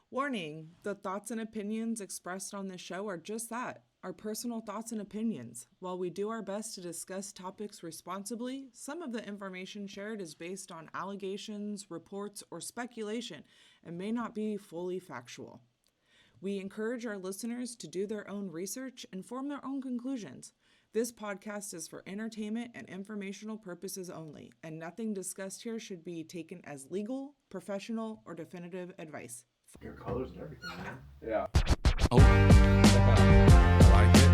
Warning, the thoughts and opinions expressed on this show are just that, our personal thoughts and opinions. While we do our best to discuss topics responsibly, some of the information shared is based on allegations, reports, or speculation and may not be fully factual. We encourage our listeners to do their own research and form their own conclusions. This podcast is for entertainment and informational purposes only, and nothing discussed here should be taken as legal, professional, or definitive advice. Your colors and everything, man. Yeah. Oh, I like it.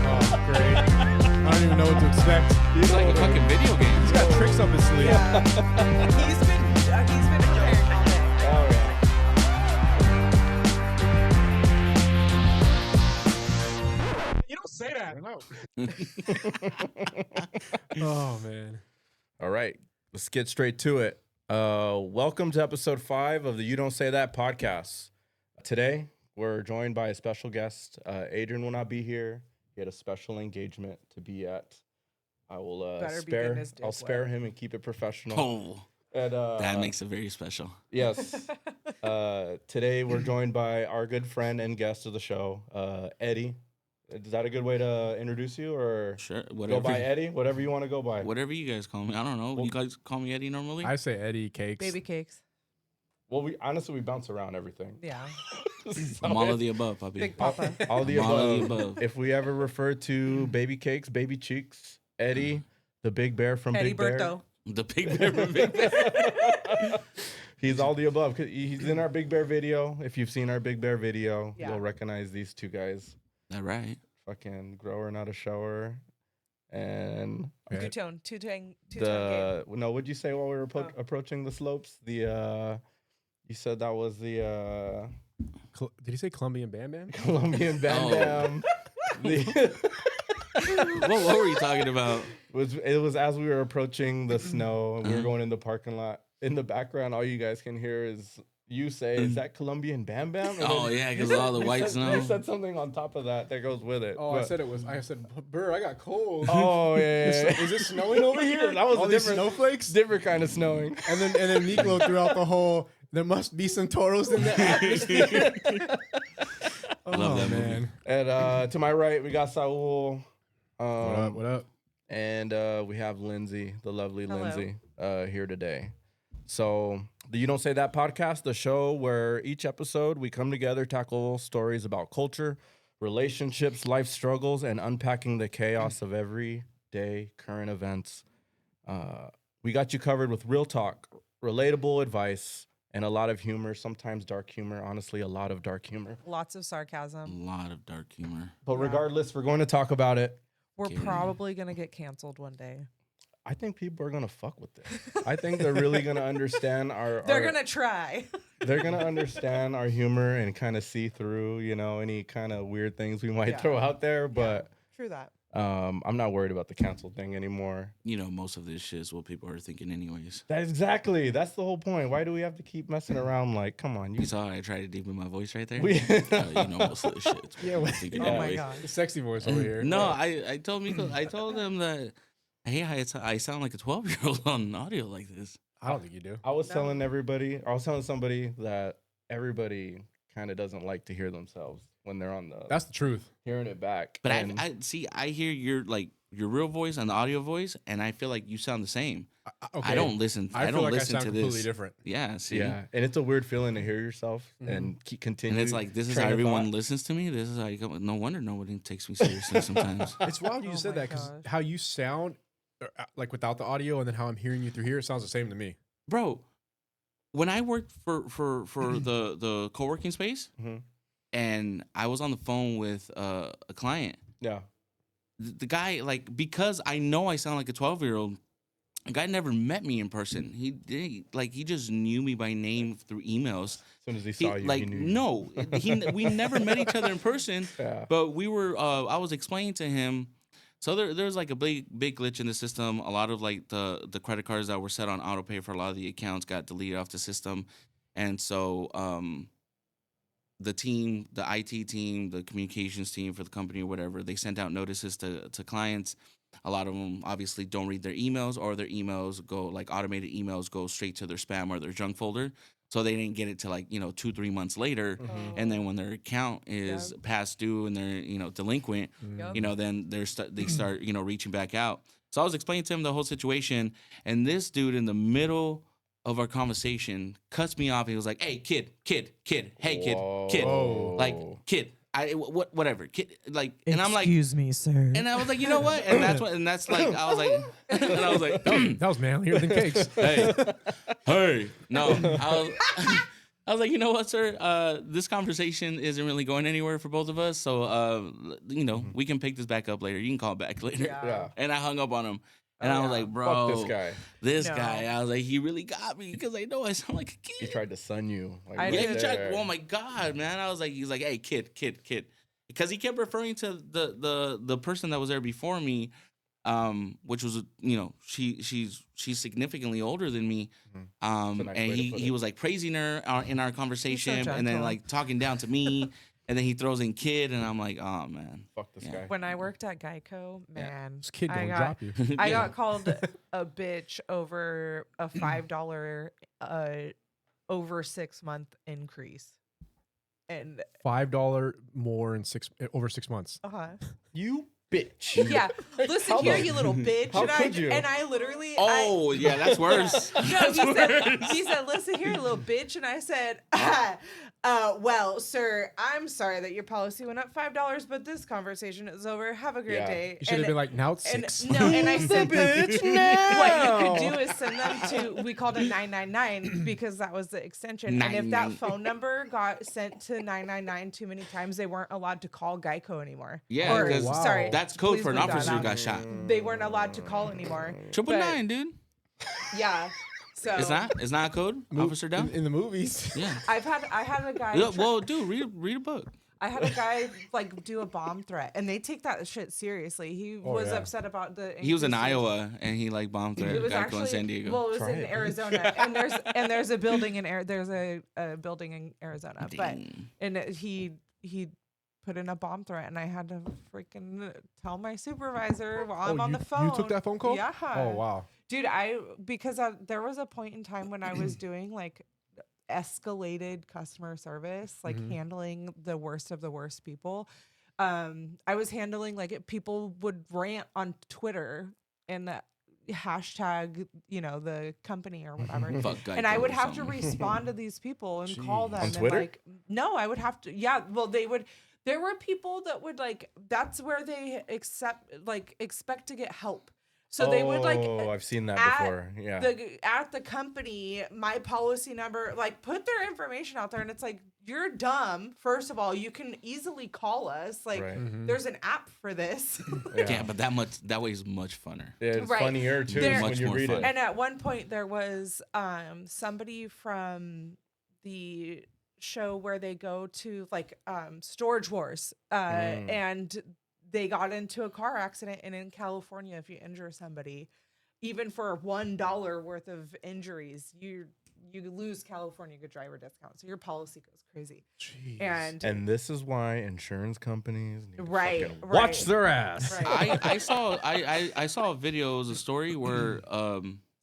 Oh, great. I don't even know what to expect. it's like a fucking video game. He's got tricks up his sleeve. Yeah. he's been preparing all day. Oh, yeah. You don't say that. No. Oh, man. All right, let's get straight to it. Welcome to episode 5 of the You Don't Say That podcast. Today, we're joined by a special guest. Adrian will not be here. He had a special engagement to be at. I will spare him and keep it professional. Oh, And, that makes it very special. Yes. Today, we're joined by our good friend and guest of the show, Eddie. Is that a good way to introduce you, or Sure, go whatever. by Eddie? Whatever you want to go by. Whatever you guys call me. I don't know. Well, You guys call me Eddie normally? I say Eddie Cakes. Baby cakes. Well, we honestly bounce around everything. Yeah. I'm all of the above, puppy. Big Papa. All the I'm all of above. the above. If we ever refer to baby cakes, baby cheeks, Eddie, the big bear from Eddie Big Bear. Berto. The big bear from Big Bear. He's all the above. 'Cause he's in our Big Bear video. If you've seen our Big Bear video, Yeah. you'll recognize these two guys. That right. Fucking grower, not a shower. And Okay. Two-tone game. no, what'd you say while we were approaching the slopes? You said that was the Did he say Colombian Bam Bam? Colombian Bam Oh. Bam. What were you talking about? It was as we were approaching the snow and we were going in the parking lot. In the background, all you guys can hear is you say, "Is that Colombian Bam Bam?" And Oh, then yeah, because of all the white you snow. said something on top of that goes with it. Oh, But- I said, Burr, I got cold. Oh yeah. Is it snowing over here? That was all a these different snowflakes. different kind of snowing. And then Niklo throughout the whole. There must be some toros in the atmosphere. Love that movie. man. And to my right, we got Saul. What up? What up? And we have Lindsay, the lovely Hello. Lindsay, here today. So, the You Don't Say That podcast, the show where each episode we come together, tackle stories about culture, relationships, life struggles, and unpacking the chaos of everyday current events. We got you covered with real talk, relatable advice, and a lot of humor, sometimes dark humor. Honestly, a lot of dark humor. Lots of A sarcasm. lot of dark humor. But Yeah. regardless, we're going to talk about it. We're Okay. probably going to get canceled one day. I think people are gonna fuck with this. I think they're really gonna understand They're going to try. They're gonna understand our humor and kind of see through, any kind of weird things we might Yeah. throw out there. But True that. I'm not worried about the cancel thing anymore. You know, most of this shit is what people are thinking anyways. That's the whole point. Why do we have to keep messing around? Like, come on, You saw I tried to deepen my voice right there? We- You know, most of this shit is what Yeah, people are well- thinking Oh my anyways. God. The sexy voice over here. No, I told Miko, I told him that, hey, I sound like a 12-year-old on audio like this. I don't think you do. I was No. telling somebody that everybody kind of doesn't like to hear themselves when they're on the That's the truth. hearing it back. But And I hear your real voice and the audio voice, and I feel like you sound the same. Okay. I don't listen. I I feel don't like I listen sound to completely this. different. Yeah, see, yeah, and it's a weird feeling to hear yourself and keep continuing. and it's like this is train how of everyone thought. listens to me. This is how no wonder nobody takes me seriously sometimes. It's wild you Oh said my that because gosh. how you sound, like without the audio, and then how I'm hearing you through here, it sounds the same to me. Bro, when I worked for the co-working space, Mhm. and I was on the phone with a client, Yeah. the guy, like, because I know I sound like a 12-year-old, the guy never met me in person. He just knew me by name through emails. As soon as he He, saw you, he knew you. no, we never met each other in person. Yeah. But we were. I was explaining to him. So there's like a big glitch in the system. A lot of like the credit cards that were set on auto pay for a lot of the accounts got deleted off the system, and so the team, the IT team, the communications team for the company or whatever, they sent out notices to clients A lot of them obviously don't read their emails, or their emails go like automated emails go straight to their spam or their junk folder. So they didn't get it to like, 2-3 months later. And then when their account is past due and they're, delinquent, Yep. then they start, reaching back out. So I was explaining to him the whole situation. And this dude in the middle of our conversation cuts me off. He was like, "Hey, kid, hey, kid, Whoa. like, kid, whatever, kid, like," and I'm like, excuse me, sir. and I was like, you know what? And that's like, I was like, and I was like, That was manlier than cakes. hey, no, I was like, you know what, sir? This conversation isn't really going anywhere for both of us. So, we can pick this back up later. You can call back later. Yeah. And I hung up on him. And I was like, bro, Fuck this guy. This No. guy. I was like, he really got me because I know I sound like a kid. He tried to sun you. Like, I right Yeah, did. he tried. there. Oh my god, man! I was like, he's like, hey, kid, because he kept referring to the person that was there before me, which was she's significantly older than me, That's a nice and way to put he it. was like praising her in our conversation, and then gentle. like talking down to me, and then he throws in kid, and I'm like, oh man, Fuck this Yeah. guy. When I worked at Geico, man, This kid I gonna got drop you. I Yeah. got called a bitch over a $5 over 6 month increase, and $5 more in over 6 months. You bitch. yeah, listen How here, the- you little bitch. how and could you? And I literally, Oh yeah, that's worse. No, That's he said, worse. he said, listen here, you little bitch. And I said, well, sir, I'm sorry that your policy went up $5, but this conversation is over. Have a great Yeah. day. You should have been like, now it's and 6. no, and I said, bitch what you could do is send them to, we called it 999 because that was the extension. And if that 999. phone number got sent to 999 too many times, they weren't allowed to call Geico anymore. Yeah, Or, because wow. sorry, that's code please for an bleep that officer who out. got shot. They weren't allowed to call anymore. 999, dude. Yeah. So It's not a code. Officer down. In the movies. Yeah. I had a guy. Yeah, well, dude, read a book. I had a guy like do a bomb threat, and they take that shit seriously. He was yeah. upset about the. He was in increases. Iowa and he like bombed It threat was Geico actually in San Diego. well, it was Try in it. Arizona, and there's a building in there's a building in Arizona, but Dang. and he put in a bomb threat, and I had to freaking tell my supervisor while I'm on the phone. You took that phone call? Yeah. Oh, wow. Dude, because there was a point in time when I was doing like escalated customer service, like handling the worst of the worst people. I was handling like people would rant on Twitter and hashtag, the company or whatever. Fuck Geico And I would or have to something. respond to these people and call them On and Twitter? like, no, I would have to. Yeah, well, they would. There were people that would like. That's where they expect to get help. So they would like. Oh, I've seen that at before. Yeah. At the company, my policy number, like put their information out there, and it's like, you're dumb. First of all, you can easily call us. Like Right. there's an app for this. Yeah, but that way is much funner. Yeah, it's Right. funnier too There- when Much you more read fun. it. And at one point there was somebody from the show where they go to like Storage Wars and they got into a car accident, and in California if you injure somebody, even for $1 worth of injuries, you lose California good driver discount, so your policy goes crazy. Jeez. And this is why insurance companies need to Right, fucking right. watch their ass. right. I saw a video, it was a story where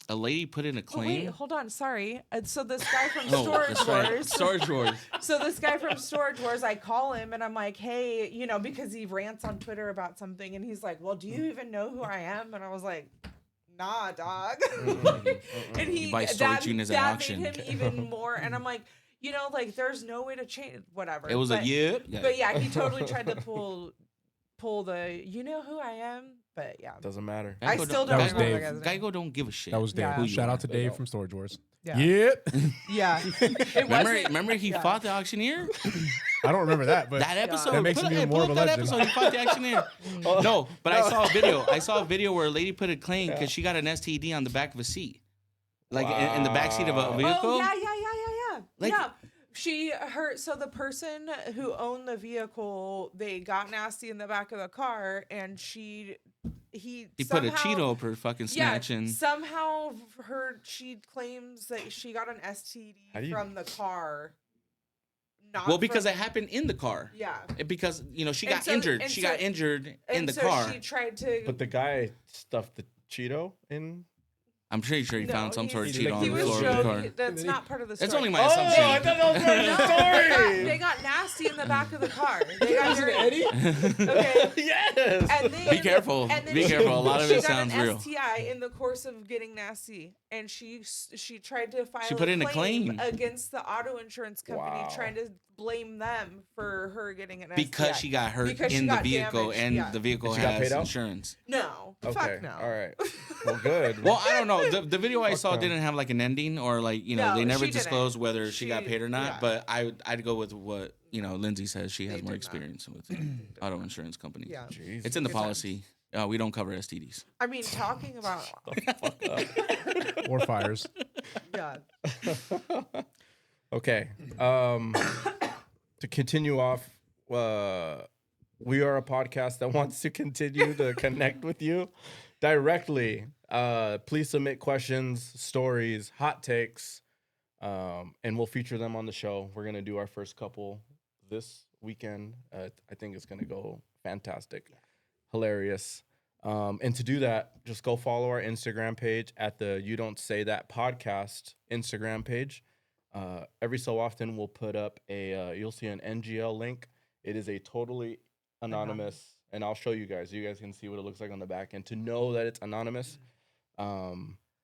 a lady put in a Oh, wait, claim. hold on, sorry. So this guy from Oh, Storage that's right. Wars. Storage Wars. So this guy from Storage Wars, I call him and I'm like, hey, because he rants on Twitter about something, and he's like, well, do you even know who I am? And I was like, nah, dog. And You buy storage units at that auction. made him even more. And I'm like, like there's no way to change whatever. It was but, a yep. But yeah, he totally tried to pull the, you know who I am? But yeah. Doesn't matter. I Geico still That don't was remember Dave. the guy's name. Geico don't give a shit. That was Dave. Yeah. who you Shout are. out to Dave from Storage Wars. Yeah. Yep. Yeah. It wasn't- Remember he yeah. fought the auctioneer? I don't remember that, but That episode. That makes put him even pull more up of a that legend. episode. He fought the auctioneer. No, but I saw a video. I saw a video where a lady put a claim because she got an STD on the back of a seat, like in the back seat of a Wow. vehicle. Oh yeah. Like- Yeah. So the person who owned the vehicle, they got nasty in the back of the car, and he put a somehow- Cheeto up her fucking snatch and somehow she claims that she got an How STD do you- from the car, not Well, because from- it happened in the car. yeah. Because she And got so- injured. and She so- got injured in And the so car. she tried to. But the guy stuffed the Cheeto in. I'm pretty sure he No, found some sort of he- cheat he on he the was floor of the car. joking. That's not part of the story. It's only my Oh, assumption. I thought that was part of No, the story. they got nasty in the back of the car. They got dirty. Eddie? Okay. Yes. And then, Be careful. and then Be careful. A lot of she it got sounds an real. STI in the course of getting nasty, and she tried to file She put in a claim claim. against the auto insurance company, Wow. trying to blame them for her getting an Because STI. she got hurt Because she in the got vehicle, damaged, and yeah. the vehicle And she got has paid out? insurance. No, Okay. fuck no. All right. Well, good. Well, I don't know. The video I Fuck saw them. didn't have like an ending, or like No, they never she didn't. disclosed whether she got She- paid or not. yeah. But I'd go with what Lindsay says. She has They more did not. experience with auto insurance companies. Yeah. Jeez. It's in the Good times. policy. We don't cover STDs. I mean, talking about Or fires. yeah. Okay. To continue off, we are a podcast that wants to continue to connect with you directly. Please submit questions, stories, hot takes, and we'll feature them on the show. We're going to do our first couple this weekend. I think it's going to go fantastic, hilarious. And to do that, just go follow our Instagram page at the You Don't Say That podcast Instagram page. Every so often, we'll put up you'll see an NGL link. It is a totally anonymous, and I'll show you guys. You guys can see what it looks like on the back end. To know that it's anonymous,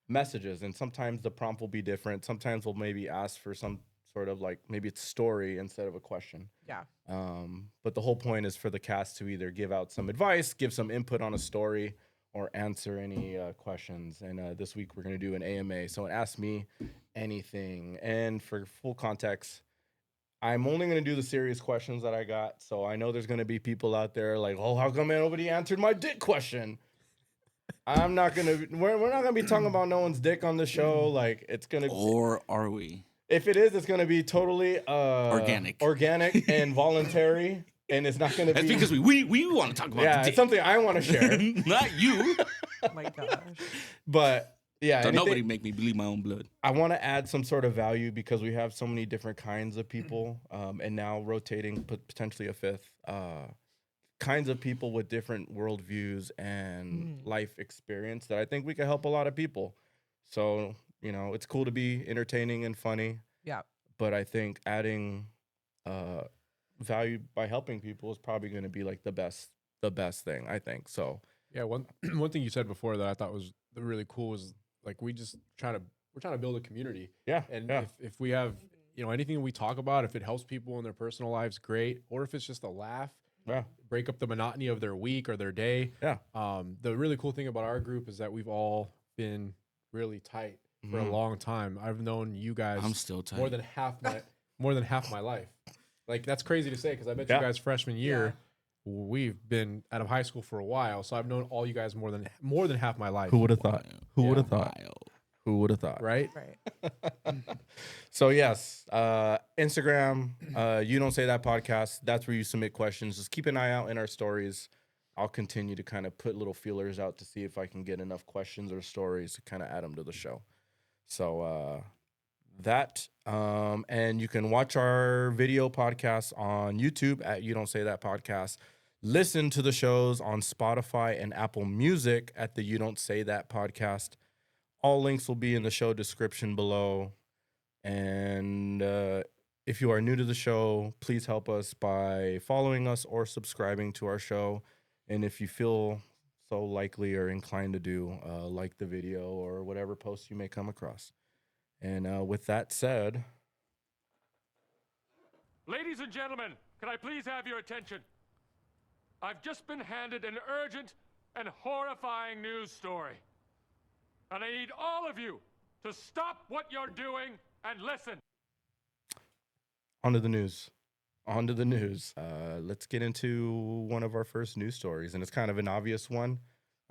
messages, and sometimes the prompt will be different. Sometimes we'll maybe ask for some sort of like maybe it's story instead of a question. Yeah. But the whole point is for the cast to either give out some advice, give some input on a story, or answer any questions. And this week we're going to do an AMA. So ask me anything. And for full context, I'm only going to do the serious questions that I got. So I know there's going to be people out there like, oh, how come nobody answered my dick question? I'm not going to, we're not going to be talking about no one's dick on the show. Like it's going to, Or are we? if it is, it's going to be totally Organic. and voluntary. And it's not going to be. That's because we want to talk about yeah, the it's dick. something I want to share. Not you. Oh my gosh. But yeah, So anything- nobody make me bleed my own blood. I want to add some sort of value because we have so many different kinds of people, and now rotating potentially a fifth, kinds of people with different worldviews and life experience that I think we can help a lot of people. So it's cool to be entertaining and funny. Yeah. But I think adding value by helping people is probably going to be like the best thing, I think. So Yeah, one thing you said before that I thought was really cool was like we're trying to build a community. yeah, And yeah. if we have, anything we talk about, if it helps people in their personal lives, great. Or if it's just a laugh, Yeah. break up the monotony of their week or their day. Yeah. The really cool thing about our group is that we've all been really tight for a Mhm. long time. I've known you guys I'm still tight. more than half my life. Like that's crazy to say because I met Yeah. you guys freshman year. We've been out of high school for a while, so I've known all you guys more than half my life. Who would have thought? Who Yeah. would have thought? Wild. Who would have thought? Right? Right. So yes, Instagram, You Don't Say That podcast. That's where you submit questions. Just keep an eye out in our stories. I'll continue to kind of put little feelers out to see if I can get enough questions or stories to kind of add them to the show. So and you can watch our video podcast on YouTube at You Don't Say That podcast. Listen to the shows on Spotify and Apple Music at the You Don't Say That podcast. All links will be in the show description below. And if you are new to the show, please help us by following us or subscribing to our show. And if you feel so likely or inclined to do, like the video or whatever post you may come across. And with that said, Ladies and gentlemen, can I please have your attention? I've just been handed an urgent and horrifying news story. And I need all of you to stop what you're doing and listen. on to the news. Let's get into one of our first news stories. And it's kind of an obvious one.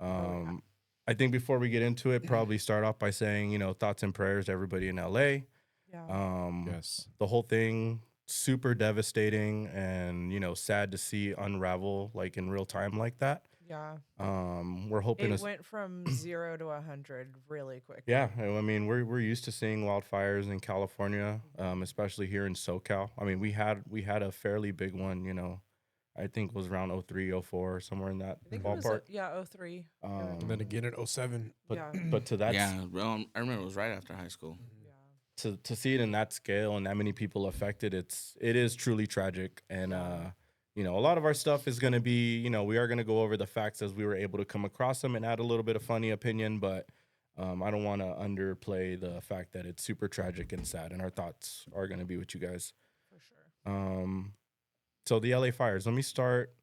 I think before we get into it, probably start off by saying, thoughts and prayers to everybody in LA. Yeah. Yes. The whole thing, super devastating and, sad to see unravel like in real time like that. Yeah. We're hoping It to. went from 0 to 100 really quick. Yeah, I mean, we're used to seeing wildfires in California, especially here in SoCal. I mean, we had a fairly big one, you know, I think was around 03, 04, somewhere in that I think ballpark. it was, 03. And then again at 07. But Yeah. but to that Yeah, well, I remember it was right after high school. Yeah. to see it in that scale and that many people affected, it is truly tragic. And you know, a lot of our stuff is going to be, you know, we are going to go over the facts as we were able to come across them and add a little bit of funny opinion, but I don't want to underplay the fact that it's super tragic and sad, and our thoughts are going to be with you guys. For sure. So the LA fires, let me start.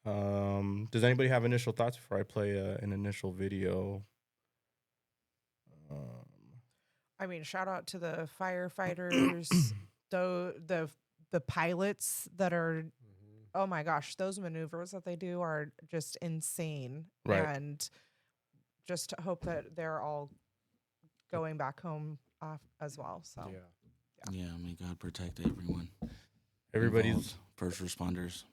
Does anybody have initial thoughts before I play an initial video? I mean, shout out to the firefighters, the pilots that are, oh my gosh, those maneuvers that they do are just insane. Right. And just hope that they're all going back home as well. So Yeah, may God protect everyone. Everybody's involved. First responders.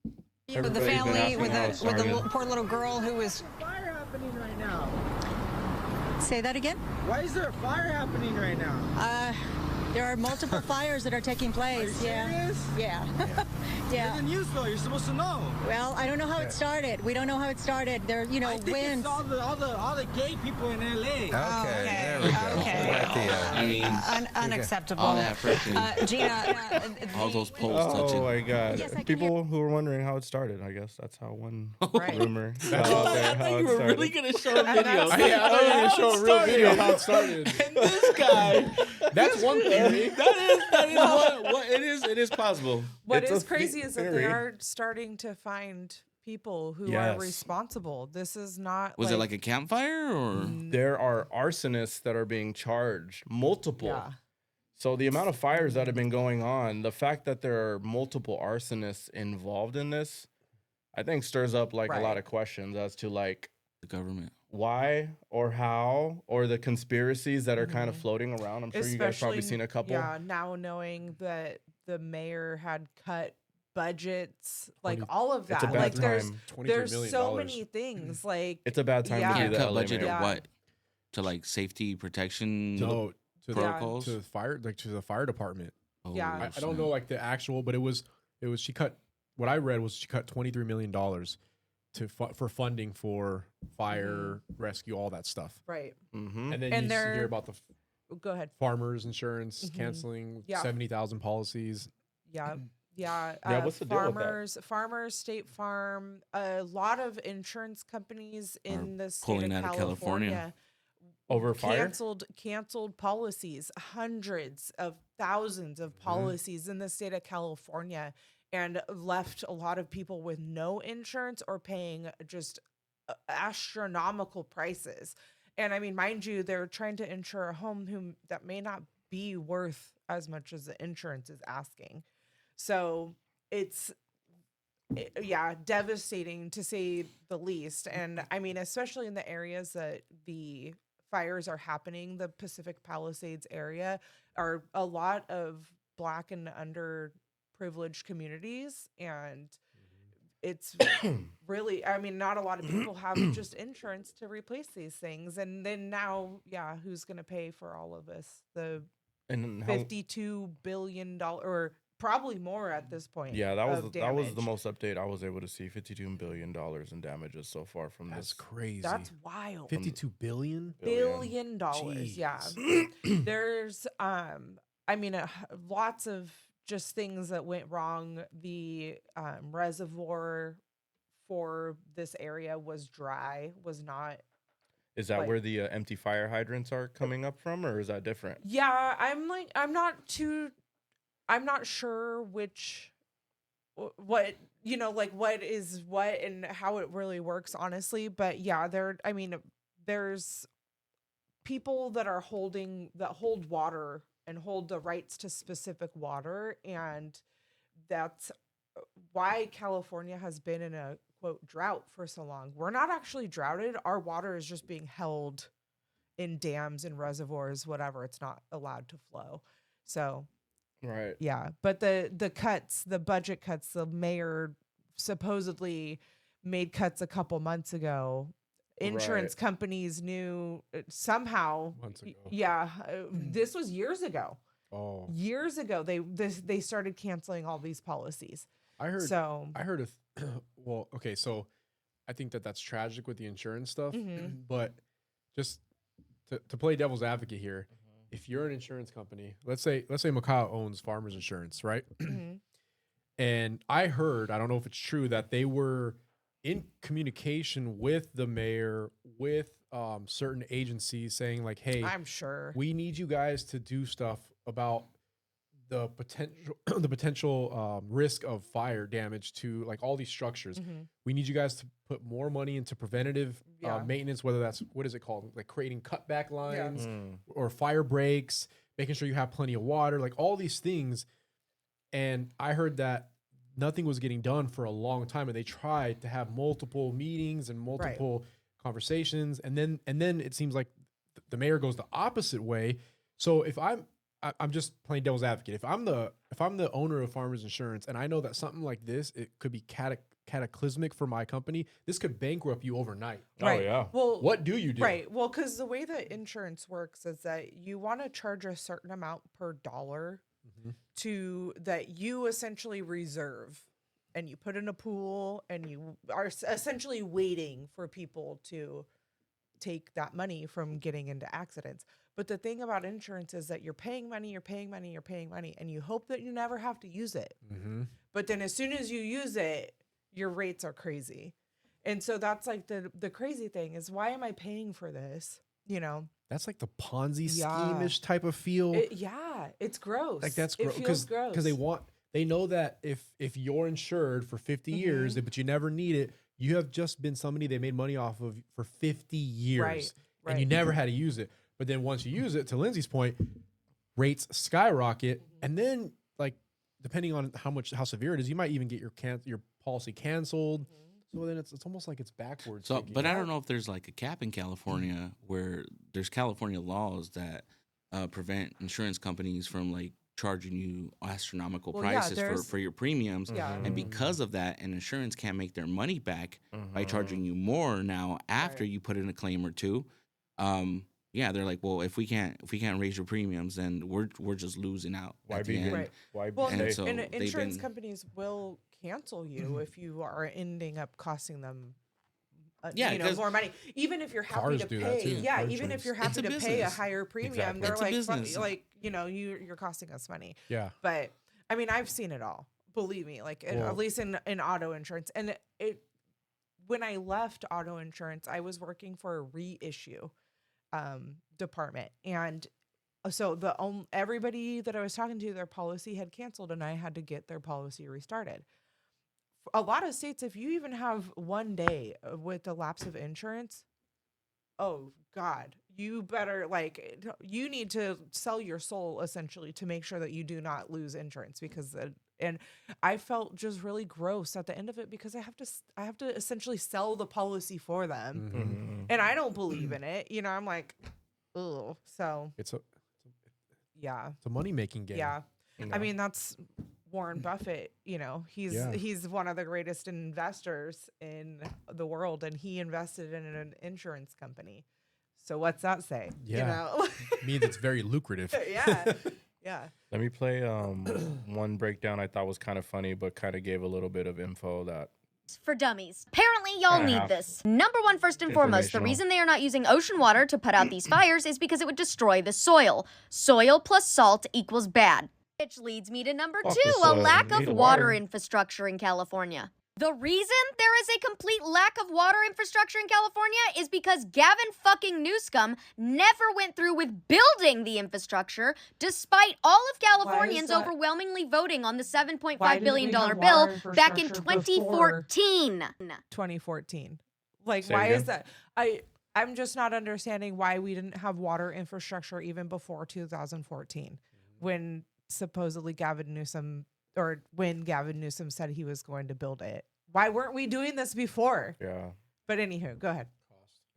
With the Everybody's been family, asking with how the it's with the started. poor little girl who was. Fire happening right now. Say that again. Why is there a fire happening right now? There are multiple fires that are taking place. Are you serious? Yeah. You're the news though. You're supposed to know. Well, I don't know how it started. We don't know how it started. There, you know, I think winds. it's all the gay people in LA. Okay, there we go. okay. Right there. I mean, Unacceptable. all that freaking, Gina, all those poles Oh touching. my God! Yes, I can People who were wondering how it started, I guess that's how one Right. rumor I got out there. thought How you it were started. really gonna show a video. that's- Yeah, I thought you were going to show a real video of how it started. And this guy, That's one theory. that is what it is possible. what It's is a crazy is that they theory. are starting to find people who Yes. are responsible. This is not Was it like a campfire or? There are arsonists that are being charged, multiple. yeah. So the amount of fires that have been going on, the fact that there are multiple arsonists involved in this, I think stirs up like a lot Right. of questions as to like The government. why or how or the conspiracies that are kind of floating around. I'm sure you guys probably seen a couple. Yeah, now knowing that the mayor had cut budgets, like 20 all of It's a that. bad Like time. there's $23 million. so many things. Like It's a bad time Yeah. to Can't be the cut LA budget mayor. of Yeah. what? To like safety protection No, to protocols. the fire, like to the fire department. Oh, Yeah. I don't know like the actual, but it was she cut. What I read was she cut $23 million for funding for fire rescue, all that stuff. right. Mm-hmm. And then And you they're- hear about the Go ahead. farmers insurance Mhm. canceling Yeah. 70,000 policies. Yeah. Yeah. Yeah, what's the deal with that? Farmers, State Farm, a lot of insurance companies in the state pulling of out of California, California. Over fire? canceled policies, hundreds of thousands of policies in the state of California, and left a lot of people with no insurance or paying just astronomical prices. And I mean, mind you, they're trying to insure a home that may not be worth as much as the insurance is asking. So yeah, devastating to say the least. And I mean, especially in the areas that the fires are happening, the Pacific Palisades area are a lot of Black and underprivileged communities. And it's really, I mean, not a lot of people have just insurance to replace these things. And then now, yeah, who's going to pay for all of this? The And how, $52 billion or probably more at this point. yeah, that was of that was the damage. most update I was able to see. $52 billion in damages so far from That's this. crazy. That's wild. 52 billion. $1 billion. Yeah. There's I mean lots of just things that went wrong. The reservoir for this area was dry, was not. Is that Like- where the empty fire hydrants are coming up from, or is that different? Yeah, I'm not sure which what you know, like what is what and how it really works, honestly. But yeah, there's people that hold water and hold the rights to specific water, and that's why California has been in a quote drought for so long. We're not actually droughted. Our water is just being held in dams and reservoirs, whatever. It's not allowed to flow. So Right. yeah, but the budget cuts, the mayor supposedly made cuts a couple months ago. Insurance Right. companies knew somehow. Months ago. Yeah, this was years ago. Oh, Years ago, they started canceling all these policies. I heard. So I heard of. Well, okay, so I think that's tragic with the insurance stuff, Mhm. but just to play devil's advocate here, if you're an insurance company, let's say Macau owns Farmers Insurance, right? mhm. And I heard, I don't know if it's true, that they were in communication with the mayor, with certain agencies, saying like, "Hey, I'm sure. we need you guys to do stuff about the potential risk of fire damage to like all these structures. Mhm. We need you guys to put more money into preventative Yeah. maintenance, whether that's what is it called, like creating cutback lines Mm. or fire breaks, making sure you have plenty of water, like all these things." And I heard that nothing was getting done for a long time, and they tried to have multiple meetings and multiple conversations, and then it seems like the mayor goes the opposite way. So if I'm just playing devil's advocate. If I'm the owner of Farmers Insurance and I know that something like this, it could be cataclysmic for my company. This could bankrupt you overnight. Oh yeah. Well, What do you do? Right. Well, because the way that insurance works is that you want to charge a certain amount per dollar Mhm. to that you essentially reserve, and you put in a pool, and you are essentially waiting for people to take that money from getting into accidents. But the thing about insurance is that you're paying money, and you hope that you never have to use it. Mhm. But then as soon as you use it, your rates are crazy. And so that's like the crazy thing is, why am I paying for this? You know, That's like the Ponzi Yeah. scheme-ish type of feel. yeah, it's gross. Like that's It feels gross. because they know that if you're insured for 50 years, but you never need it, you have just been somebody they made money off of for 50 years, Right, and you right. never had to use it. But then once you use it, to Lindsay's point, rates skyrocket, and then like depending on how severe it is, you might even get your policy canceled. So then it's almost like it's backwards. So, thinking. but I don't know if there's like a cap in California where there's California laws that prevent insurance companies from like charging you astronomical Well, yeah, prices there's- for your premiums. Yeah. And because of that, an insurance can't make their money back by charging you more now after Right. you put in a claim or two. Yeah, they're like, well, if we can't raise your premiums, then we're just losing out Why at be the end. Right. Why Well, And say so and they've insurance been- companies will cancel you if you are ending up costing them, Yeah, you know, 'cause more money. Even if you're happy cars to do that pay, too, yeah, car even if insurance. you're It's happy a to pay a business. higher premium, Exactly. they're It's a like, business. like, you know, you're costing us money. Yeah. But I mean, I've seen it all. Believe me, like Well- at least in auto insurance. And it when I left auto insurance, I was working for a reissue department, and so everybody that I was talking to, their policy had canceled, and I had to get their policy restarted. A lot of states, if you even have one day with the lapse of insurance, oh God, you better you need to sell your soul essentially to make sure that you do not lose insurance, because and I felt just really gross at the end of it, because I have to essentially sell the policy for them, Mhm. and I don't believe in it. You know, I'm like, oh, so It's a yeah, money making game. yeah. You I know? mean, that's Warren Buffett. You know, Yeah. he's one of the greatest investors in the world, and he invested in an insurance company. So what's that say? Yeah. You know? means it's very lucrative. yeah. Yeah. Let me play one breakdown I thought was kind of funny, but kind of gave a little bit of info that For dummies. Apparently, y'all I need have this. Number one, first and foremost, the informational. reason they are not using ocean water to put out these fires is because it would destroy the soil. Soil plus salt equals bad. Which leads me to number Fuck two, the a soil. lack We of need water water. infrastructure in California. The reason there is a complete lack of water infrastructure in California is because Gavin fucking Newsom never went through with building the infrastructure, despite all of Californians that? overwhelmingly voting on the Why $7.5 didn't billion we have bill water back in infrastructure before 2014. 2014. Like, Say why is again? that? I'm just not understanding why we didn't have water infrastructure even before 2014, when supposedly Gavin Newsom said he was going to build it. Why weren't we doing this before? yeah. But anywho, go ahead.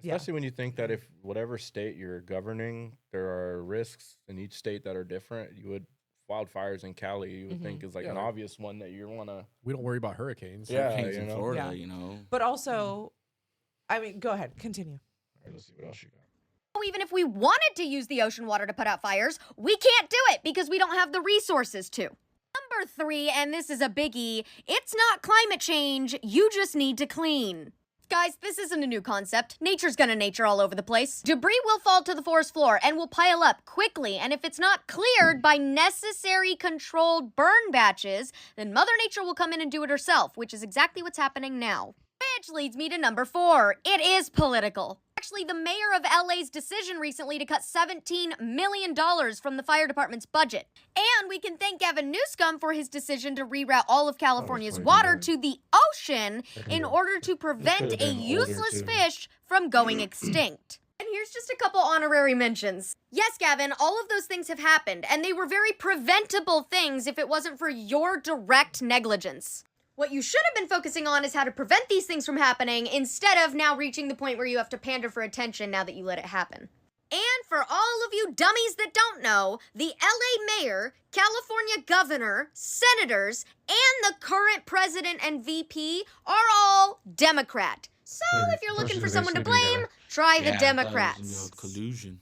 Yeah. Especially when you think that if whatever state you're governing, there are risks in each state that are different, you would wildfires in Cali, you would think is like an obvious one that you want to. We don't worry about hurricanes. Yeah, Hurricanes you in know? Florida, Yeah. you know. But also, I mean, go ahead, continue. All right, let's see what else you got. Even if we wanted to use the ocean water to put out fires, we can't do it because we don't have the resources to. Number 3, and this is a biggie, it's not climate change, you just need to clean. Guys, this isn't a new concept. Nature's gonna nature all over the place. Debris will fall to the forest floor and will pile up quickly, and if it's not cleared by necessary controlled burn batches, then Mother Nature will come in and do it herself, which is exactly what's happening now. Which leads me to number 4. It is political. Actually, the mayor of LA's decision recently to cut $17 million from the fire department's budget. And we can thank Gavin Newsom for his decision to reroute all of California's water to the ocean in order to prevent a useless fish from going extinct. And here's just a couple honorary mentions. Yes, Gavin, all of those things have happened, and they were very preventable things if it wasn't for your direct negligence. What you should have been focusing on is how to prevent these things from happening instead of now reaching the point where you have to pander for attention now that you let it happen. And for all of you dummies that don't know, the LA mayor, California governor, senators, and the current president and VP are all Democrat. So if you're looking for someone to blame, try the Democrats. Collusion.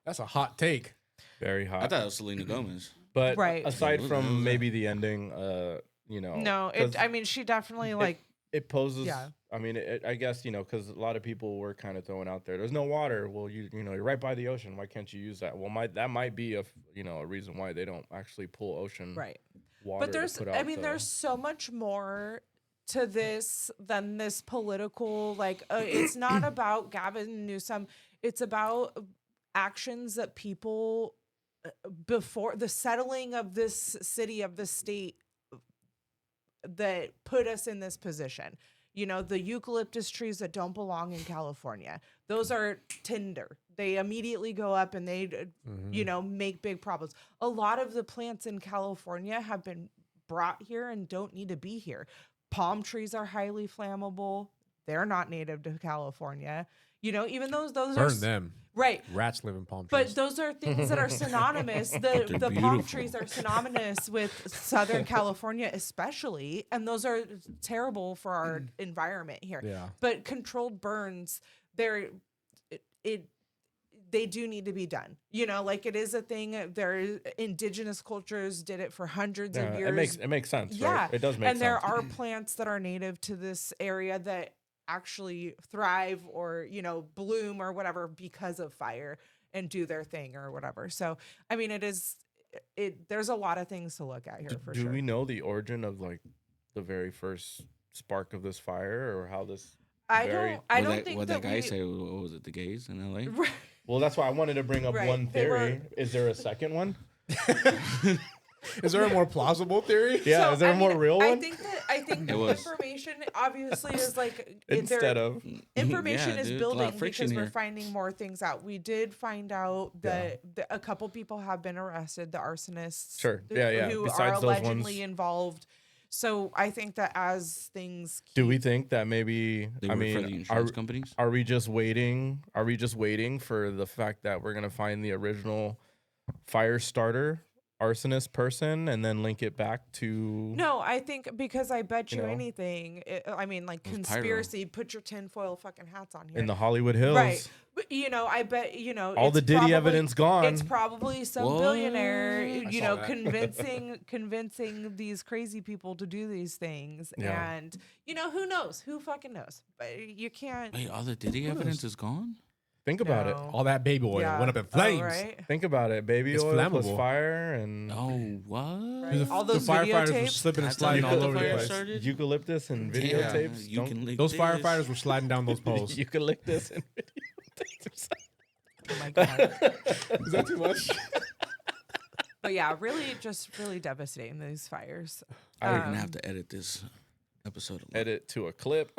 That's a hot take. Very hot. I thought it was Selena Gomez. But Right. aside Yeah, from yeah. maybe the ending, you know. No, 'cause I mean, she definitely like. it poses. Yeah. I mean, I guess, you know, because a lot of people were kind of throwing out there, there's no water. Well, you know, you're right by the ocean. Why can't you use that? Well, that might be a reason why they don't actually pull ocean Right. water. But there's, to put out I mean, there's so much more to this than this political. Like, it's not about Gavin Newsom. It's about actions that people before the settling of this city, of this state, that put us in this position. You know, the eucalyptus trees that don't belong in California, those are tinder. They immediately go up and they, you know, make big problems. A lot of the plants in California have been brought here and don't need to be here. Palm trees are highly flammable. They're not native to California. You know, even those are Burn them. right. Rats live in palm trees. But those are things that are synonymous. The palm beautiful. trees are synonymous with Southern California, especially, and those are terrible for our environment here. Yeah. But controlled burns, they do need to be done. You know, like it is a thing. There, indigenous cultures did it for hundreds of years. It makes sense. Yeah, Right? It does make and sense. there are plants that are native to this area that actually thrive or, you know, bloom or whatever because of fire and do their thing or whatever. So, I mean, there's a lot of things to look at here for Do sure. we know the origin of like the very first spark of this fire, or how this? I What don't think what that guy we, say? What was it? The gays in LA? Right. Well, that's why I wanted to bring up Right, one they were- theory. Is there a second one? Is there a more plausible theory? Yeah, So, is there I a more mean, real I one? think the was. information obviously is like Instead of information Yeah, is dude, a lot of building friction because we're here. finding more things out. We did find out that a couple people have been arrested, the arsonists, Sure. Yeah. who are Besides those allegedly ones. involved. So I think that as things Do we think that maybe? They I work for the mean, insurance companies. are we just waiting? Are we just waiting for the fact that we're gonna find the original fire starter arsonist person and then link it back to? No, I think because I bet You you know? anything. I mean, like Those pyro. conspiracy. Put your tinfoil fucking hats on here. In the Hollywood Hills, right? But, you know, I bet you know all it's the Diddy probably- evidence gone. It's probably some What? billionaire, I you saw know, that. convincing these crazy people to do these things, Yeah. and you know, who knows? Who fucking knows? But you can't. Wait, all the Diddy evidence is gone? Think about it. No. All that baby oil Yeah. went up in Oh, flames. right? Think about it. Baby It's oil plus flammable. fire and Oh, what? Right. All The those firefighters were videotapes. slipping and That's how sliding you all got over the fire place. started? eucalyptus and Damn, videotapes. you Don't- can link Those this. firefighters were sliding down those poles. eucalyptus and videotapes. Oh my god! Is that too much? But yeah, really devastating, these fires. I'm gonna have to edit this episode. A lot. Edit to a clip.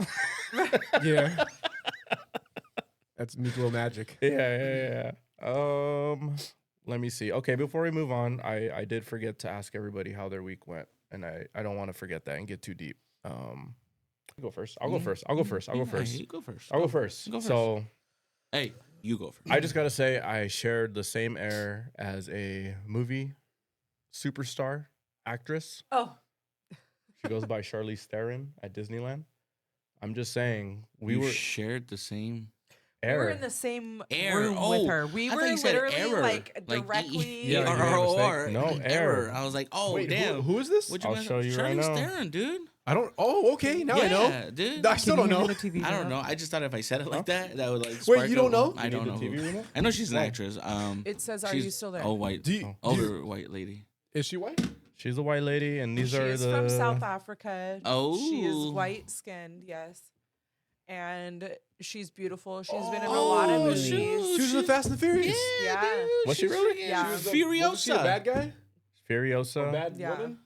Yeah. That's Miklo magic. Yeah. Let me see. Okay, before we move on, I did forget to ask everybody how their week went, and I don't want to forget that and get too deep. I'll go first. I'll go first. Hey, go first. I'll go first. Go So Hey, You go first. I just gotta say, I shared the same air as a movie superstar actress. Oh, She goes by Charlize Theron at Disneyland. I'm just saying, we you were shared the same. we were air. in the same Air. room Oh, with her. We I were thought you said literally error. like Like, directly. Yeah, like you made a mistake. No, error. I was like, oh Wait, damn. who is this? What'd you I'll mess show up? you right Charlize now. Theron, dude. I don't. Oh, okay. Now I know. Yeah, dude. I still don't know. I don't know. I just thought if I said it like that, that would like. Wait, spark you don't a- know? I don't know. TV who. remote? I know she's an Oh. actress. It says, "Are she's you still there?" old white, Do you- older white lady. Is she white? She's a white lady, and these She are is the from South Africa. She is Oh. white skinned, yes, and she's beautiful. She's been in a lot of Oh, movies. shoot. She was in the Fast and the Furious. Yeah. dude, Was she she's really? freaking Yeah. Was she a Furiosa. bad guy? Furiosa. Or bad Yeah. woman?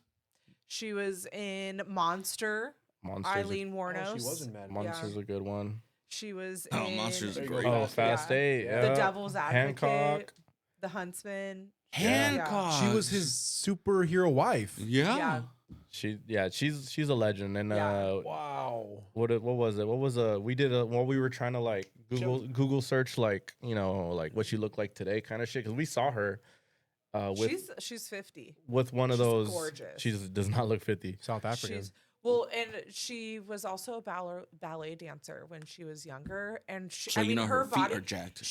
She was in Monster. Monsters. Eileen Warnos. Oh, she was in Mad Men. Monsters a good one. She was Oh, in Monsters are There you great. go. Oh, Fast Yeah. 8. Yeah. Yeah. The Devil's Advocate, Hancock. The Huntsman. Hancock. She was his superhero wife. Yeah. Yeah. She's a legend. And Yeah. Wow. what was it? What was we did while we were trying to like Google search like like what she looked like today kind of shit, because we saw her with She's 50. with one of she's those. gorgeous. She does not look 50. South African. She's and she was also a ballet dancer when she was younger, and So I you mean know her her feet body. are jacked.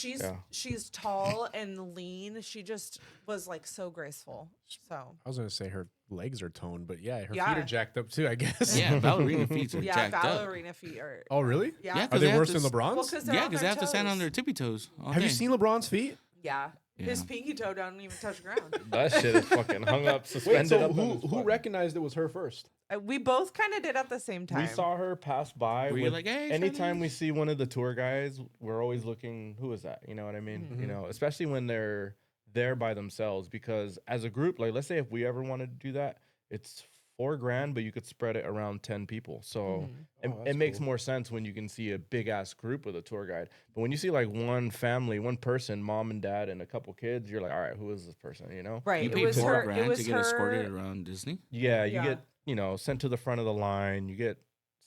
She's tall and lean. She just was like so graceful. So I was gonna say her legs are toned, but yeah, her feet Yeah. are jacked up too, I guess. Yeah, ballerina feet are yeah, jacked up. ballerina feet are. Oh, really? Yeah. Yeah, Are 'cause they have worse to than s- LeBron's? Well, 'cause they're Yeah, on because their they have to stand on toes. their tippy toes. all Have you day. seen LeBron's feet? Yeah. His Yeah. pinky toe don't even touch the ground. That shit is fucking hung up, Wait, suspended so up. on his who foot. recognized it was her first? We both kind of did at the same time. We saw her pass by. Were you with- like, "Hey, anytime Charlize?" we see one of the tour guys, we're always looking. Who is that? You know what I mean? Mhm. You know, especially when they're there by themselves. Because as a group, like let's say if we ever wanted to do that, it's $4,000, but you could spread it around 10 people. So Mhm. it, Oh, that's it makes cool. more sense when you can see a big ass group with a tour guide. But when you see like one family, one person, mom and dad, and a couple kids, you're like, all right, who is this person? You know? Right. You it paid was her. It $4,000 was to get her. escorted around Disney. Yeah, you Yeah. get sent to the front of the line. You get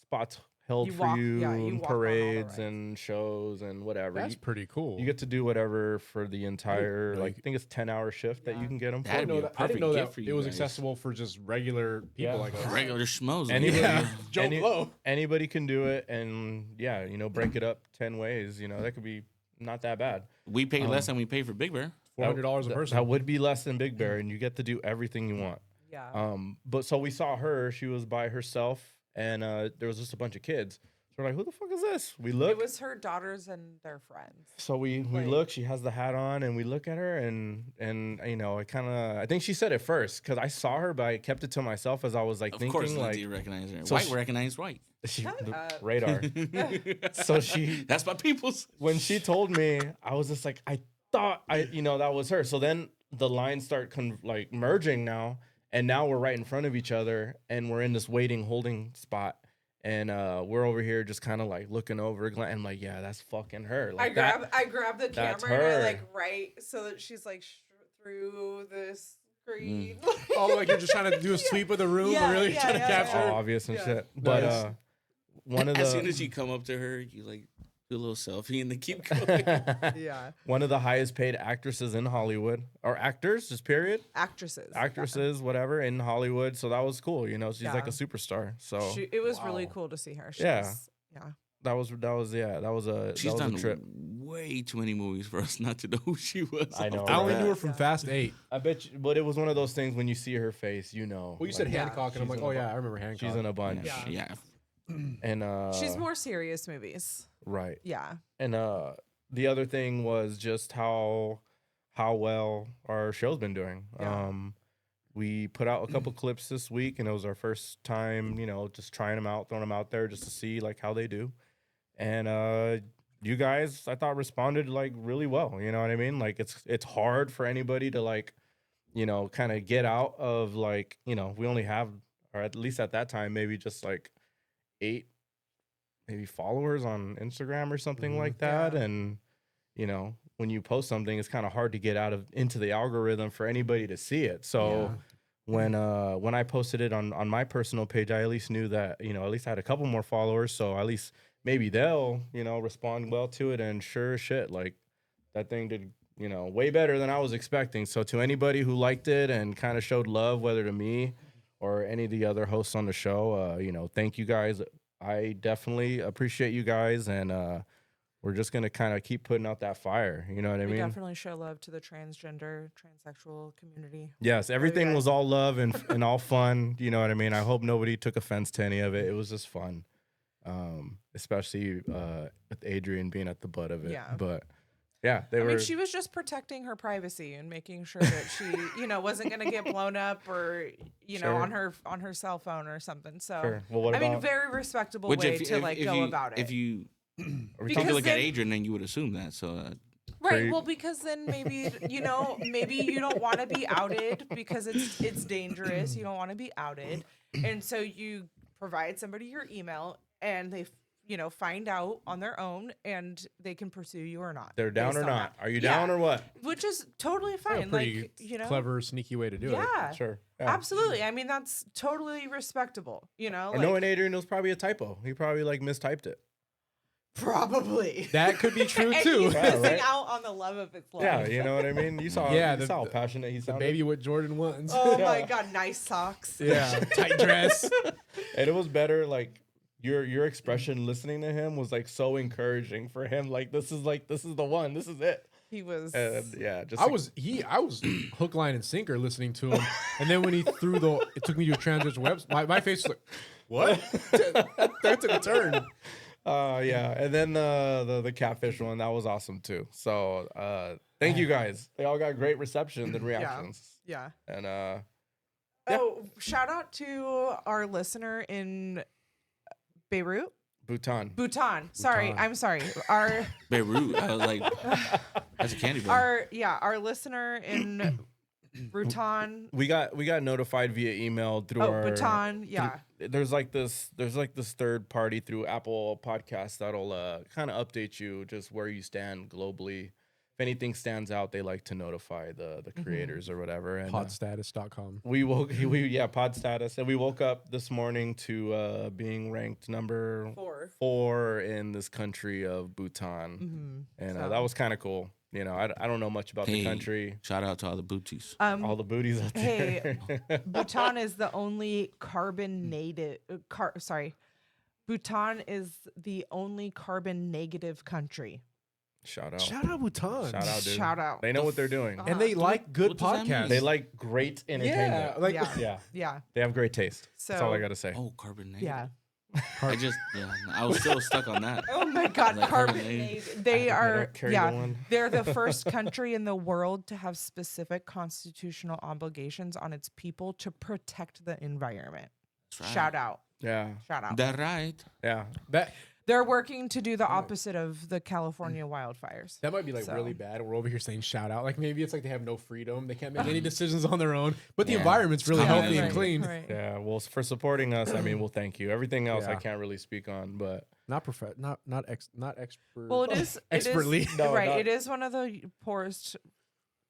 spots held You for walk- you, yeah, you and walk on all the parades rides. and shows and whatever. That's pretty cool. You get to do whatever for the entire know like you- I think it's 10-hour shift that Yeah. you can get them I for. didn't That'd be know a that. I didn't know perfect that gift for it you was guys. accessible for just regular people Yeah. like us. Regular schmoes. Anybody, Yeah. Joe any- Blow. anybody can do it, and yeah, break it up 10 ways. That could be not that bad. We pay less than we pay for Big Bear. $400 a That- person. That would be less than Big Bear, and you get to do everything you want. Yeah. But so we saw her. She was by herself, and there was just a bunch of kids. So we're like, who the fuck is this? We look. It was her daughters and their friends. So we like- look. She has the hat on, and we look at her, and I think she said it first because I saw her, but I kept it to myself as I was like Of thinking course, like Lindsay recognized her. so White she- recognized white. she, Shut the up. radar. So That's my people's. when she told me, I was just like, I thought that was her. So then the lines start merging now, and now we're right in front of each other, and we're in this holding spot, and we're over here just kind of like looking over, and like, yeah, that's fucking her. Like I grabbed the that's camera and I her. like right so that she's like through the screen. Oh, like you're just trying to do a sweep of the room, Yeah, but really yeah, trying to yeah, capture. all her? obvious and Yeah. shit. But Nice. one of the As soon as you come up to her, you like do a little selfie and then keep going. Yeah. one of the highest paid actresses in Hollywood, or actors, just period. Actresses. Actresses, whatever, in Hollywood. So that was cool. She's like Yeah. a superstar. So It was really Wow. cool to see her. Yeah. Yeah. that was a She's that was done a trip. way too many movies for us not to know who she was. I know, I only right? knew her from Yeah. Fast 8. I bet you, but it was one of those things when you see her face, Well, you said like, Yeah. Hancock, and I'm She's like, in oh a yeah, bu- I remember Hancock. she's in a bunch. Yeah. Yeah. And She's more serious movies. right. Yeah. And the other thing was just how well our show's been doing. Yeah. We put out a couple clips this week, and it was our first time, just trying them out, throwing them out there just to see like how they do. And you guys, I thought, responded like really well. You know what I mean? Like it's hard for anybody to like, kind of get out of like, we only have, or at least at that time, maybe just like 8 maybe followers on Instagram or something like that. Yeah. And when you post something, it's kind of hard to get into the algorithm for anybody to see it. So when I posted it on my personal page, I at least knew that, at least I had a couple more followers. So at least maybe they'll, respond well to it. And sure as shit, like that thing did, way better than I was expecting. So to anybody who liked it and kind of showed love, whether to me or any of the other hosts on the show, thank you guys. I definitely appreciate you guys, and we're just gonna kind of keep putting out that fire. You know what I We mean? definitely show love to the transgender, transsexual community. Yes, everything guys. was all love and all fun. You know what I mean? I hope nobody took offense to any of it. It was just fun, especially with Adrian being at the butt of it. Yeah. But yeah, I mean, she was just protecting her privacy and making sure that she, wasn't going to get blown up or, Sure. on her cell phone or something. So, Sure. Well, what about very respectable Which way to go you, about it. If you are we Because talking? look at then- Adrian, then you would assume that. So Right. Pretty- Well, because then maybe maybe you don't want to be outed because it's dangerous. You don't want to be outed, and so you provide somebody your email, and they find out on their own, and they can pursue you or not. They're down based or on not? that. Are you Yeah. down or what? Which is totally A fine. pretty Like clever, sneaky way to do it. Yeah. Sure. Yeah. Absolutely. I mean, that's totally respectable. Or knowing Adrian, it was probably a typo. He probably mistyped it. probably. That could be true And too. he's Yeah, missing right? out on the love of its life. Yeah, you know what I mean. You saw, Yeah, you saw how passionate he The sounded. baby what Jordan wants. Oh my Yeah. God! Nice socks. Yeah, tight dress. And it was better. Like your expression listening to him was like so encouraging for him. Like this is the one. This is it. He was. And yeah, just I was hook, line, and sinker listening to him, and then when he threw it took me to a transition website. My face was like, what? that took a turn. yeah. And then the catfish one, that was awesome too. So thank you guys. They all got great reception and reactions. Yeah. And Oh, shout out to our listener in Beirut. Bhutan. Bhutan. Sorry, Bhutan. I'm sorry. Our Beirut, I was like, that's a candy bar. our listener in Bhutan. We got notified via email through Oh, our Bhutan. Yeah. There's like this third party through Apple Podcasts that'll kind of update you just where you stand globally. If anything stands out, they like to notify the creators or whatever. And Podstatus.com. we pod status, and we woke up this morning to being ranked number 4 in this country of Bhutan, and that was kind of cool. I don't know much about the country. Shout out to all the booties. All the booties out there. Hey, Bhutan is the only carbon native. Bhutan is the only carbon negative country. Shout out. Shout out Bhutan. Shout out, dude. Shout out. They know what they're doing. And they like good what does that mean? podcasts. They like great entertainment. like Yeah. Yeah. Yeah. They have great taste. That's all I So- got to say. Oh, carbon negative. Yeah. I was still stuck on that. Oh my God, Like carbon. carbonate. They are, don't carry the one. they're the first country in the world to have specific constitutional obligations on its people to protect the environment. That's right. Shout out. Yeah. Shout out. That right. Yeah. They're working to do the opposite of the California wildfires. That might be like So- really bad. We're over here saying shout out. Like maybe it's like they have no freedom. They can't make any decisions on their own. But the Yeah. environment's really Yeah, healthy and right, clean. Right. Yeah. Well, for supporting us, I mean, well, thank you. Everything else I Yeah. can't really speak on, but Not expert. Well, it is expertly. No, right. not- It is one of the poorest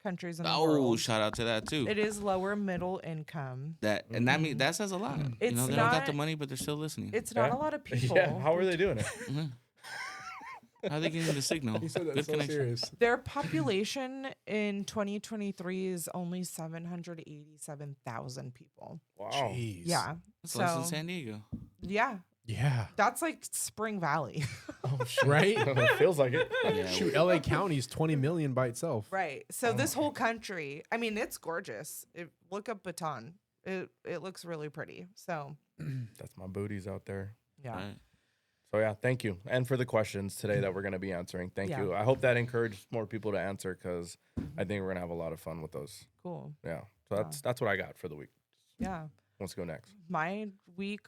countries in the Oh, world. shout out to that too. It is lower middle income. That and that mean that says a lot. It's They don't got the not- money, but they're still listening. It's not Yeah. a lot of people. yeah. How are they doing it? Mhm. How are they getting the signal? He said that Good so connection. serious. Their population in 2023 is only 787,000 people. Wow. Jeez. Yeah. That's less than So, San Diego. yeah. Yeah. That's like Spring Valley. Right? it feels like it. Yeah, Shoot, LA County's 20 million by itself. Right. So this whole country, I mean, it's gorgeous. Look up Bhutan. It looks really pretty. So, That's my booties out there. yeah. Right. So yeah, thank you, and for the questions today that we're going to be answering. Thank Yeah. you. I hope that encouraged more people to answer because I think we're going to have a lot of fun with those. Cool. Yeah. So that's what I got for the week. Yeah. Let's go next. My week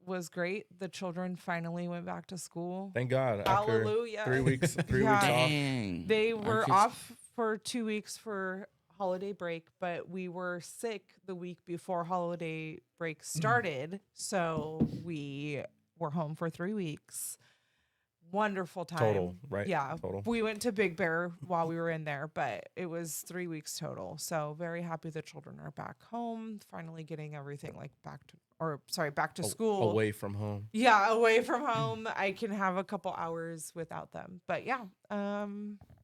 was great. The children finally went back to school. Thank God. After Hallelujah. 3 weeks, 3 Yeah. weeks off. Dang. They Our were kids- off for 2 weeks for holiday break, but we were sick the week before holiday break started. So we were home for 3 weeks. Wonderful time. Total, right? Yeah. Total. We went to Big Bear while we were in there, but it was 3 weeks total. So very happy the children are back home, finally getting everything like back to school. Away from home. Yeah, away from home. I can have a couple hours without them. But yeah,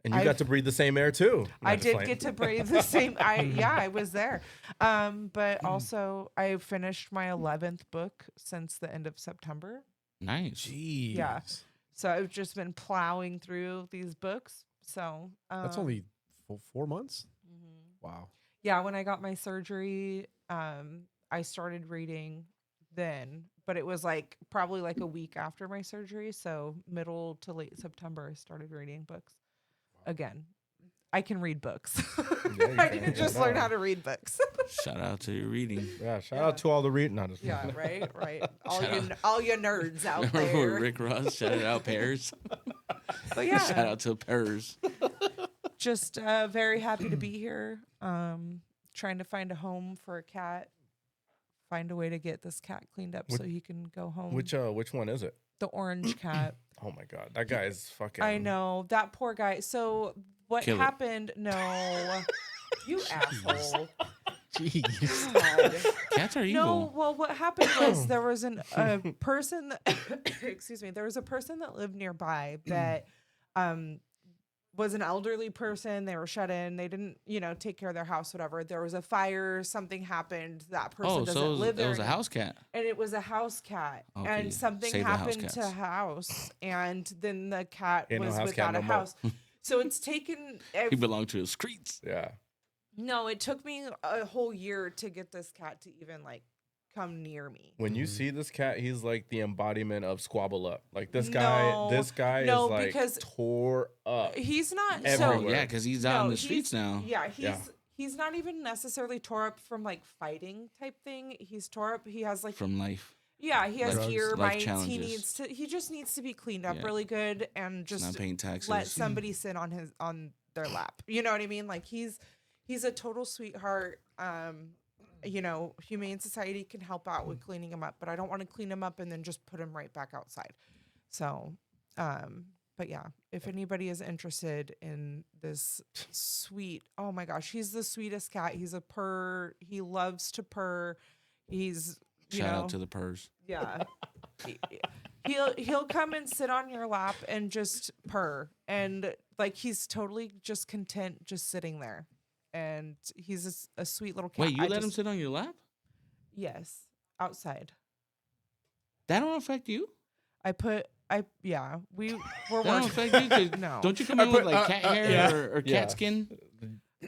And you got to breathe the same air too. I did get to breathe the same. I was there. But also I finished my 11th book since the end of September. Nice. Jeez. Yeah. So I've just been plowing through these books. So That's only 4 months. Wow. Yeah, when I got my surgery, I started reading then, but it was like probably like a week after my surgery. So middle to late September, I started reading books again. I can read books. I didn't just learn how to read books. Shout out to your reading. Yeah, shout out to all the reading. Yeah, right. All you nerds out Remember there. Rick Ross shouted out pears? But yeah, Shout out to pears. just very happy to be here. Trying to find a home for a cat. Find a way to get this cat cleaned up so he can go home. Which one is it? The orange cat. Oh my god, that guy is fucking. I know, that poor guy. So what Kill it. happened? No, you asshole. Jeez. God. Cats are evil. No, well, what happened was there was a person that, excuse me, there was a person that lived nearby that was an elderly person. They were shut in. They didn't, take care of their house, whatever. There was a fire. Something happened. That person doesn't live there. It was a house cat. And it was a house cat. Okay, And something save the house happened to cats. house. And then the cat Ain't no was house cat without no a more. house. So it's taken. He belonged to the streets. Yeah. No, it took me a whole year to get this cat to even come near me. When you see this cat, he's like the embodiment of squabble up. Like this guy No, is like because tore up. He's not Everywhere. so Yeah, because he's out in the streets he's- now. Yeah, Yeah. he's not even necessarily tore up from fighting type thing. He's tore up. He has From life. yeah, he has Life- ear life mites. challenges. He just needs to be cleaned up Yeah. really good and He's not just paying taxes. let somebody sit on their lap. You know what I mean? Like he's a total sweetheart. Humane Society can help out with cleaning him up, but I don't want to clean him up and then just put him right back outside. So, but yeah, if anybody is interested in this sweet, oh my gosh, he's the sweetest cat. He's a purr. He loves to purr. He's Shout out to the purrs. yeah. He'll come and sit on your lap and just purr, and he's totally just content just sitting there. And he's a sweet little cat. Wait, you let him sit on your lap? Yes, outside. That don't affect you? We were That don't affect you? 'Cause No. Don't you come in with cat hair yeah. or Yeah. cat skin?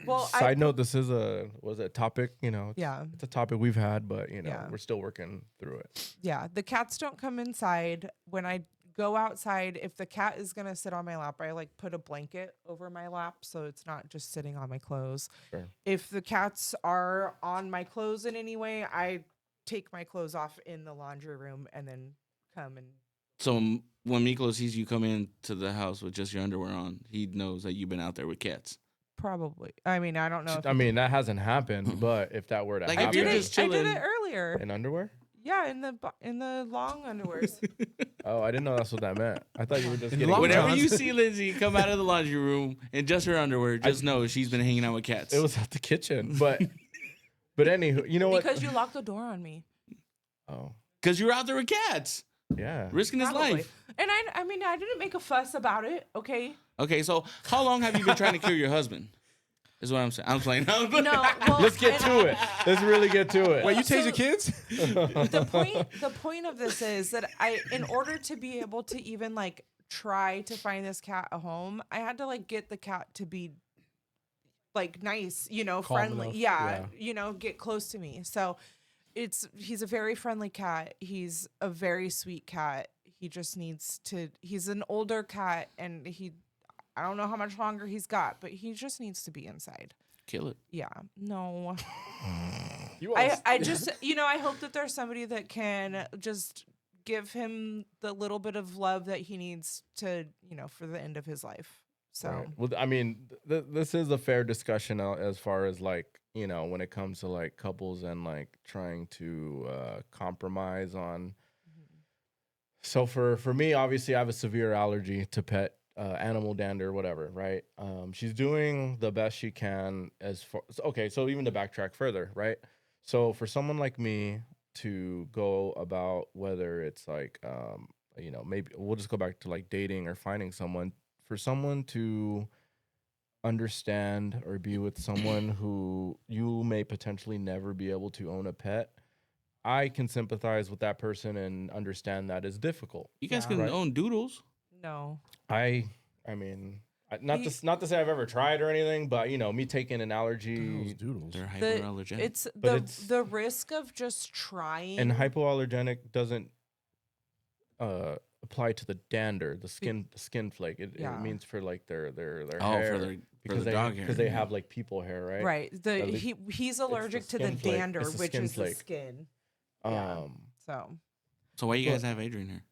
Well, Side note: this is a topic. Yeah. it's a topic we've had, but Yeah. we're still working through it. Yeah, the cats don't come inside. When I go outside, if the cat is gonna sit on my lap, I put a blanket over my lap so it's not just sitting on my clothes. Sure. If the cats are on my clothes in any way, I take my clothes off in the laundry room and then come and So when Miklo sees you come into the house with just your underwear on, he knows that you've been out there with cats. probably. I mean, I don't know. If I mean, that hasn't happened, but if that were to Like, if happen, you're I just did chilling it earlier. in underwear. Yeah, in the long underwears. Oh, I didn't know that's what that meant. I thought you were just In getting. long Whenever johns. you see Lindsay come out of the laundry room in just her underwear, just know she's been hanging out with cats. It was at the kitchen, but anywho, you know what? Because you locked the door on me. Oh, Because you're out there with cats, yeah. risking his Probably. life. And I mean, I didn't make a fuss about it. Okay. Okay, so how long have you been trying to kill your husband? Is what I'm saying. I'm playing. No. Well, Let's get to it. Let's really get to it. Wait, you tase your kids? The point of this is that in order to be able to even try to find this cat a home, I had to get the cat to be nice, friendly. enough, Yeah, get close to me. So he's a very friendly cat. He's a very sweet cat. He just needs to, he's an older cat and I don't know how much longer he's got, but he just needs to be inside. Kill it. Yeah. No. You I just, I hope that there's somebody that can just give him the little bit of love that he needs to, for the end of his life. So, Right. Well, I mean, this is a fair discussion as far as when it comes to couples and trying to compromise on. So for me, obviously, I have a severe allergy to pet animal dander, whatever, right? She's doing the best she can so even to backtrack further, right? So for someone like me to go about whether it's maybe we'll just go back to dating or finding someone, for someone to understand or be with someone who you may potentially never be able to own a pet, I can sympathize with that person and understand that is difficult. You guys Yeah. can Right. own doodles. No. I mean, not to say I've ever tried or anything, but me taking an allergy Doodles. They're The, hyperallergenic. it's But the it's- the risk of just trying. and hypoallergenic doesn't apply to the dander, the skin flake. It Yeah. means for like their Oh, hair, for their because dog hair. because they have like people hair, right? Right. At least He's allergic to the skin flake. dander, It's the which skin is the flake. skin. Yeah. Um, So So why you guys have Adrian here?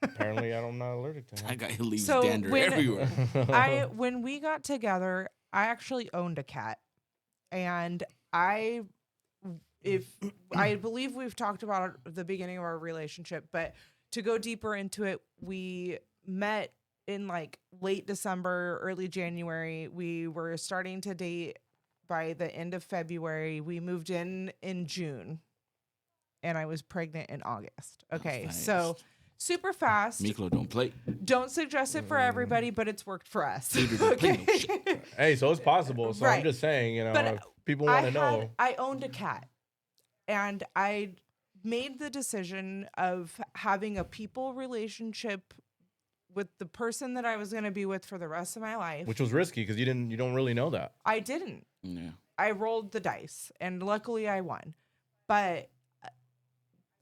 apparently I'm not allergic to I him. got leaves So dander when- everywhere. when we got together, I actually owned a cat, and I believe we've talked about it at the beginning of our relationship, but to go deeper into it, we met in like late December, early January. We were starting to date by the end of February. We moved in June, and I was pregnant in August. Okay, fast. so super fast. Miklo don't play. Don't suggest it for everybody, but it's worked for us. Peter don't play no shit. Hey, so it's possible. So Right. I'm just saying, But if people want to know. I owned a cat, and I made the decision of having a people relationship with the person that I was going to be with for the rest of my life. Which was risky because you don't really know that. I didn't. Yeah. I rolled the dice, and luckily I won. But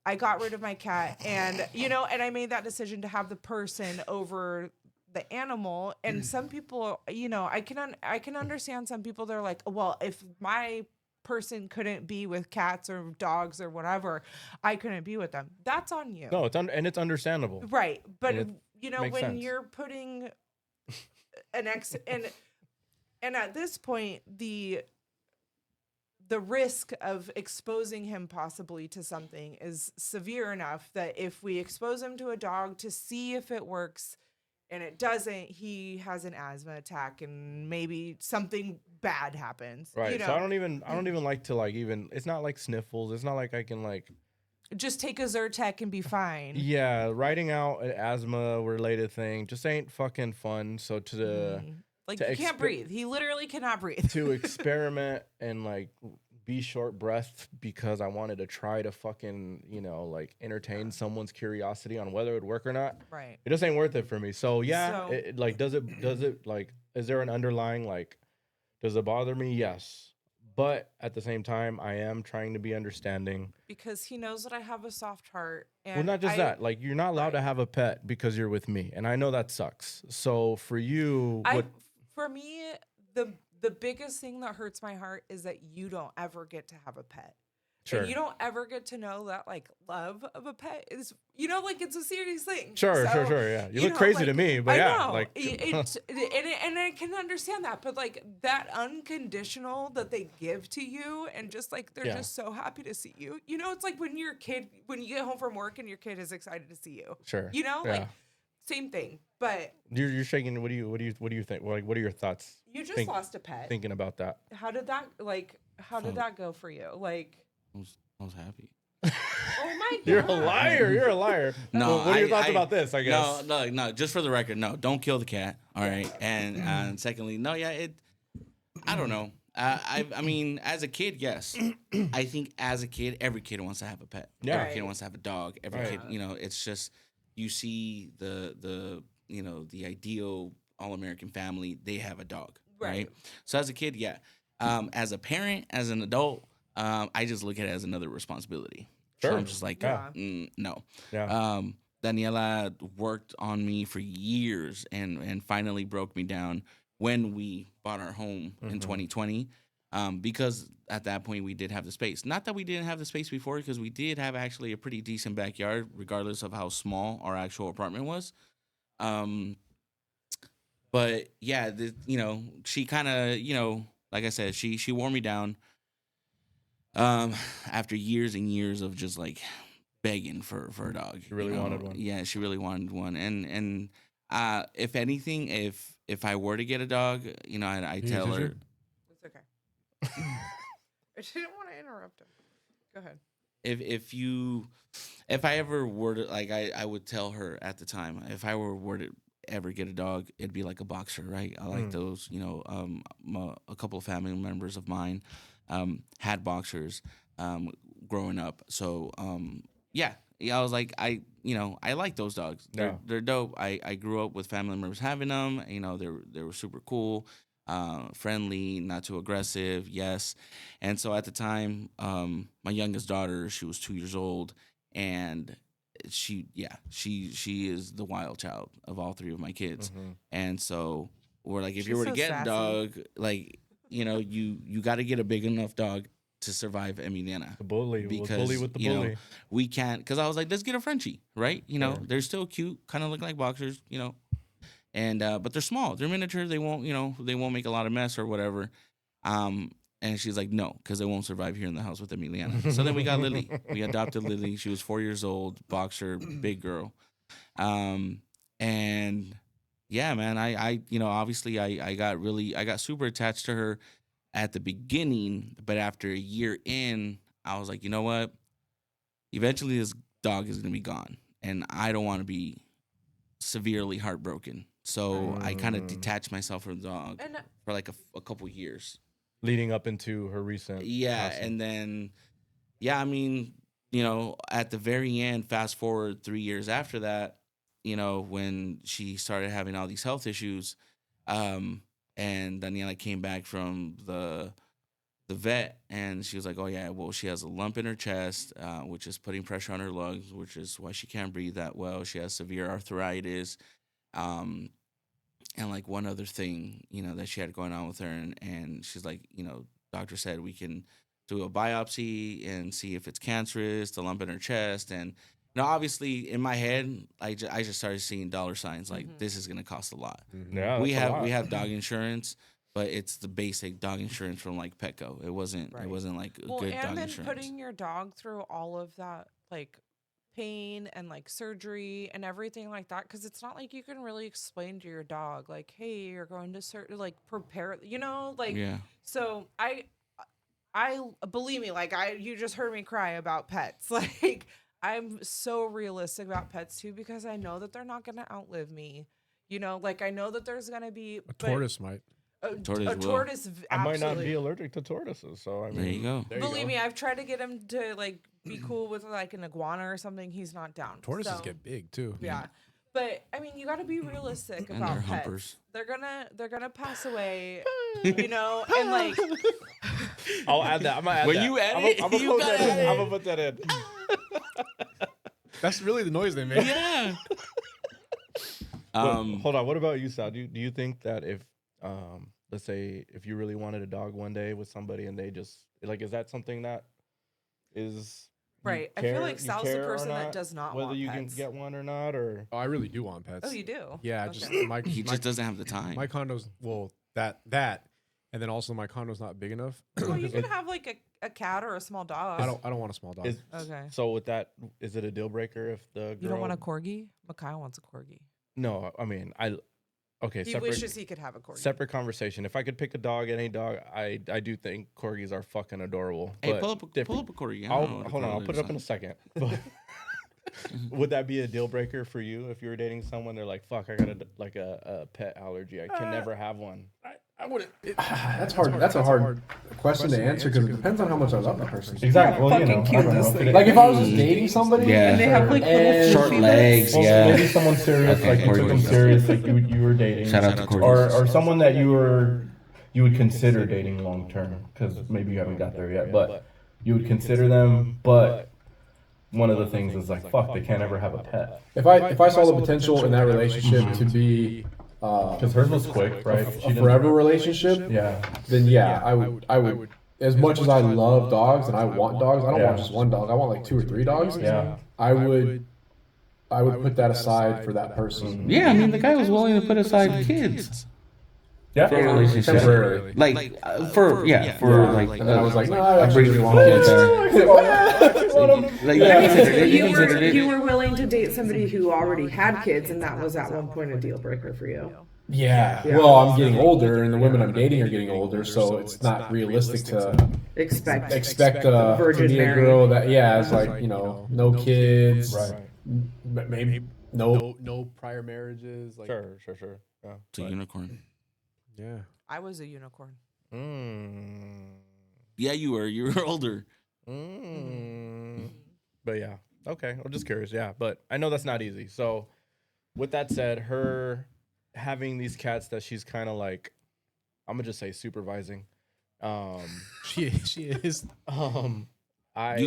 I got rid of my cat, and and I made that decision to have the person over the animal. And some people, I can understand some people. They're like, well, if my person couldn't be with cats or dogs or whatever, I couldn't be with them. That's on you. No, it's understandable. Right. But And it when makes sense. you're putting an ex and at this point the risk of exposing him possibly to something is severe enough that if we expose him to a dog to see if it works and it doesn't, he has an asthma attack and maybe something bad happens. Right. So I don't even like to it's not like sniffles. It's not like I can just take a Zyrtec and be fine. yeah, writing out an asthma related thing just ain't fucking fun. So Like to you can't breathe. He literally cannot breathe. to experiment and be short breathed because I wanted to try to fucking, entertain someone's curiosity on whether it would work or not. Right. It just ain't worth it for me. So yeah, So- does it is there an underlying does it bother me? Yes. But at the same time, I am trying to be understanding. Because he knows that I have a soft heart. And Well, not just that. You're not allowed to have a pet because you're with me, and I know that sucks. So for you, For me, the biggest thing that hurts my heart is that you don't ever get to have a pet. Sure. And you don't ever get to know that love of a pet is it's a serious thing. Sure, yeah. You look crazy to me, but I yeah, know. And I can understand that, but that unconditional that they give to you, and just they're Yeah. just so happy to see you. It's like when you're a kid, when you get home from work and your kid is excited to see you. Sure. Yeah. Same thing. But you're shaking. What do you think? What are your thoughts? you just lost a pet. Thinking about that. How did that go for you? I was happy. Oh my god. You're a liar. You're a liar. No, What are your thoughts about this? I guess. No. Just for the record, no. Don't kill the cat. All right. And secondly, no. Yeah. I don't know. I mean, as a kid, yes. I think as a kid, every kid wants to have a pet. Yeah. Every kid wants to have a dog. Every kid, it's just you see the ideal all-American family. They have a dog, right? So as a kid, yeah. As a parent, as an adult, I just look at it as another responsibility. Sure. So I'm just like, no. Yeah. Daniela worked on me for years and finally broke me down when we bought our home in 2020. Because at that point we did have the space. Not that we didn't have the space before, because we did have actually a pretty decent backyard, regardless of how small our actual apartment was. But yeah, she kind of, like I said, she wore me down. After years and years of just begging for a dog. She really wanted one. Yeah, she really wanted one. And if anything, if I were to get a dog, I tell her. It's okay. I didn't want to interrupt him. Go ahead. If I ever were to I would tell her at the time, if I were to ever get a dog, it'd be like a boxer, right? I like those, you know. A couple of family members of mine had boxers growing up, so yeah, I was like, I like those dogs. They're dope. I grew up with family members having them. You know, they were super cool, friendly, not too aggressive. Yes, and so at the time, my youngest daughter, she was 2 years old, and she is the wild child of all three of my kids. And so we're like, if you were to get a dog, like, you know, you got to get a big enough dog to survive Emiliana. The bully, because bully with the you know, bully. we can't, because I was like, let's get a Frenchie, right? You know, they're still cute, kind of look like boxers, you know, and but they're small, they're miniature, they won't make a lot of mess or whatever. And she's like, no, because they won't survive here in the house with Emiliana. So then we got Lily. We adopted Lily. She was 4 years old, boxer, big girl. And yeah, man, I you know, obviously I got super attached to her at the beginning, but after a year in, I was like, you know what? Eventually this dog is going to be gone, and I don't want to be severely heartbroken. So I kind of detached myself from the dog for like a couple years. Leading up into her recent passing. And then, I mean, you know, at the very end, fast forward 3 years after that, you know, when she started having all these health issues, and Daniela came back from the vet, and she was like, oh, yeah, well, she has a lump in her chest, which is putting pressure on her lungs, which is why she can't breathe that well. She has severe arthritis, and like one other thing, you know, that she had going on with her. And she's like, you know, doctor said we can do a biopsy and see if it's cancerous, the lump in her chest. And, you know, obviously in my head, I just started seeing dollar signs like this is going to cost a lot. Yeah, we have dog insurance, but it's the basic dog insurance from like Petco. It wasn't like a good dog and then insurance. Putting your dog through all of that, like, pain and like surgery and everything like that, because it's not like you can really explain to your dog like, hey, you're going to like prepare, you know, like. So I believe me, like, you just heard me cry about pets. Like, I'm so realistic about pets too, because I know that they're not going to outlive me, you know, like I know that there's going to be a tortoise might. A tortoise, I might not be allergic to tortoises, so I mean, there you go. Believe me, I've tried to get him to like be cool with like an iguana or something. He's not down. Tortoises get big too. Yeah, but I mean, you got to be realistic And about they're pets. humpers. They're gonna pass away, you know, and like. I'll add that. I'm gonna add when that. you edit, I'm gonna put that in. That's really the noise they make. Yeah. Hold on. What about you, Sal? Do you think that if let's say if you really wanted a dog one day with somebody and they just like, is that something that is right? I feel like Sal's the person that does not whether want you pets. can get one or not, or Oh, I really do want pets. Oh, you do? Yeah, Okay. just He just doesn't have the time. my condo's that, and then also my condo's not big enough. Well, you can have like a cat or a small dog. I don't want a small dog. Okay. So with that, is it a deal breaker if the girl? You don't want a corgi? Mikhail wants a corgi. No, I mean Okay, He wishes he could have a corgi. Separate conversation. If I could pick a dog, any dog, I do think corgis are fucking adorable. Hey, but pull up a corgi. Hold on, I'll put it up in a second. But would that be a deal breaker for you if you were dating someone? They're like, fuck, I got a pet allergy. I can never have one. I wouldn't. That's hard. That's a hard question to answer because it depends on how much I love that person. Exactly. Well, you know, I don't know. Like if I was just dating somebody, and they have like and short legs, well, maybe someone serious, Okay, like you took them corgis. serious, like you were dating. Shout out to corgis. or someone that you would consider dating long term, because maybe you haven't got there yet, but you would consider them, but one of the things is like, fuck, they can't ever have a pet. if I saw the potential in that relationship to be Because hers was quick, right? a forever relationship, Yeah. then yeah, I would. As much as I love dogs and I want dogs, I don't want just one dog. I want like 2 or 3 dogs. Yeah. I would put that aside for that person. Yeah, I mean, the guy was willing to put aside kids Yeah. for a relationship. Temporarily. Like, And then I was like, no, I actually really want kids. kids. Like, You were willing to date somebody who already had kids, and that was at one point a deal breaker for you. Yeah. Well, I'm getting older, and the women I'm dating are getting older, so it's not realistic to Expect a Virgin to be a Mary. girl that has like no kids. Right. Maybe no prior marriages. Like, Sure. Yeah. It's a unicorn. yeah. I was a unicorn. Yeah, you were older. But yeah, okay. I'm just curious. Yeah, but I know that's not easy. So, with that said, her having these cats that she's kind of like, I'm gonna just say supervising. She is. You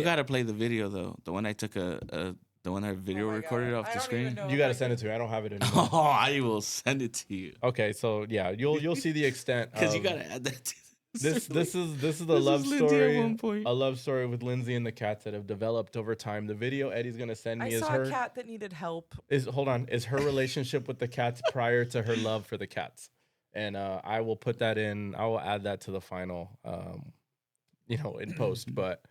gotta play the video though. The one I took the one I video recorded off the screen. You gotta send it to me. I don't have it anymore. Oh, I will send it to you. Okay, so yeah, you'll see the extent because you gotta add that. This is the love story. A love story with Lindsay and the cats that have developed over time. The video Eddie's gonna send me I is saw her a cat that needed help. is her relationship with the cats prior to her love for the cats. And I will put that in. I will add that to the final, in post. But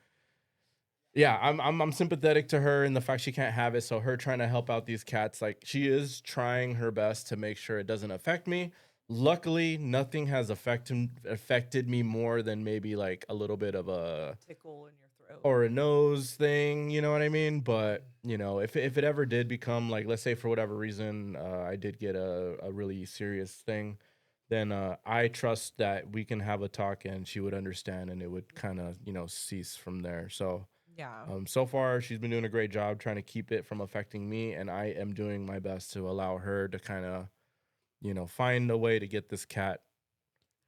yeah, I'm sympathetic to her in the fact she can't have it. So her trying to help out these cats, like she is trying her best to make sure it doesn't affect me. Luckily, nothing has affected me more than maybe like a little bit of a tickle in your throat or a nose thing. You know what I mean? But if it ever did become like, let's say for whatever reason, I did get a really serious thing. Then I trust that we can have a talk and she would understand and it would kind of, cease from there. So, yeah. So far, she's been doing a great job trying to keep it from affecting me. And I am doing my best to allow her to kind of, find a way to get this cat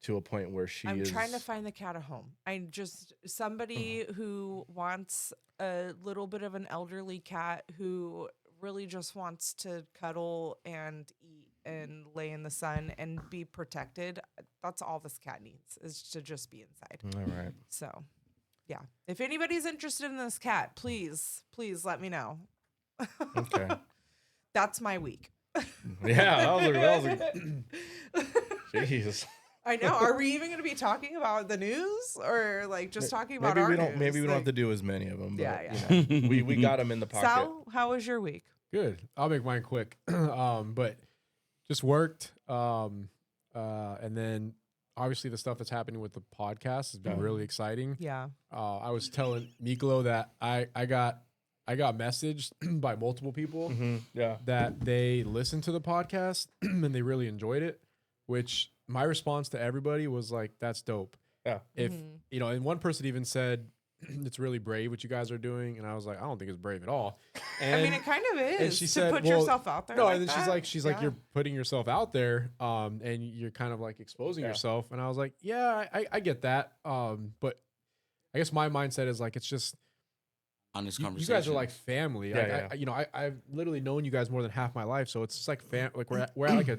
to a point where I'm trying to find the cat a home. I'm just somebody who wants a little bit of an elderly cat who really just wants to cuddle and eat and lay in the sun and be protected. That's all this cat needs, is to just be inside. All right. So, yeah. If anybody's interested in this cat, please let me know. Okay. That's my week. Yeah, that was a jeez. I know. Are we even going to be talking about the news or like just talking about our news? Maybe we don't have to do as many of them. But, Yeah. we got them in the pocket. Sal, how was your week? Good. I'll make mine quick. But just worked. And then obviously the stuff that's happening with the podcast has been really exciting. Yeah. I was telling Miklo that I got messaged by multiple people that they listened to the podcast and they really enjoyed it, which my response to everybody was like, that's dope. Yeah. If, and one person even said, it's really brave what you guys are doing. And I was like, I don't think it's brave at all. And, I mean, it kind of is and she to said, put yourself out there. No, like and then that. she's like, you're putting yourself out there and you're kind of like exposing yourself. And I was like, yeah, I get that. But I guess my mindset is like, it's just, honest you conversation. guys are like family. I've literally known you guys more than half my life. So it's just like we're at like a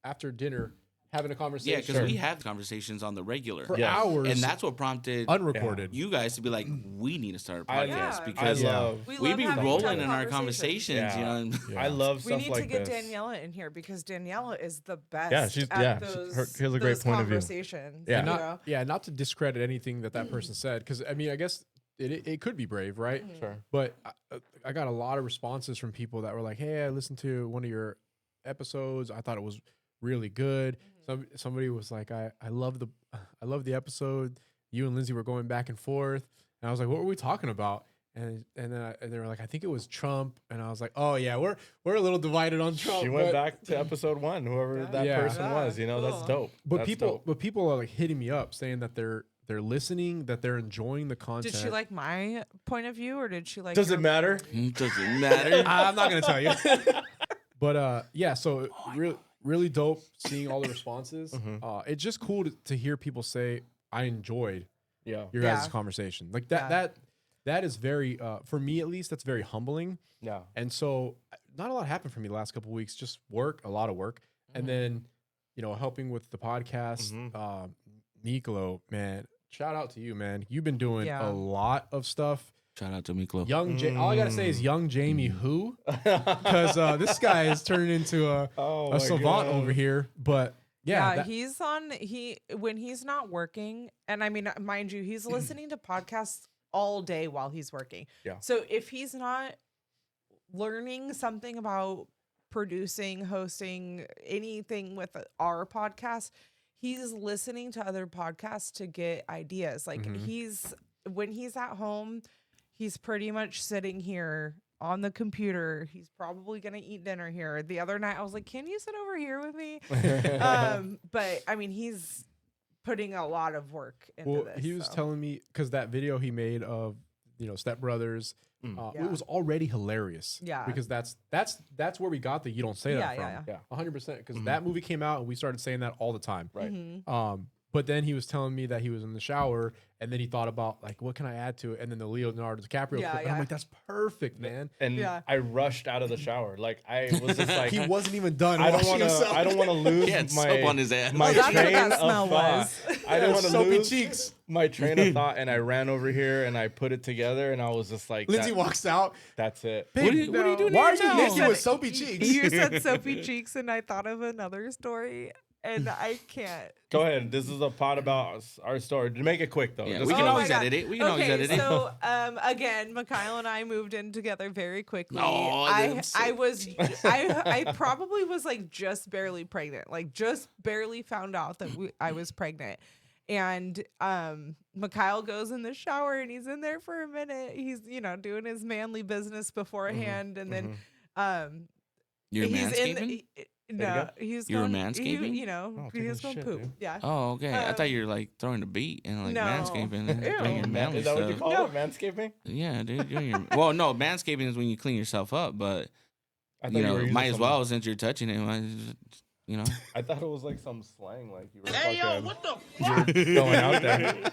after dinner having a conversation. Yeah, because we have conversations on the regular for hours, and that's what prompted unrecorded you guys to be like, we need to start a podcast because we be rolling in our conversations. I love stuff like this. We need to get Daniela in here because Daniela is the best. Yeah, she's she has a great point of view. Yeah, not to discredit anything that person said, because I mean, I guess it could be brave, right? Sure. But I got a lot of responses from people that were like, hey, I listened to one of your episodes. I thought it was really good. Somebody was like, I love the episode. You and Lindsay were going back and forth. And I was like, what were we talking about? And then they were like, I think it was Trump. And I was like, oh yeah, we're a little divided on Trump. She went back to episode 1, whoever that person was. Cool. That's dope. But people are like hitting me up saying that they're listening, that they're enjoying the content. Did she like my point of view or did she like? Does it matter? Doesn't matter. I'm not gonna tell you. But yeah, so really dope seeing all the responses. It's just cool to hear people say, I enjoyed your guys' conversation. Like that is very for me at least, that's very humbling. Yeah. And so not a lot happened for me the last couple of weeks, just a lot of work. And then, helping with the podcast. Miklo, man, shout out to you, man. You've been doing a lot of stuff. Shout out to Miklo. All I gotta say is young Jamie who, because this guy is turning into a savant over here. But he's when he's not working, and I mean, mind you, he's listening to podcasts all day while he's working. Yeah. So if he's not learning something about producing, hosting, anything with our podcast, he's listening to other podcasts to get ideas. Like when he's at home, he's pretty much sitting here on the computer. He's probably gonna eat dinner here. The other night I was like, can you sit over here with me? But I mean, he's putting a lot of work into this. He was telling me, because that video he made of, Step Brothers, it was already hilarious. Yeah. Because that's where we got the "you don't say that" from. Yeah. 100%. Because that movie came out and we started saying that all the time. Right. But then he was telling me that he was in the shower and then he thought about, like, what can I add to it? And then the Leonardo DiCaprio clip. And I'm like, that's perfect, man. And I rushed out of the shower. Like, I was just like, he wasn't even done. I don't want to lose soap on his ass. my that's what train that of smell thought. was. I don't want to soapy lose cheeks. my train of thought, and I ran over here and I put it together, and I was just like, Lindsay walks out. That's it. Babe, What are you doing? Why are you now? naked with soapy cheeks? You said soapy cheeks, and I thought of another story, and I can't. Go ahead. This is a pod about our story. Make it quick though. Yeah, Just we can Oh always my God. edit it. We can always edit it. So again, Mikhail and I moved in together very quickly. Oh, I probably was like just barely pregnant, like just barely found out that I was pregnant. And Mikhail goes in the shower and he's in there for a minute. He's doing his manly business beforehand, and then You're he's manscaping? No, he's You were going, manscaping? He was going shit, poop. dude. Yeah. Oh, okay. I thought you were like throwing a beat and like No. manscaping and doing your manly Is that what you stuff. call it? Manscaping? Yeah, dude. Well, no, manscaping is when you clean yourself up, but I thought you were using might as some- well since you're touching it. I thought it was like some slang, like you were Hey, yo, fucking what the you fuck? were going out there.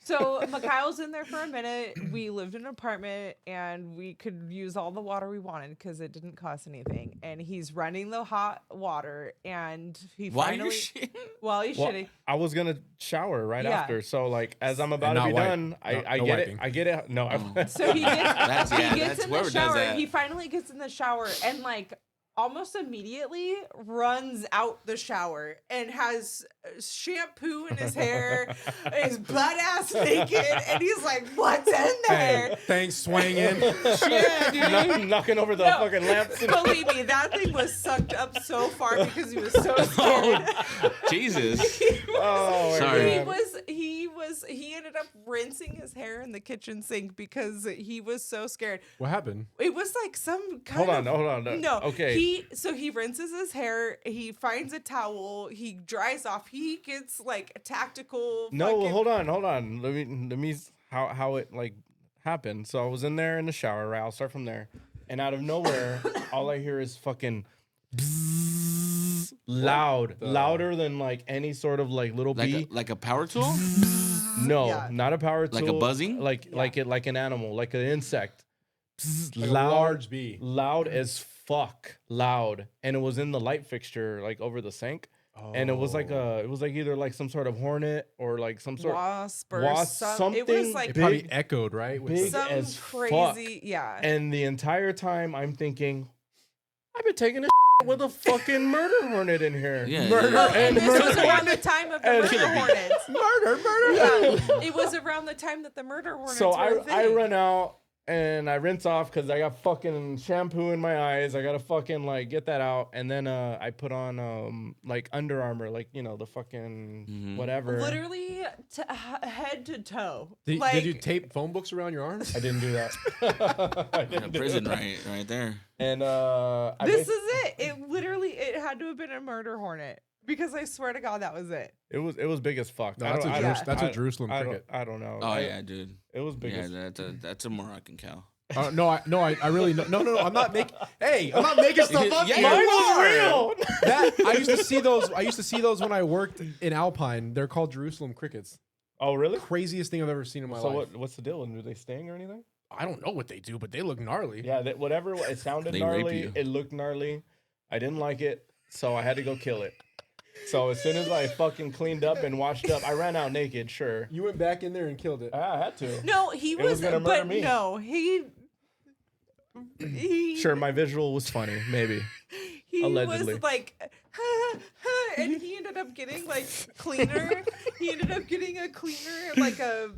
So Mikhail's in there for a minute. We lived in an apartment and we could use all the water we wanted because it didn't cost anything. And he's running the hot water, and he While finally you're shitting? while he's Well, shitting. I was gonna shower right Yeah. after, so like as I'm about And to be not wipe. done, I No get wiping. it. I get it. No, So he gets That's in whoever the does shower. that. He finally gets in the shower and like almost immediately runs out the shower and has shampoo in his hair, is butt ass naked, and he's like, "What's in there?" Thanks, swanging. Yeah, dude. knocking over the No, fucking lamps. Believe me, that thing was sucked up so far because he was so scared. Jesus. Oh, my Sorry. God. He ended up rinsing his hair in the kitchen sink because he was so scared. What happened? It was like some kind Hold on. No. Okay. He rinses his hair, he finds a towel, he dries off, he gets like a tactical No, hold on. Let me how it like happened. So I was in there in the shower, right? I'll start from there. And out of nowhere, all I hear is fucking bzzz, louder than like any sort of like little bee. Like a power tool? No, Yeah. not a power tool. Like a buzzing? Like an animal, like an insect. Bzzz, Like a large bee. Loud as fuck. Loud. And it was in the light fixture, like over the sink. And it was like either like some sort of hornet or like some sort wasp or wasp, something. It was something like It probably big, echoed, right? With big some as crazy, fuck. yeah. And the entire time I'm thinking, I've been taking a with a fucking murder hornet in here. Yeah. Murder Oh, and this was murder. around the time of the And- murder hornets. murder. Yeah, it was around the time that the murder hornets So were a I thing. run out and I rinse off because I got fucking shampoo in my eyes. I gotta fucking like get that out, and then I put on like Under Armour, like the fucking whatever. Literally head to toe. Did you tape phone books around your arms? I didn't do that. I In a didn't do prison that. right there. And This is it. It had to have been a murder hornet because I swear to God that was it. it was big as fuck. No, I that's don't- a I Jeru- don't- that's a I- Jerusalem I don't- cricket. I don't know. Oh yeah, dude. It was big Yeah, as that's a Moroccan cow. I really no. I'm not making. Hey, I'm not making stuff up. Yeah, here. Mine You was are. real. That I used to see those. I used to see those when I worked in Alpine. They're called Jerusalem crickets. Oh really? Craziest thing I've ever seen in my So life. what's the deal? Do they sting or anything? I don't know what they do, but they look gnarly. Yeah, whatever. It sounded They rape gnarly. you. It looked gnarly. I didn't like it, so I had to go kill it. So as soon as I fucking cleaned up and washed up, I ran out naked. Sure, You went back in there and killed it. I had to. No, he was was, gonna murder but me. no, he Sure, my visual was funny, maybe. he Allegedly. was like, and he ended up getting like cleaner. He ended up getting a cleaner, like a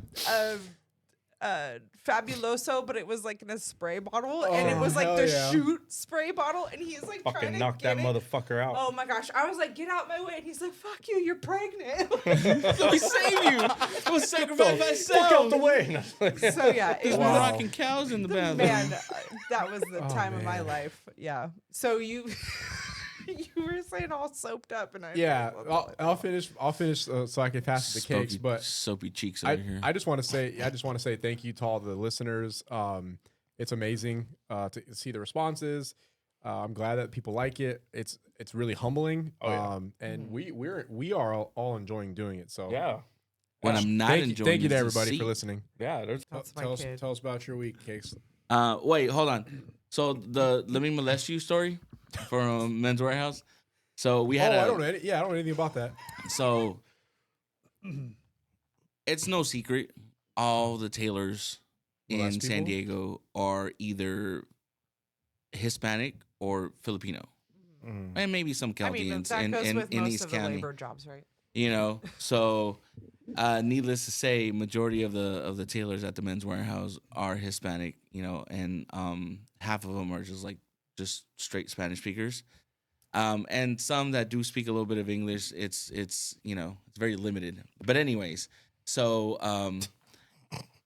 Fabuloso, but it was like in a spray bottle, and it was like the shoot spray bottle, and he's like trying Fucking to knock that motherfucker out. Oh my gosh! I was like, "Get out my way!" And he's like, "Fuck you! You're pregnant." Let me save you. I was sacrificing myself. Fuck out the way. So yeah, There's more rocking cows in the bathroom. Man, that was the time of my life. Yeah. So you were saying all soaped up, and I'll finish. So I can pass the cakes. But soapy cheeks over here. I just want to say thank you to all the listeners. It's amazing to see the responses. I'm glad that people like it. It's really humbling. And we are all enjoying doing it. So yeah. When I'm not enjoying, thank you to everybody for listening. Yeah, tell us about your week, Cakes. Wait, hold on. So the Let Me Molest You story for Men's Warehouse. So we had I don't know anything about that. So it's no secret, all the tailors in San Diego are either Hispanic or Filipino, and maybe some Chaldeans that goes with in most East of the County. labor jobs, right? You know, so needless to say, majority of the tailors at the Men's Warehouse are Hispanic. You know, and half of them are just straight Spanish speakers. And some that do speak a little bit of English, it's very limited. But anyways, so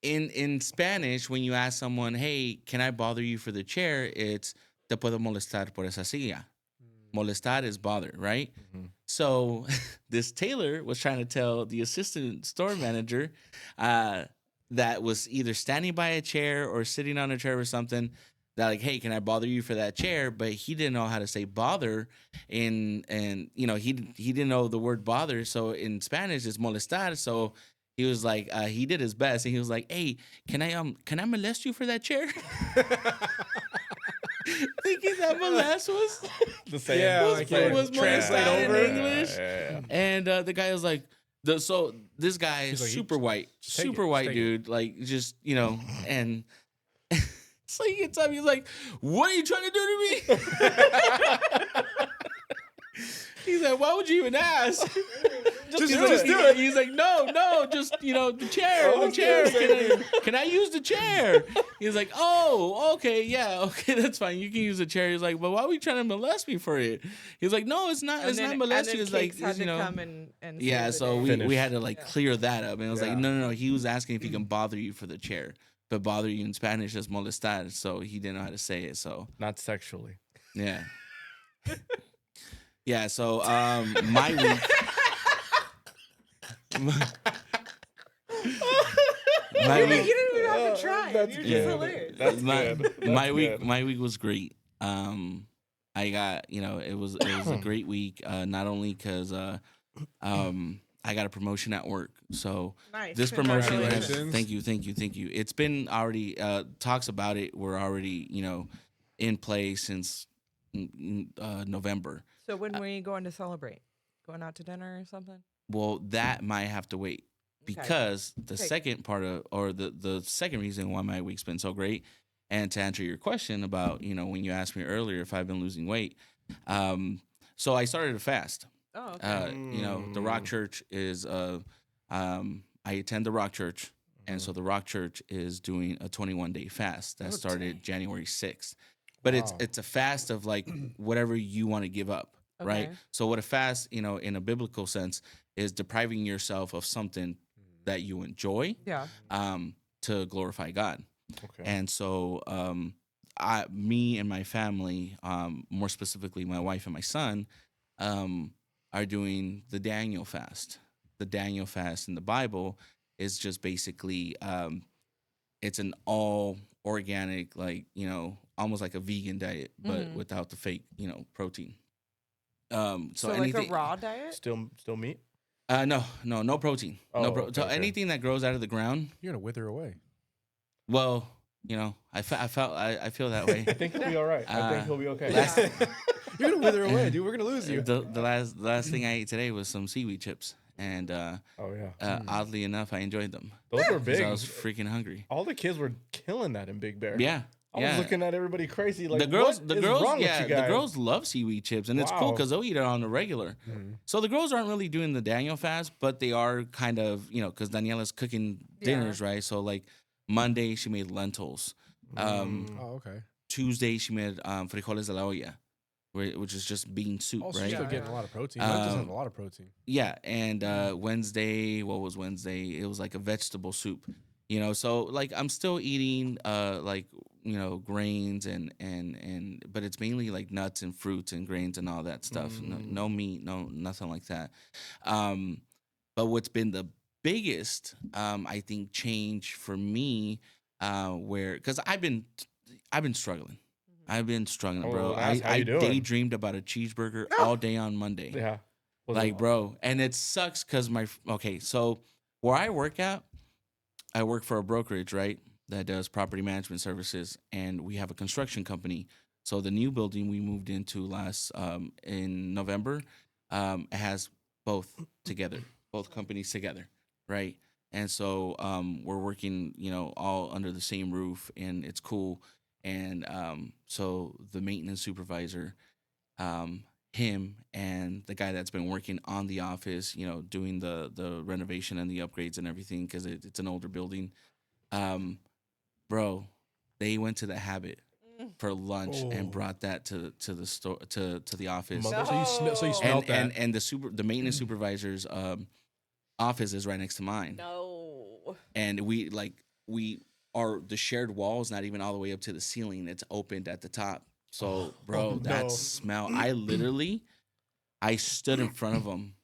in Spanish, when you ask someone, "Hey, can I bother you for the chair?" It's "Te puedo molestar por esa silla." Molestar is bother, right? So this tailor was trying to tell the assistant store manager that was either standing by a chair or sitting on a chair or something, that like, "Hey, can I bother you for that chair?" But he didn't know how to say bother, and he didn't know the word bother. So in Spanish it's molestar. So he was like, he did his best, and he was like, "Hey, can I molest you for that chair?" Thinking that molest was the same. Was translate over in English. Yeah. And the guy was like, so this guy is like, super white dude, like just and. So he gets up, he's like, "What are you trying to do to me?" He's like, "Why would you even ask?" Just do it. He's like, no, just the chair. Can I use the chair? He's like, "Oh, okay, yeah, okay, that's fine. You can use the chair." He's like, "But why are you trying to molest me for it?" He's like, "No, it's not. It's not molest you." It's like, come and yeah. So we had to clear that up, and it was like, no. He was asking if he can bother you for the chair. But bother you in Spanish is molestar, so he didn't know how to say it. So not sexually. Yeah. Yeah. So my week. You didn't even have to try. You're just hilarious. That's good. My week was great. I got it was a great week. Not only because I got a promotion at work. So nice. This promotion has, thank you. It's been already talks about it were already, in place since November. So when were you going to celebrate? Going out to dinner or something? Well, that might have to wait because the second part of, or the second reason why my week's been so great, and to answer your question about, when you asked me earlier if I've been losing weight, so I started a fast. Oh, okay. The Rock Church is I attend the Rock Church, and so the Rock Church is doing a 21-day fast that started January 6th. But it's a fast of like whatever you want to give up, right? So what a fast, in a biblical sense, is depriving yourself of something that you enjoy, to glorify God. Okay. And so me and my family, more specifically my wife and my son, are doing the Daniel fast. The Daniel fast in the Bible is just basically, it's an all organic, almost like a vegan diet, but without the fake, protein. So anything, like a raw diet? Still meat? No protein. So anything that grows out of the ground, you're gonna wither away. Well, I feel that way. I think he'll be all right. I think he'll be okay. You're gonna wither away, dude. We're gonna lose you. The last thing I ate today was some seaweed chips, and oddly enough, I enjoyed them. Those were big. I was freaking hungry. All the kids were killing that in Big Bear. Yeah. I was looking at everybody crazy. Like, the girls, what is wrong with you guys? the girls love seaweed chips, and it's cool because they'll eat it on the regular. So the girls aren't really doing the Daniel fast, but they are kind of, because Daniela's cooking dinners, right? So like Monday she made lentils. Oh, okay. Tuesday she made frijoles de la olla, which is just bean soup, Also, right? still getting a lot of protein. Lentils have a lot of protein. Yeah, and Wednesday, what was Wednesday? It was like a vegetable soup, you know. So like I'm still eating like grains and but it's mainly like nuts and fruits and grains and all that stuff. No meat, nothing like that. But what's been the biggest I think change for me where because I've been struggling. I've been struggling, bro. I daydreamed about a cheeseburger all day on Monday. Yeah. Like, bro, and it sucks because so where I work at, I work for a brokerage, right, that does property management services, and we have a construction company. So the new building we moved into last in November, it has both companies together, right? And so we're working, all under the same roof, and it's cool. And so the maintenance supervisor, him and the guy that's been working on the office, doing the renovation and the upgrades and everything, because it's an older building. Bro, they went to the Habit for lunch and brought that to the store to the office. No. So you smelled that. And the maintenance supervisor's office is right next to mine. No. And the shared wall is not even all the way up to the ceiling. It's opened at the top. So, bro, that smell. I stood in front of them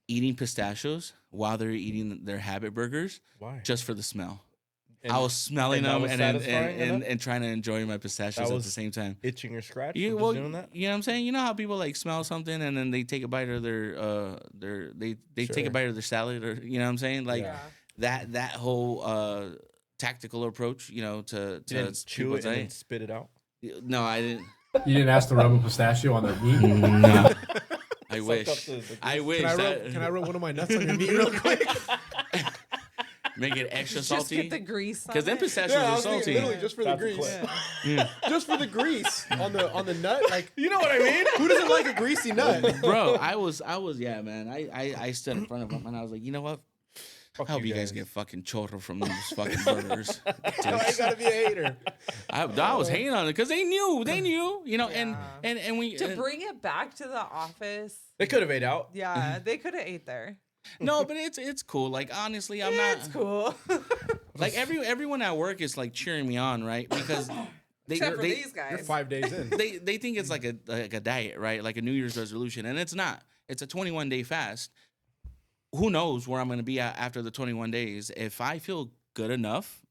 eating pistachios while they're eating their Habit burgers. Why? Just for the smell. I was smelling them and trying to enjoy my pistachios at the same time. Itching or scratching? Doing that? You know what I'm saying? You know how people like smell something and then they take a bite of their take a bite of their salad, or you know what I'm saying? Like that whole tactical approach, to chew it and then spit it out. No, I didn't. You didn't ask to rub a pistachio on their meat? No. I wish. I wish. Can I rub one of my nuts on your meat real quick? Make it extra salty. Just get the grease. Because them pistachios are salty. Literally just for the grease. Yeah. Just for the grease on the nut. Like, you know what I mean? Who doesn't like a greasy nut? Bro, I was yeah, man. I stood in front of him and I was like, you know what? I hope you guys get fucking chorro from these fucking burgers. I gotta be a hater. I was hating on it because they knew, and we to bring it back to the office. They could have ate out. Yeah, they could have ate there. No, but it's cool. Like honestly, I'm not. It's cool. Like everyone at work is like cheering me on, right? Because Except for these guys. You're 5 days in. They think it's like a diet, right? Like a New Year's resolution, and it's not. It's a 21-day fast. Who knows where I'm going to be at after the 21 days? If I feel good enough,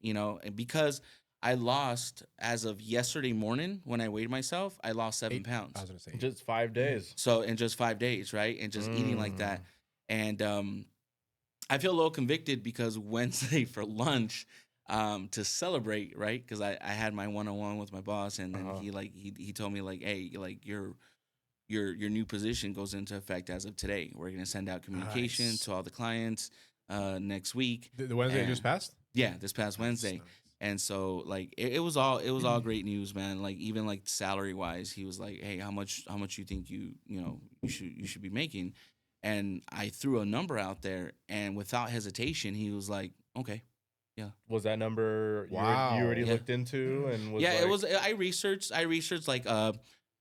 because I lost, as of yesterday morning when I weighed myself, I lost 7 pounds. I was going to say. Just 5 days. So in just 5 days, right? And just eating like that. And I feel a little convicted because Wednesday for lunch, to celebrate, right? Because I had my one-on-one with my boss, and then he told me like, hey, like your new position goes into effect as of today. We're gonna send out communication to all the clients next week. The Wednesday just passed? Yeah, this past Wednesday. Nice. And so like it was all great news, man. Like even like salary wise, he was like, hey, how much you think you should be making? And I threw a number out there, and without hesitation, he was like, okay. Yeah. Was that number you already looked into? And it was. I researched like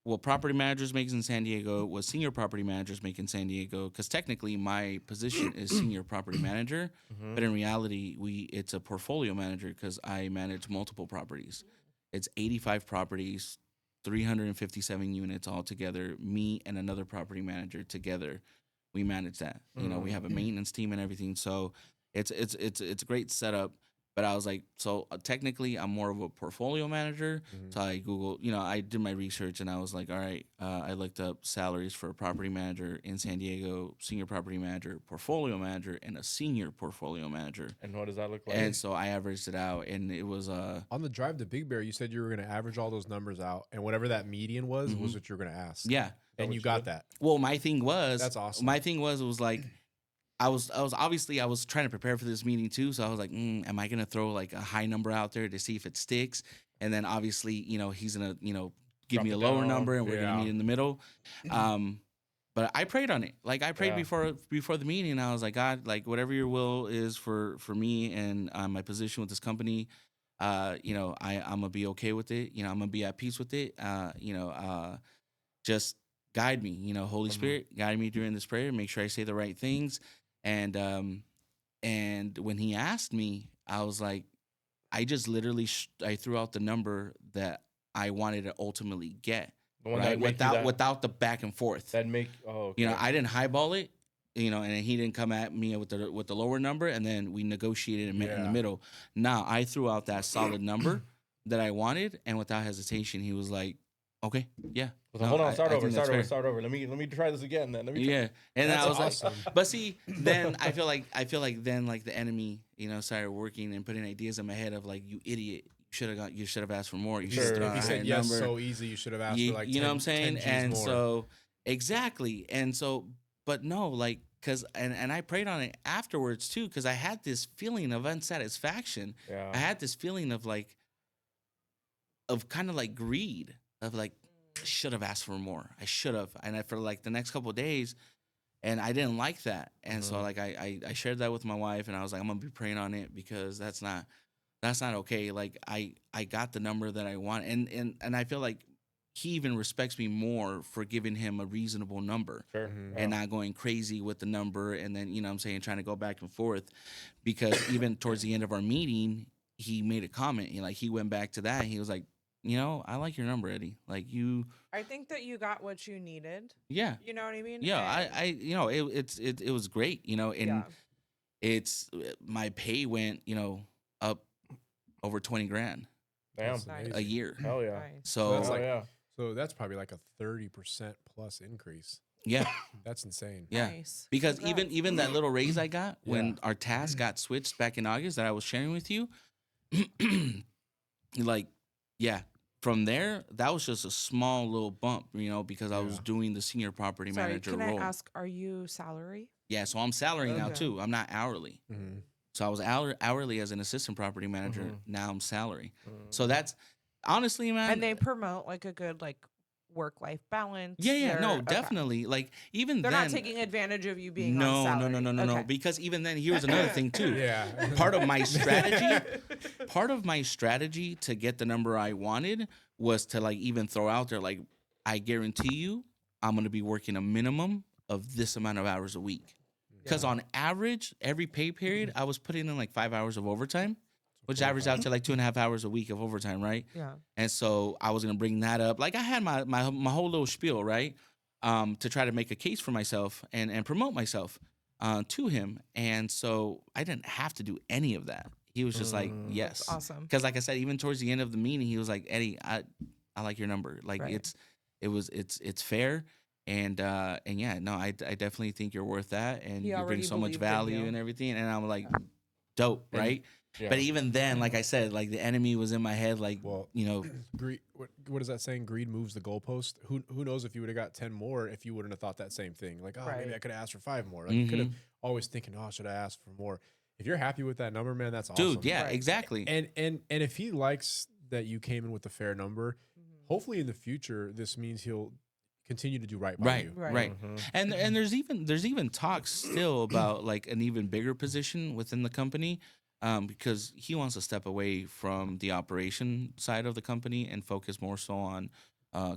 what property managers make in San Diego, what senior property managers make in San Diego, because technically my position is senior property manager, but in reality it's a portfolio manager because I manage multiple properties. It's 85 properties, 357 units altogether. Me and another property manager together, we manage that. We have a maintenance team and everything, so it's a great setup. But I was like, so technically, I'm more of a portfolio manager. So I Googled, I did my research, and I was like, all right, I looked up salaries for a property manager in San Diego, senior property manager, portfolio manager, and a senior portfolio manager. And what does that look like? And so I averaged it out, and it was on the drive to Big Bear, you said you were going to average all those numbers out, and whatever that median was what you were going to ask. Yeah. And you got that. Well, my thing was, that's awesome. My thing was, it was like, I was obviously I was trying to prepare for this meeting too, so I was like, am I gonna throw like a high number out there to see if it sticks? And then obviously, he's gonna, give me a lower number, and we're gonna meet in the middle. but I prayed on it. Like I prayed Yeah. before the meeting. And I was like, God, like whatever your will is for me and my position with this company, you know, I'm gonna be okay with it. You know, I'm gonna be at peace with it. You know, just guide me. You know, Holy Spirit, guide me during this prayer. Make sure I say the right things. And when he asked me, I was like, I just literally I threw out the number that I wanted to ultimately get, The one right? that make you that- Without the back and forth. That make okay. You know, I didn't highball it. You know, and he didn't come at me with the lower number, and then we negotiated and met in the middle. Now I threw out that solid number that I wanted, and without hesitation, he was like, "Okay, yeah." Well, hold on, start over. Let me try this again. Then let me. Yeah, and That's I was awesome. like, but see, then I feel like then like the enemy, you know, started working and putting ideas in my head of like, you idiot, you should have asked for more. You should have If thrown he a higher said yes number. so easy, you should have asked You, for like you know 10 what I'm saying? 10 Gs And more. so exactly, and so, but no, like, cause and I prayed on it afterwards too, cause I had this feeling of unsatisfaction. Yeah. I had this feeling of like, of kind of like greed, of like, I should have asked for more. I should have. And for like the next couple of days, and I didn't like that. And so like I shared that with my wife, and I was like, I'm gonna be praying on it, because that's not okay. Like I got the number that I want, and I feel like he even respects me more for giving him a reasonable number. Sure. And not going crazy with the number, and then, you know what I'm saying, trying to go back and forth. Because even towards the end of our meeting, he made a comment. He went back to that, and he was like, you know, I like your number, Eddie. Like you. I think that you got what you needed. Yeah. You know what I mean? Yeah, And- I you know, it was great, you know, and it's my pay went, you know, up over 20 grand Damn. That's Nice. a amazing. year. Hell yeah. Nice. So that's like- yeah. So that's probably like a 30% plus increase. yeah, That's insane. yeah. Nice. Because Congrats. even that little raise I got when Yeah. our task got switched back in August that I was sharing with you, like, yeah, from there, that was just a small little bump, you know, because I was Yeah. doing the senior property Sorry, manager can role. I ask, are you salary? Yeah, so I'm salary now Okay. too. I'm not hourly. Mhm. So I was hourly as an assistant property manager. Now I'm salary. Mm-hmm. So that's honestly, man. And they promote like a good like work-life balance. yeah, no, okay. definitely. Like even They're then, not taking advantage of you being no, on salary. no. Okay. Because even then, here's another thing too. Yeah. Part of my strategy to get the number I wanted was to like even throw out there, like, I guarantee you I'm gonna be working a minimum of this amount of hours a week. Because on average, every pay period, I was putting in like 5 hours of overtime, which averaged out to like 2.5 hours a week of overtime, right? Yeah. And so I was gonna bring that up. Like I had my whole little spiel, right? To try to make a case for myself and promote myself to him. And so I didn't have to do any of that. He was just like, yes. Awesome. Because like I said, even towards the end of the meeting, he was like, Eddie, I like your number. Like Right. it's fair. And yeah, no, I definitely think you're worth that. And He you bring already so much believed in value you. and everything. And I'm like, dope, right? Yeah. But even then, like I said, like the enemy was in my head, like, Well, you know, Greed. What is that saying? Greed moves the goalpost. Who knows if you would have got 10 more if you wouldn't have thought that same thing? Like, oh, maybe Right. I could have asked for 5 more. Like, you could have always thinking, oh, should I ask for more? If you're happy with that number, man, that's awesome. dude, yeah, Right. exactly. And if he likes that you came in with a fair number, hopefully in the future this means he'll continue to do right by you. Right. And there's even talks still about like an even bigger position within the company, because he wants to step away from the operation side of the company and focus more so on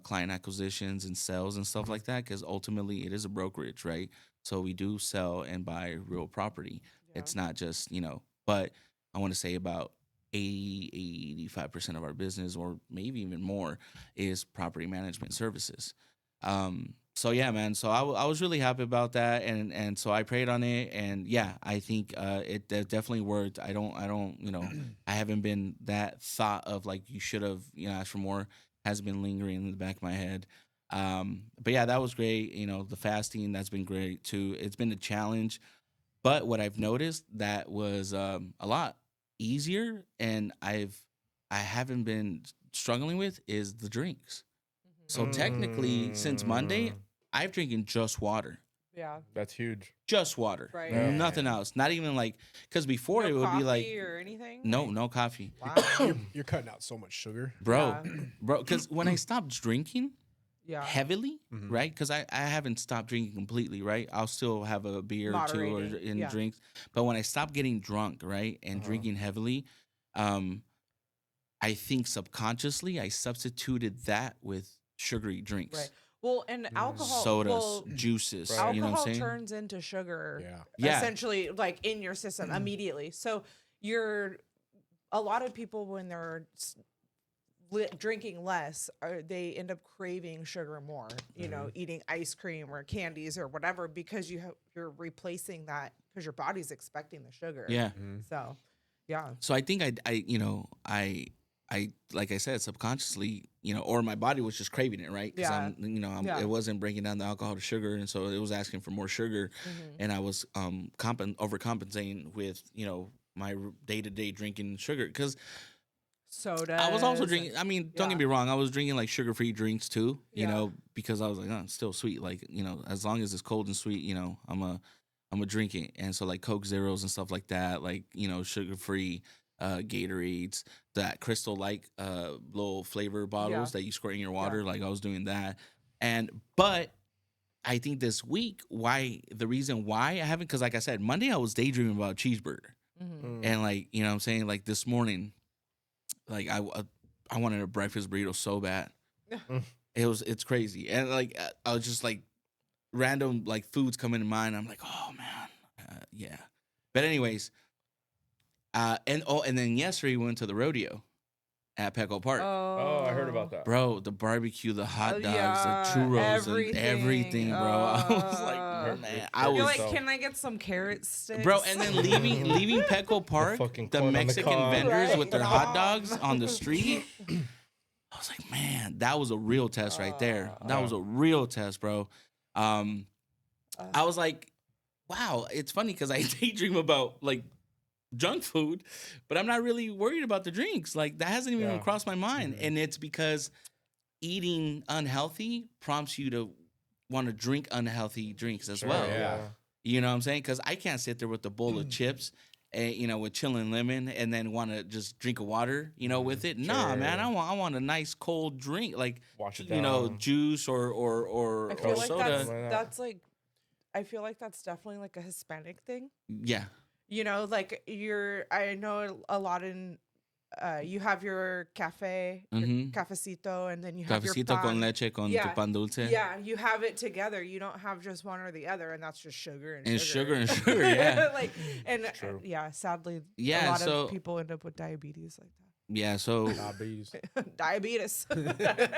client acquisitions and sales and stuff like that, because ultimately it is a brokerage, right? So we do sell and buy real property. It's not just, you know, but I want to say about 85% of our business, or maybe even more, is property management services. So yeah, man. So I was really happy about that, and so I prayed on it, and yeah, I think it definitely worked. I don't, you know, I haven't been that thought of like you should have, you know, asked for more, has been lingering in the back of my head. But yeah, that was great. You know, the fasting, that's been great too. It's been a challenge, but what I've noticed that was a lot easier, and I haven't been struggling with, is the drinks. So technically, since Monday, I've drinking just water. Yeah. That's huge. Just water. Right. Yeah. Nothing else. Not even like, because before No it would be coffee like, or anything. no coffee. Wow. You're cutting out so much sugar. Bro, Yeah. because when I stopped drinking, heavily, right? Because I haven't stopped drinking completely, right? I'll still have a beer or two or in drinks, but when I stop getting drunk, right, and drinking heavily, I think subconsciously I substituted that with sugary drinks. Right. Well, and alcohol, sodas, juices. Alcohol you know what I'm saying? turns into sugar, Yeah. essentially, like in your system immediately. So a lot of people when they're drinking less, they end up craving sugar more. You know, eating ice cream or candies or whatever because you're replacing that because your body's expecting the sugar. Yeah. So, yeah. So I think I like I said, subconsciously, or my body was just craving it, right? Because it wasn't breaking down the alcohol to sugar, and so it was asking for more sugar, and I was overcompensating with my day-to-day drinking sugar because soda. I was also drinking. I mean, don't get me wrong, I was drinking like sugar-free drinks too, because I was like, oh, it's still sweet. Like as long as it's cold and sweet, I'm a drink it, and so like Coke Zeros and stuff like that, like sugar-free. Gatorades, that Crystal like little flavor bottles that you squirt in your water. Like I was doing that, but I think this week the reason why I haven't, because like I said, Monday I was daydreaming about a cheeseburger, and like what I'm saying, like this morning, like I wanted a breakfast burrito so bad, it's crazy, and like I was just like random like foods come into mind. I'm like, oh man, yeah, but anyways. And then yesterday we went to the rodeo at Petco Park. Oh, I heard about that. Bro, the barbecue, the hot dogs, the churros, and everything, bro. I was like, man, You're like, can I get some carrot sticks? Bro, and then leaving Petco Park, the Mexican vendors with their hot dogs on the street. I was like, man, that was a real test right there. That was a real test, bro. I was like, wow, it's funny because I daydream about like junk food, but I'm not really worried about the drinks. Like that hasn't even crossed my mind. And it's because eating unhealthy prompts you to want to drink unhealthy drinks as well. Yeah. You know what I'm saying? Because I can't sit there with a bowl of chips and with chilling lemon and then want to just drink a water, with it. Nah, man, I want a nice cold drink, like wash it down. Juice or I feel like soda. that's like, I feel like that's definitely like a Hispanic thing. Yeah. Like I know a lot in, you have your cafe, your cafecito, and then you have your pan. Con leche con tu pan dulce. Yeah, you have it together. You don't have just one or the other, and that's just sugar and sugar. Yeah. Sadly, a lot of people end up with diabetes like that. Yeah, so diabetes.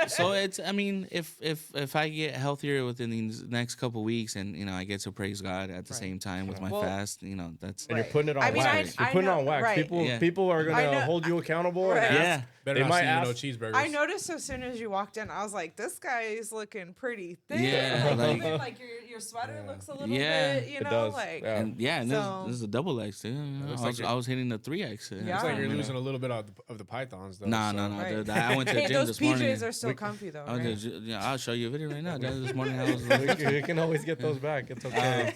So it's, I mean, if I get healthier within these next couple weeks, and I get to praise God at the same time with my fast, that's and you're putting it on wax. You're putting it on wax. Right. People are gonna hold you accountable. Right. And yeah, better they not might see cheeseburgers. I noticed as soon as you walked in, I was like, this guy is looking pretty thin. Yeah, like your sweater looks a little bit, it does. like. And this is a double X. I was hitting the 3X. Looks like you're losing a little bit of the pythons though. No. Right. I went to the gym those this PJs morning. are still comfy though. Right? I'll show you a video right now. This morning I was. You can always get those back. It's okay.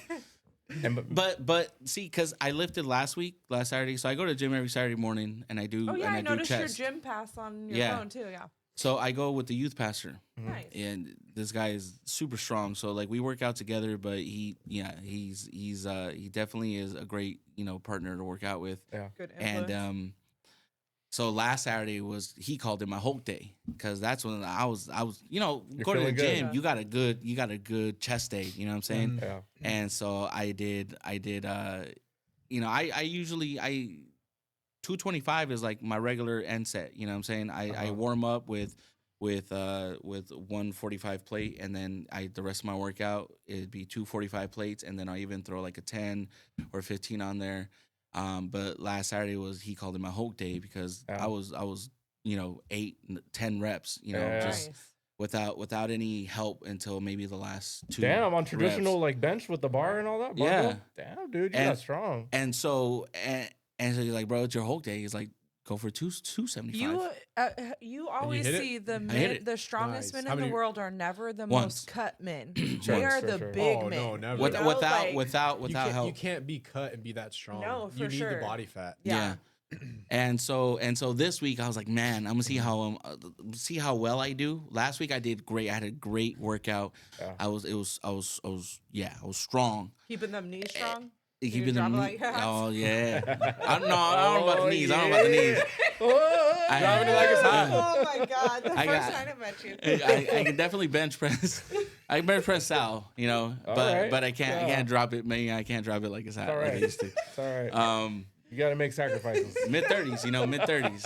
But see, because I lifted last Saturday, so I go to the gym every Saturday morning, and I do. Oh yeah, and I noticed do chest. your gym pass on your phone too. Yeah. So I go with the youth pastor, Nice. and this guy is super strong. So like we work out together, but he definitely is a great partner to work out with. Yeah. Good influence. And so last Saturday he called it my Hulk day, because that's when I was go to the gym. good. You got a good chest day. You know what I'm saying? Yeah. And so I did. I usually 225 is like my regular end set. You know what I'm saying? I warm up with 145 plate, and then the rest of my workout it'd be 245 plates, and then I even throw like a 10 or 15 on there. But last Saturday he called it my Hulk day, because I was 8-10 reps, just without any help until maybe the last 2. Damn, on traditional reps. like bench with the bar and all that. Yeah. Damn, dude, you got strong. And so he's like, bro, it's your Hulk day. He's like, go for 275. You always hit it? see the I hit men, it. the strongest Nice. men How in the many- world are never the Once. most cut men. Once, They are for the sure. big Oh, men. no, never. Without like- without You help. can't be cut and be that strong. No, you for need sure. the body fat. Yeah. And so this week I was like, man, I'm gonna see how well I do. Last week I did great. I had a great workout. Yeah. I was strong. Keeping them knees strong. Keeping them. Oh yeah. I don't know Oh, about the knees. I don't know about the knees. Driving it like it's hot. Oh my god! The first time I met you. I can definitely bench press. I can bench press Sal, you know, but I can't drop it. Maybe I can't drop it like it's hot. All right. Like I used to. It's all right. You got to make sacrifices. Mid-30s, you know, mid-30s.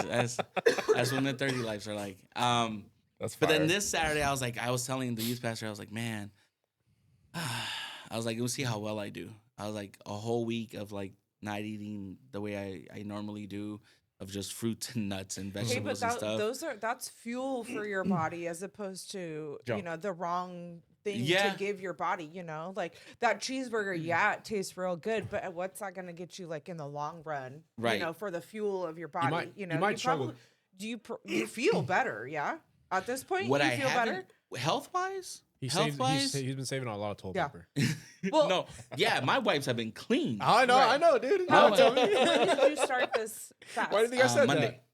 That's what mid-30 lives are like. That's But then fire. this Saturday, I was telling the youth pastor, I was like, man, I was like, we'll see how well I do. I was like, a whole week of like not eating the way I normally do, of just fruits and nuts and vegetables and stuff. That's fuel for your body as opposed to Jump. the wrong thing Yeah. to give your body. Like that cheeseburger, yeah, it tastes real good, but what's that gonna get you like in the long run? Right. For the fuel of your body. You might struggle. Do you feel better? Yeah. At this point, What you I feel better. haven't, health-wise? He's Health-wise? been saving on a lot of toilet Yeah. paper. Well, No, yeah, my wipes have been clean. I know, dude. How, Don't tell me. when did you start this fast? Why do you think I said Monday, that?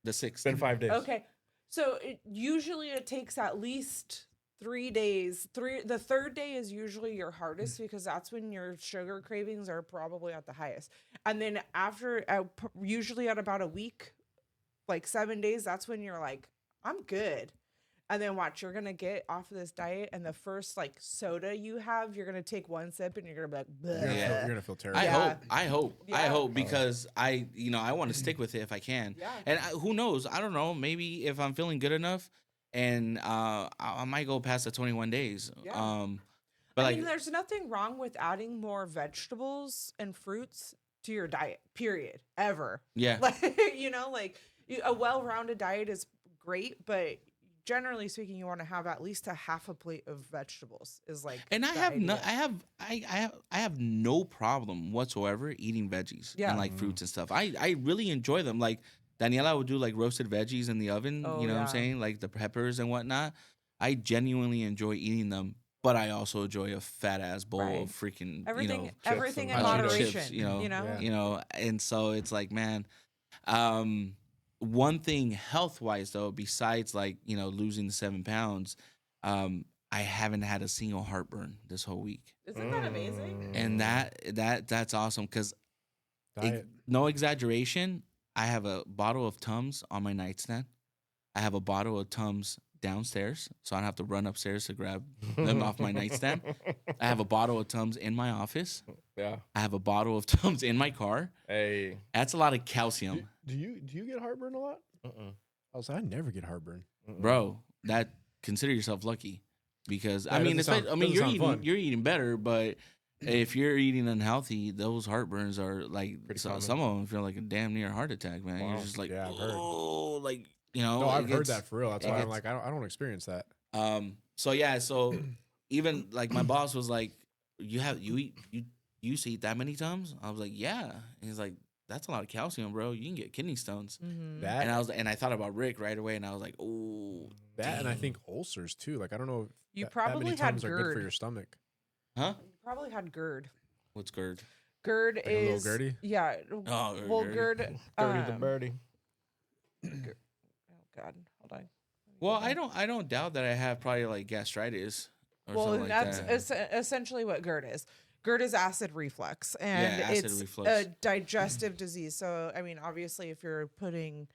the 6th. It's been 5 days. Okay. So usually it takes at least 3 days. The third day is usually your hardest because that's when your sugar cravings are probably at the highest. And then after, usually at about a week, like 7 days, that's when you're like, I'm good. And then watch, you're going to get off of this diet and the first like soda you have, you're going to take one sip and you're going to be like, bleh. You're gonna feel terrible. I hope Yeah. because I want to stick with it if I can. Yeah. And who knows? I don't know. Maybe if I'm feeling good enough, and I might go past the 21 days. Yeah. But I mean, there's nothing wrong with adding more vegetables and fruits to your diet, period, ever. yeah, Like, a well-rounded diet is great, but generally speaking, you want to have at least a half a plate of vegetables is like. and I the have no, idea. I have no problem whatsoever eating veggies Yeah. and like fruits and stuff. I really enjoy them. Like Daniela would do like roasted veggies in the oven. Oh, You know what I'm yeah. saying? Like the peppers and whatnot. I genuinely enjoy eating them, but I also enjoy a fat ass bowl Right. of freaking Everything, chips everything in and moderation. chips, you know, Yeah. you know, and so it's like, man, one thing health wise though, besides like, losing the 7 pounds, I haven't had a single heartburn this whole week. Isn't that amazing? And that's awesome because Diet. no exaggeration, I have a bottle of Tums on my nightstand. I have a bottle of Tums downstairs, so I don't have to run upstairs to grab them off my nightstand. I have a bottle of Tums in my office. Yeah. I have a bottle of Tums in my car. Hey. That's a lot of calcium, Do you get heartburn a lot? I was like, I never get heartburn. bro. That consider yourself lucky because Yeah, I it mean, doesn't sound- doesn't sound fun. you're eating better, but if you're eating unhealthy, those heartburns are like Pretty common. some of them feel like a damn near heart attack, man. Wow. You're just like, Yeah, I've heard. oh, like No, I've it heard gets- that for real. That's it why I'm gets- like, I don't experience that. So even like my boss was like, you used to eat that many times? I was like, yeah. And he's like, that's a lot of calcium, bro. You can get kidney stones. Mm-hmm. That And I thought about Rick right away, and I was like, oh, that, and I think ulcers too. Like I don't know. If You that probably many had Tums are good for GERD. your stomach. huh? You probably had GERD. What's GERD? GERD a little is Gertie? Yeah. Oh, well, GERD. GERD. Dirty the birdie. Oh God, hold on. Well, I don't doubt that I have probably like gastritis or Well, something like that's that. essentially what GERD is. GERD is acid reflux, and Yeah, acid it's reflux. a digestive disease. So, I mean, obviously, if you're putting,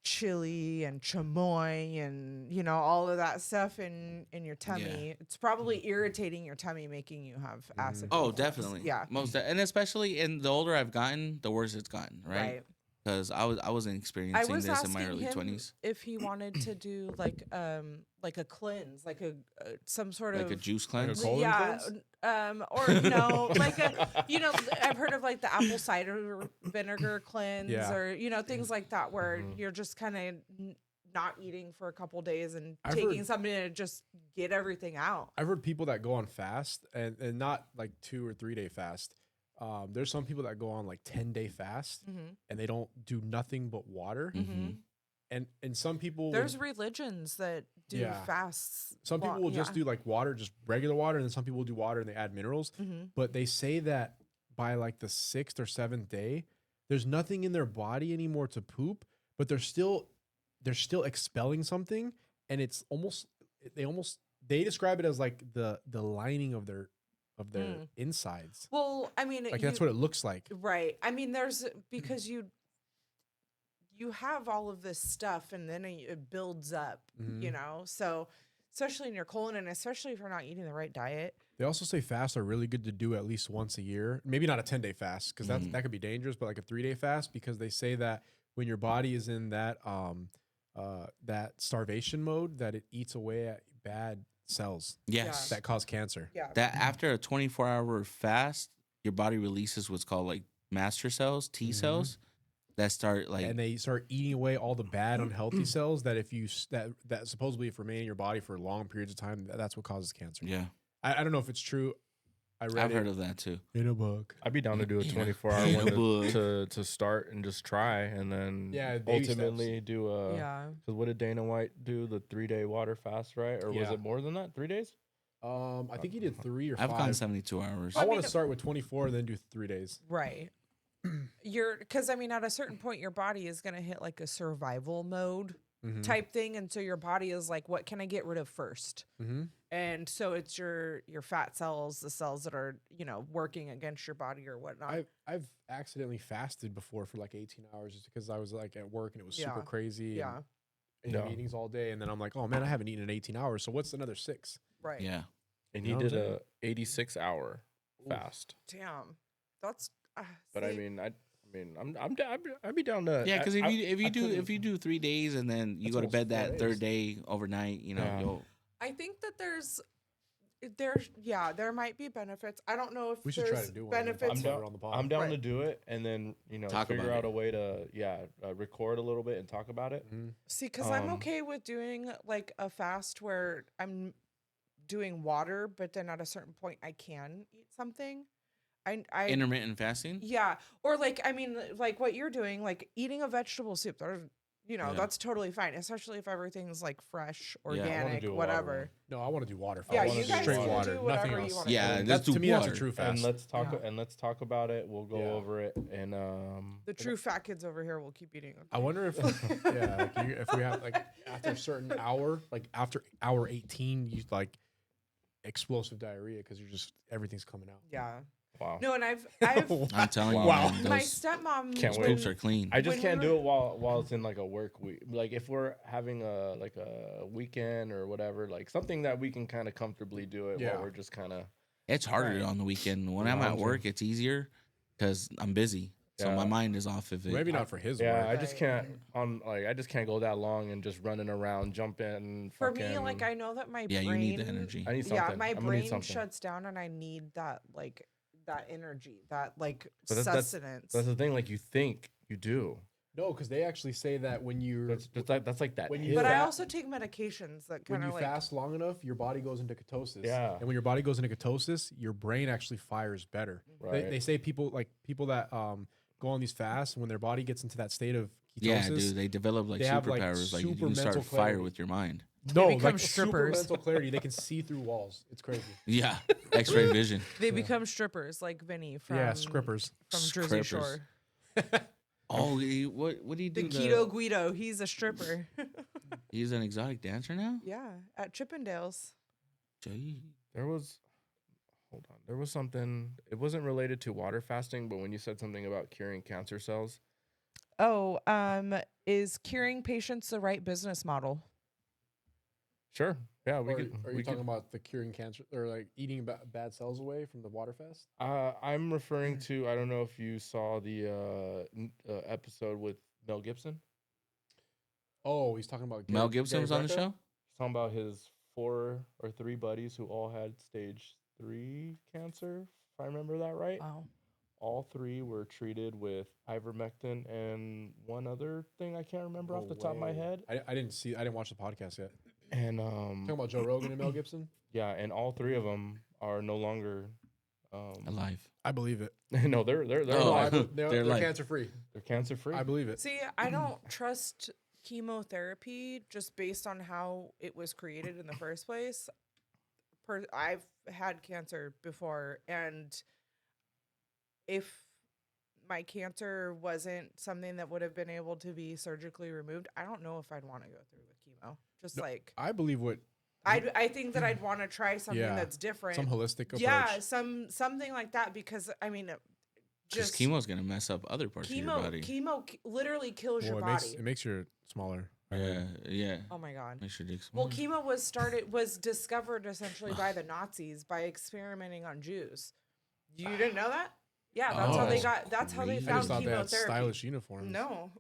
chili and chamoy and all of that stuff in your tummy, it's probably irritating your tummy, making you have acid. Oh, reflux. definitely. Yeah. And especially in the older I've gotten, the worse it's gotten, right? Because I wasn't I experiencing was this in my asking early him 20s. if he wanted to do like a cleanse, like some sort Like of a juice cleanse. colon yeah, cleanse? or no, like I've heard of like the apple cider vinegar cleanse, Yeah. or things like that, where you're just kind of not eating for a couple days and I've taking heard- something to just get everything out. I've heard people that go on fast and not like 2 or 3 day fast. There's some people that go on like 10-day fast and they don't do nothing but water. And some people There's religions that do Yeah. fasts. some people will just do like water, just regular water, and then some people will do water and they add minerals. But they say that by like the 6th or 7th day, there's nothing in their body anymore to poop, but they're still expelling something, and it's almost they describe it as like the lining of their insides. Well, I mean, Like that's what it looks like. right. I mean, there's because you have all of this stuff, and then it builds up, you know. So especially in your colon, and especially if you're not eating the right diet. They also say fasts are really good to do at least once a year. Maybe not a 10-day fast, because that could be dangerous, but like a 3-day fast, because they say that when your body is in that that starvation mode, that it eats away at bad cells. Yes. That cause cancer. Yeah. That after a 24-hour fast, your body releases what's called like master cells, T cells, that start like, And they start eating away all the bad, unhealthy cells that if you that supposedly if remain in your body for long periods of time, that's what causes cancer. yeah, I don't know if it's true. I read I've it heard of that too. in a book. I'd be down to do a Yeah. 24-hour Yeah, one boy. to start and just try, and then Yeah, baby ultimately do a. Yeah. Because what did Dana White do? The 3-day water fast, right? Or was Yeah. it more than that? 3 days? I think he did 3 or I've 5. gone 72 hours. I want mean, to start with 24 and then do 3 days. Right. Because I mean, at a certain point, your body is going to hit like a survival mode type thing. And so your body is like, what can I get rid of first? And so it's your fat cells, the cells that are, you know, working against your body or whatnot. I've accidentally fasted before for like 18 hours just because I was like at work and it was super Yeah. crazy. Yeah. And Yeah. meetings all day. And then I'm like, oh man, I haven't eaten in 18 hours. So what's another 6? Right. Yeah. And You he know what did I'm a 86-hour fast. Damn. That's. But I see, mean, I'd be down to. Yeah, because I if you do 3 days and then you That's go to almost bed 4 that days. third day overnight, you know, Yeah. I think that there might be benefits. I don't know if We should there's try to do one. benefits. I'm down, on the pod. I'm down to Right. do it, and then Talk figure about out it. a way to record a little bit and talk about it. See, because I'm Um, okay with doing like a fast where I'm doing water, but then at a certain point I can eat something. I intermittent fasting. yeah, or like I mean, like what you're doing, like eating a vegetable soup. There's, Yeah. that's totally fine, especially if everything's like fresh, I wanna organic, do a water whatever. one. No, I want to do water fast. Yeah, wanna you do guys straight can water, do nothing whatever you else. want. Yeah, And let's do to me, that's a water. true fast. And let's talk. Yeah. And let's talk about it. We'll go Yeah. over it. And The true fat kids over here will keep eating. I wonder if if we have like after a certain hour, like after hour 18, you like explosive diarrhea because you're just everything's coming out. Yeah. wow. No, and I've I'm telling you, Wow. man, my those stepmom. Can't those wait. poops are clean. I just when we can't were- do it while it's in like a work week. Like if we're having a weekend or whatever, like something that we can kind of comfortably do it Yeah. while we're just kind of. It's harder on the weekend. When I'm Yeah, at I'm work, it's easier because I'm busy, so Yeah. my mind is off of it. Maybe not for his Yeah, work. I just Right. can't I just can't go that long and just running around, jumping. For me, like I know that my Yeah, brain. you need the energy. I need something. Yeah, my I'm gonna need brain something. shuts down, and I need that that energy, that like But that's- sustenance. That's the thing. Like you think you do. No, because they actually say that when you're That's like that. When you hit. But I fat- also take medications that when kind you of like fast long enough, your body goes into ketosis. Yeah. And when your body goes into ketosis, your brain actually fires better. Right. They say people that go on these fasts, when their body gets into that state of ketosis, Yeah, dude, they develop like they have, like, superpowers. Like, you super can start mental fire clarity. with your mind. no, become like strippers. super mental clarity. They can see through walls. It's crazy. Yeah, X-ray vision. they become strippers, like Vinny from Yeah, scrippers. from Jersey Scrippers. Shore. Oh, what do you The do? Keto Guido, he's a stripper. He's an exotic dancer now. Yeah, at Chippendales. Gee. There was something. It wasn't related to water fasting, but when you said something about curing cancer cells, Oh, is curing patients the right business model? sure, yeah, we Are could. you we talking could. about the curing cancer or like eating bad cells away from the water fast? I'm referring to. I don't know if you saw the episode with Mel Gibson. Oh, he's talking about Mel Gibson was on the show. He's talking about his 4 or 3 buddies who all had stage 3 cancer. If I remember that right. Wow. All 3 were treated with ivermectin and one other thing I can't remember off No the top of my way. head. I didn't watch the podcast yet. And Talking about Joe Rogan and Mel Gibson. yeah, and all 3 of them are no longer Alive. I believe it. no, they're Oh, alive. They're like- cancer free. They're cancer free. I believe it. See, I don't trust chemotherapy just based on how it was created in the first place. I've had cancer before, and if my cancer wasn't something that would have been able to be surgically removed, I don't know if I'd want to go through with chemo. Just like I believe what I think that I'd want to try something that's different. some holistic approach. Yeah, something like that, because I mean, Just chemo's gonna mess up other parts of your body. Chemo literally kills your body. It makes you smaller. Yeah. Oh my god. Makes your dick Well, smaller. chemo was discovered essentially by the Nazis by experimenting on Jews. You didn't know that? Yeah, that's how they got. That's how they I found just thought they had chemotherapy. stylish uniforms. No.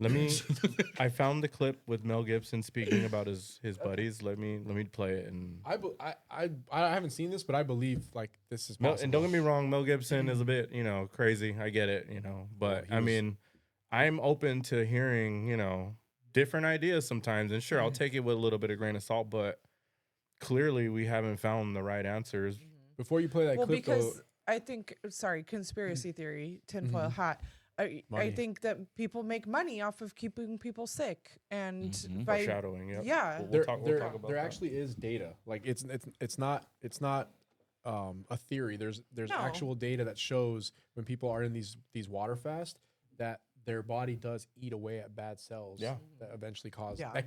I found the clip with Mel Gibson speaking about his buddies. Let me play it. And I haven't seen this, but I believe like this is possible. And don't get me wrong, Mel Gibson is a bit, crazy. I get it, but I mean, I'm open to hearing, different ideas sometimes. And sure, I'll take it with a little bit of grain of salt, but clearly we haven't found the right answers. Before you play that clip, because I think, conspiracy theory, tinfoil hat. I think that people make money off of keeping people sick and by foreshadowing. Yep. Yeah, We'll talk about there that. actually is data. Like it's not a theory. There's actual data that shows when people are in these water fast that their body does eat away at bad cells. Yeah. That eventually cause that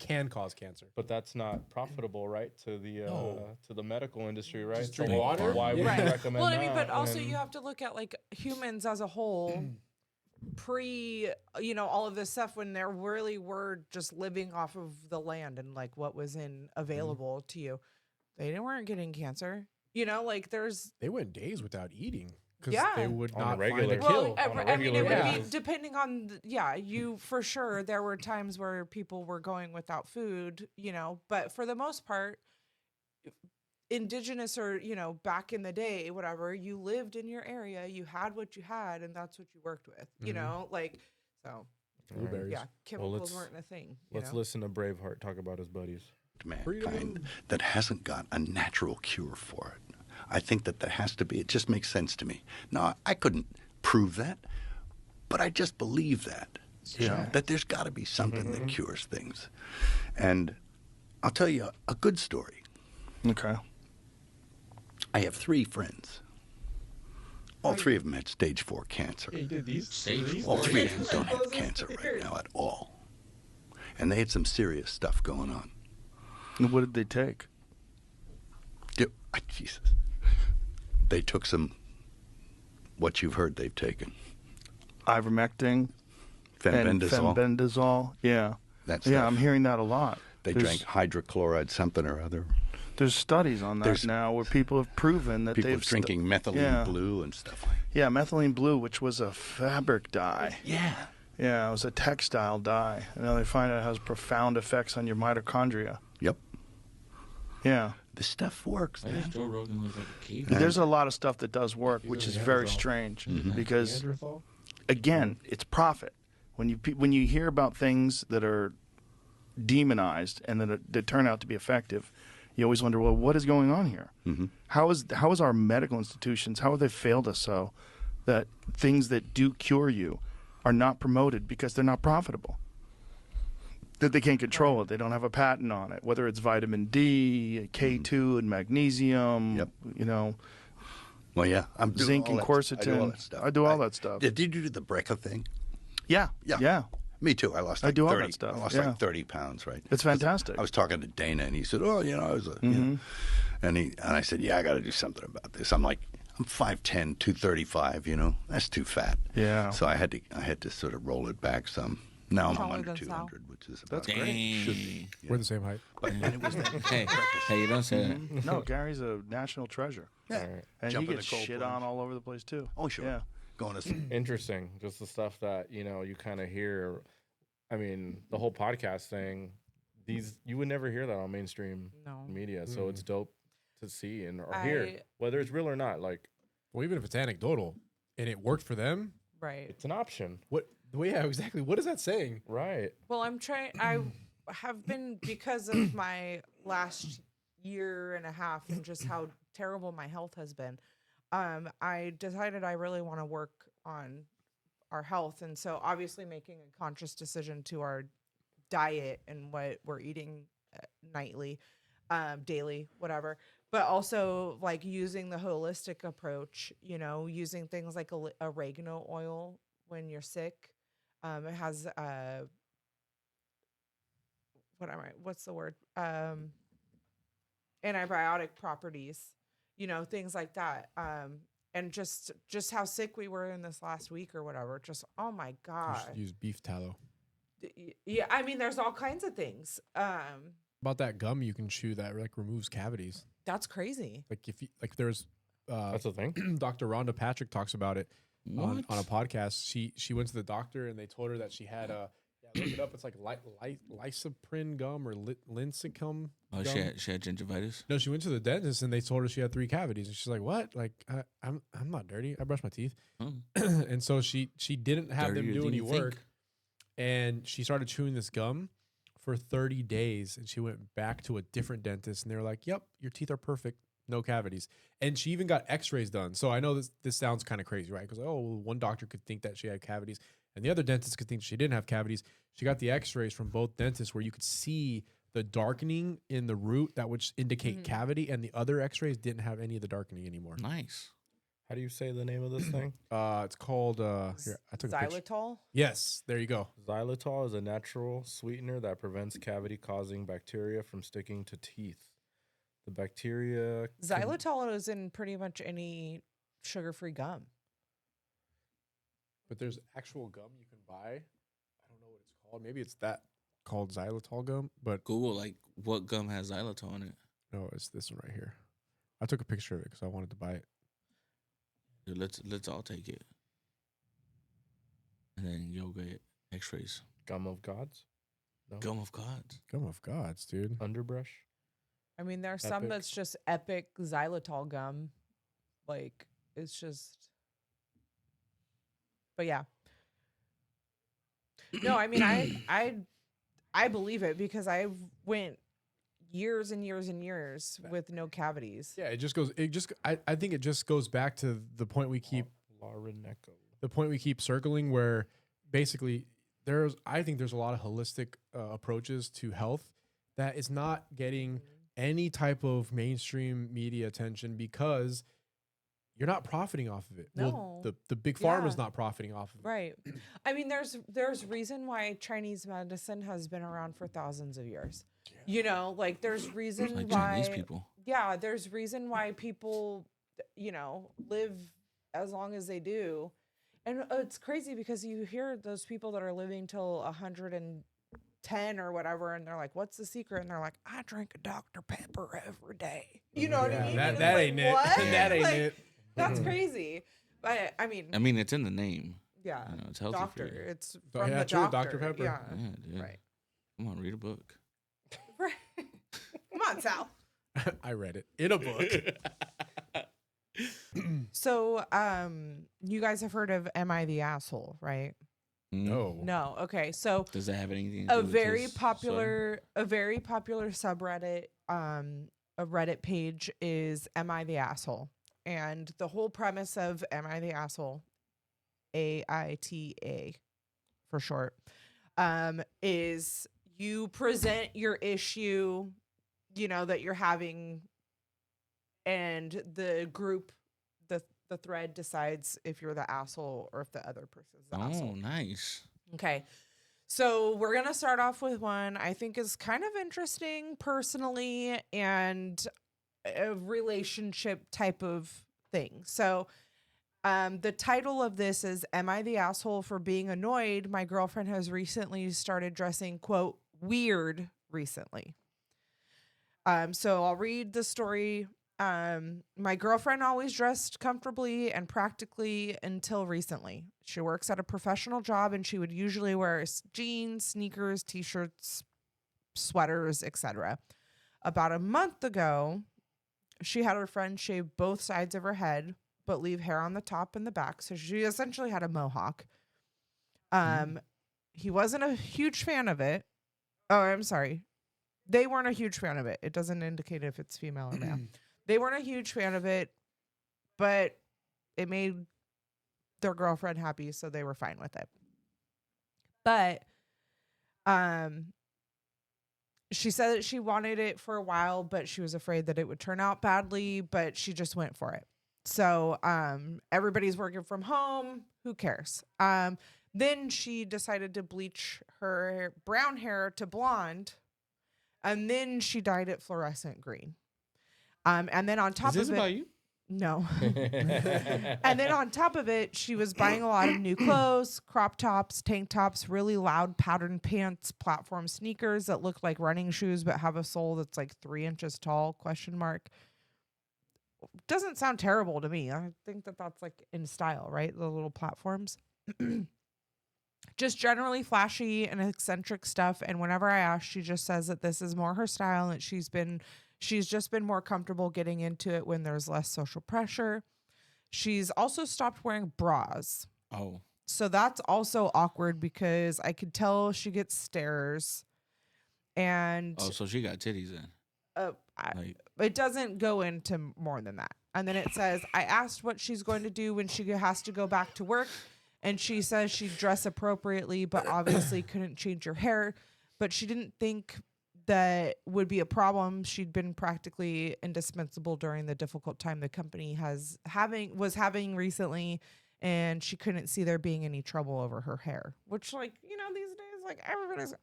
can cause cancer. But that's not profitable, right? To the medical industry, right? Just drink water? Why would you recommend well, I that? mean, but also you have to look at like humans as a whole pre, all of this stuff when there really were just living off of the land and like what was available to you. They weren't getting cancer. They went days without eating. Because they would On a not regular- find a kill. Well, on a I mean, regular it would be basis. depending on, you for sure. There were times where people were going without food, but for the most part, indigenous or, back in the day, whatever, you lived in your area, you had what you had, and that's what you worked with, so. Blueberries. Yeah, chemicals weren't a thing. Let's listen to Braveheart talk about his buddies. Mankind that hasn't got a natural cure for it. I think that has to be, it just makes sense to me. Now, I couldn't prove that, but I just believe that. That there's got to be something that cures things. And I'll tell you a good story. Okay. I have 3 friends. All 3 of them had stage 4 cancer. All 3 of them don't have cancer right now at all. And they had some serious stuff going on. And what did they take? Jesus. They took what you've heard they've taken. Ivermectin, Fenbendazole. Fenbendazole. Yeah. That's I'm hearing that a lot. They drank hydrochloride something or other. There's studies on that now where people have proven that People they've are drinking methylene blue and stuff like that. Yeah, methylene blue, which was a fabric dye. Yeah. Yeah, it was a textile dye. And now they find out it has profound effects on your mitochondria. Yep. Yeah. This stuff works, man. Joe Rogan looks like a caveman. There's a lot of stuff that does work, which is very strange because, again, it's profit. When you hear about things that are demonized and that turn out to be effective, you always wonder, well, what is going on here? How is our medical institutions, how have they failed us so that things that do cure you are not promoted because they're not profitable? That they can't control it. They don't have a patent on it, whether it's vitamin D, K2, and magnesium, Well, yeah. I'm doing zinc and all that- I do all quercetin. that stuff. I do all that stuff. Did you do the BRCA thing? Yeah. Me too. I lost like I do all 30, that stuff, I lost yeah. like 30 pounds, right? It's fantastic. I was talking to Dana, and he said, "Oh, I was," and I said, "Yeah, I got to do something about this." I'm like, I'm 5'10", 235. That's too fat. Yeah. So I had to sort of roll it back some. Now I'm Taller under than Sal. 200, which is about That's great. should be. Yeah. We're the same height. But and it was that. Hey, you don't say that. No, Gary's a national treasure. Yeah. And Jump he in gets the cold shit plunge. on all over the place, too. Oh, sure. Yeah. Going to. Interesting. Just the stuff that, you kind of hear. I mean, the whole podcast thing, you would never hear that on mainstream media. So it's dope to see or hear, whether it's real or not. Like, Well, even if it's anecdotal and it worked for them, Right. it's an option. Well, yeah, exactly. What is that saying? Right. Well, I have been, because of my last year and a half and just how terrible my health has been, I decided I really want to work on our health. And so obviously making a conscious decision to our diet and what we're eating nightly, daily, whatever. but also like using the holistic approach, you know, using things like oregano oil when you're sick. It has what's the word? Antibiotic properties, you know, things like that. And just how sick we were in this last week or whatever. Just oh my You god. should use beef tallow. Yeah, I mean, there's all kinds of things. About that gum you can chew that like removes cavities. That's crazy. Like if you like, there's That's the thing. Dr. Rhonda Patrick talks about it on a podcast. She went to the doctor and they told her that she had a look it up. It's like Lysoprin gum or lincecum. Oh, gum. she had gingivitis. No, she went to the dentist and they told her she had 3 cavities, and she's like, "What? Like I'm not dirty. I brush my teeth." And so she didn't have them do any work, and she started chewing this gum for 30 days, and she went back to a different dentist, and they were like, "Yep, your teeth are perfect, no cavities." And she even got X-rays done. So I know this sounds kind of crazy, right? Because one doctor could think that she had cavities, and the other dentist could think she didn't have cavities. She got the X-rays from both dentists where you could see the darkening in the root that would indicate cavity, and the other X-rays didn't have any of the darkening anymore. Nice. How do you say the name of this thing? It's called here, I took a picture. Xylitol. Yes, there you go. Xylitol is a natural sweetener that prevents cavity-causing bacteria from sticking to teeth. The bacteria. Xylitol is in pretty much any sugar-free gum. But there's actual gum you can buy. I don't know what it's called. Maybe it's that called xylitol gum. But Google like what gum has xylitol in it. No, it's this one right here. I took a picture of it because I wanted to buy it. Dude, let's all take it, and then you'll get X-rays. Gum of gods. No. Gum of gods. Gum of gods, dude. Underbrush. I mean, there's some Epic. that's just epic xylitol gum. Like, it's just. But yeah. No, I mean, I believe it because I went years and years and years with no cavities. Yeah, I think it just goes back to the point we keep circling, where basically I think there's a lot of holistic approaches to health that is not getting any type of mainstream media attention because you're not profiting off of it. No. Well, the big pharma's not profiting off of it. Right. I mean, there's reason why Chinese medicine has been around for thousands of years. You know, like there's reason Like why Chinese people. Yeah, there's reason why people, you know, live as long as they do. And it's crazy because you hear those people that are living till 110 or whatever, and they're like, "What's the secret?" And they're like, "I drink a Dr. Pepper every day." You know what I mean? That Like, ain't it. what? That ain't Like, it. That's crazy. But I mean, it's in the name. yeah, You know, it's healthy doctor. for you. It's Oh, from yeah, the true, doctor. Dr. Pepper. Yeah. Yeah, dude. Right. Come on, read a book. Right. Come on, Sal. I read it in a book. So, you guys have heard of "Am I the Asshole?" Right? No. No. Okay. So, Does that have anything to a do with very his popular subreddit, a Reddit page is "Am I the Asshole?" And the whole premise of "Am I the Asshole?" AITA for short, is you present your issue, you know, that you're having, and the group, the thread decides if you're the asshole or if the other person's the asshole. Oh, nice. Okay. So we're going to start off with one I think is kind of interesting personally and a relationship type of thing. So the title of this is "Am I the Asshole for Being Annoyed? My girlfriend has recently started dressing, quote, weird recently." So I'll read the story. My girlfriend always dressed comfortably and practically until recently. She works at a professional job and she would usually wear jeans, sneakers, t-shirts, sweaters, etc. About a month ago, she had her friend shave both sides of her head, but leave hair on the top and the back. So she essentially had a mohawk. He wasn't a huge fan of it. Oh, I'm sorry. They weren't a huge fan of it. It doesn't indicate if it's female or male. They weren't a huge fan of it, but it made their girlfriend happy, so they were fine with it. But She said that she wanted it for a while, but she was afraid that it would turn out badly, but she just went for it. So everybody's working from home. Who cares? Then she decided to bleach her brown hair to blonde, and then she dyed it fluorescent green. And then on top Is this of it, about you? no. And then on top of it, she was buying a lot of new clothes, crop tops, tank tops, really loud patterned pants, platform sneakers that look like running shoes but have a sole that's like 3 inches tall, ? Doesn't sound terrible to me. I think that that's like in style, right? The little platforms. Just generally flashy and eccentric stuff. And whenever I ask, she just says that this is more her style and she's just been more comfortable getting into it when there's less social pressure. She's also stopped wearing bras. Oh. So that's also awkward because I could tell she gets stares. And Oh, so she got titties then. it doesn't go into more than that. And then it says, I asked what she's going to do when she has to go back to work. And she says she'd dress appropriately, but obviously couldn't change her hair. But she didn't think that would be a problem. She'd been practically indispensable during the difficult time the company was having recently. And she couldn't see there being any trouble over her hair, which, like, you know, these days, like,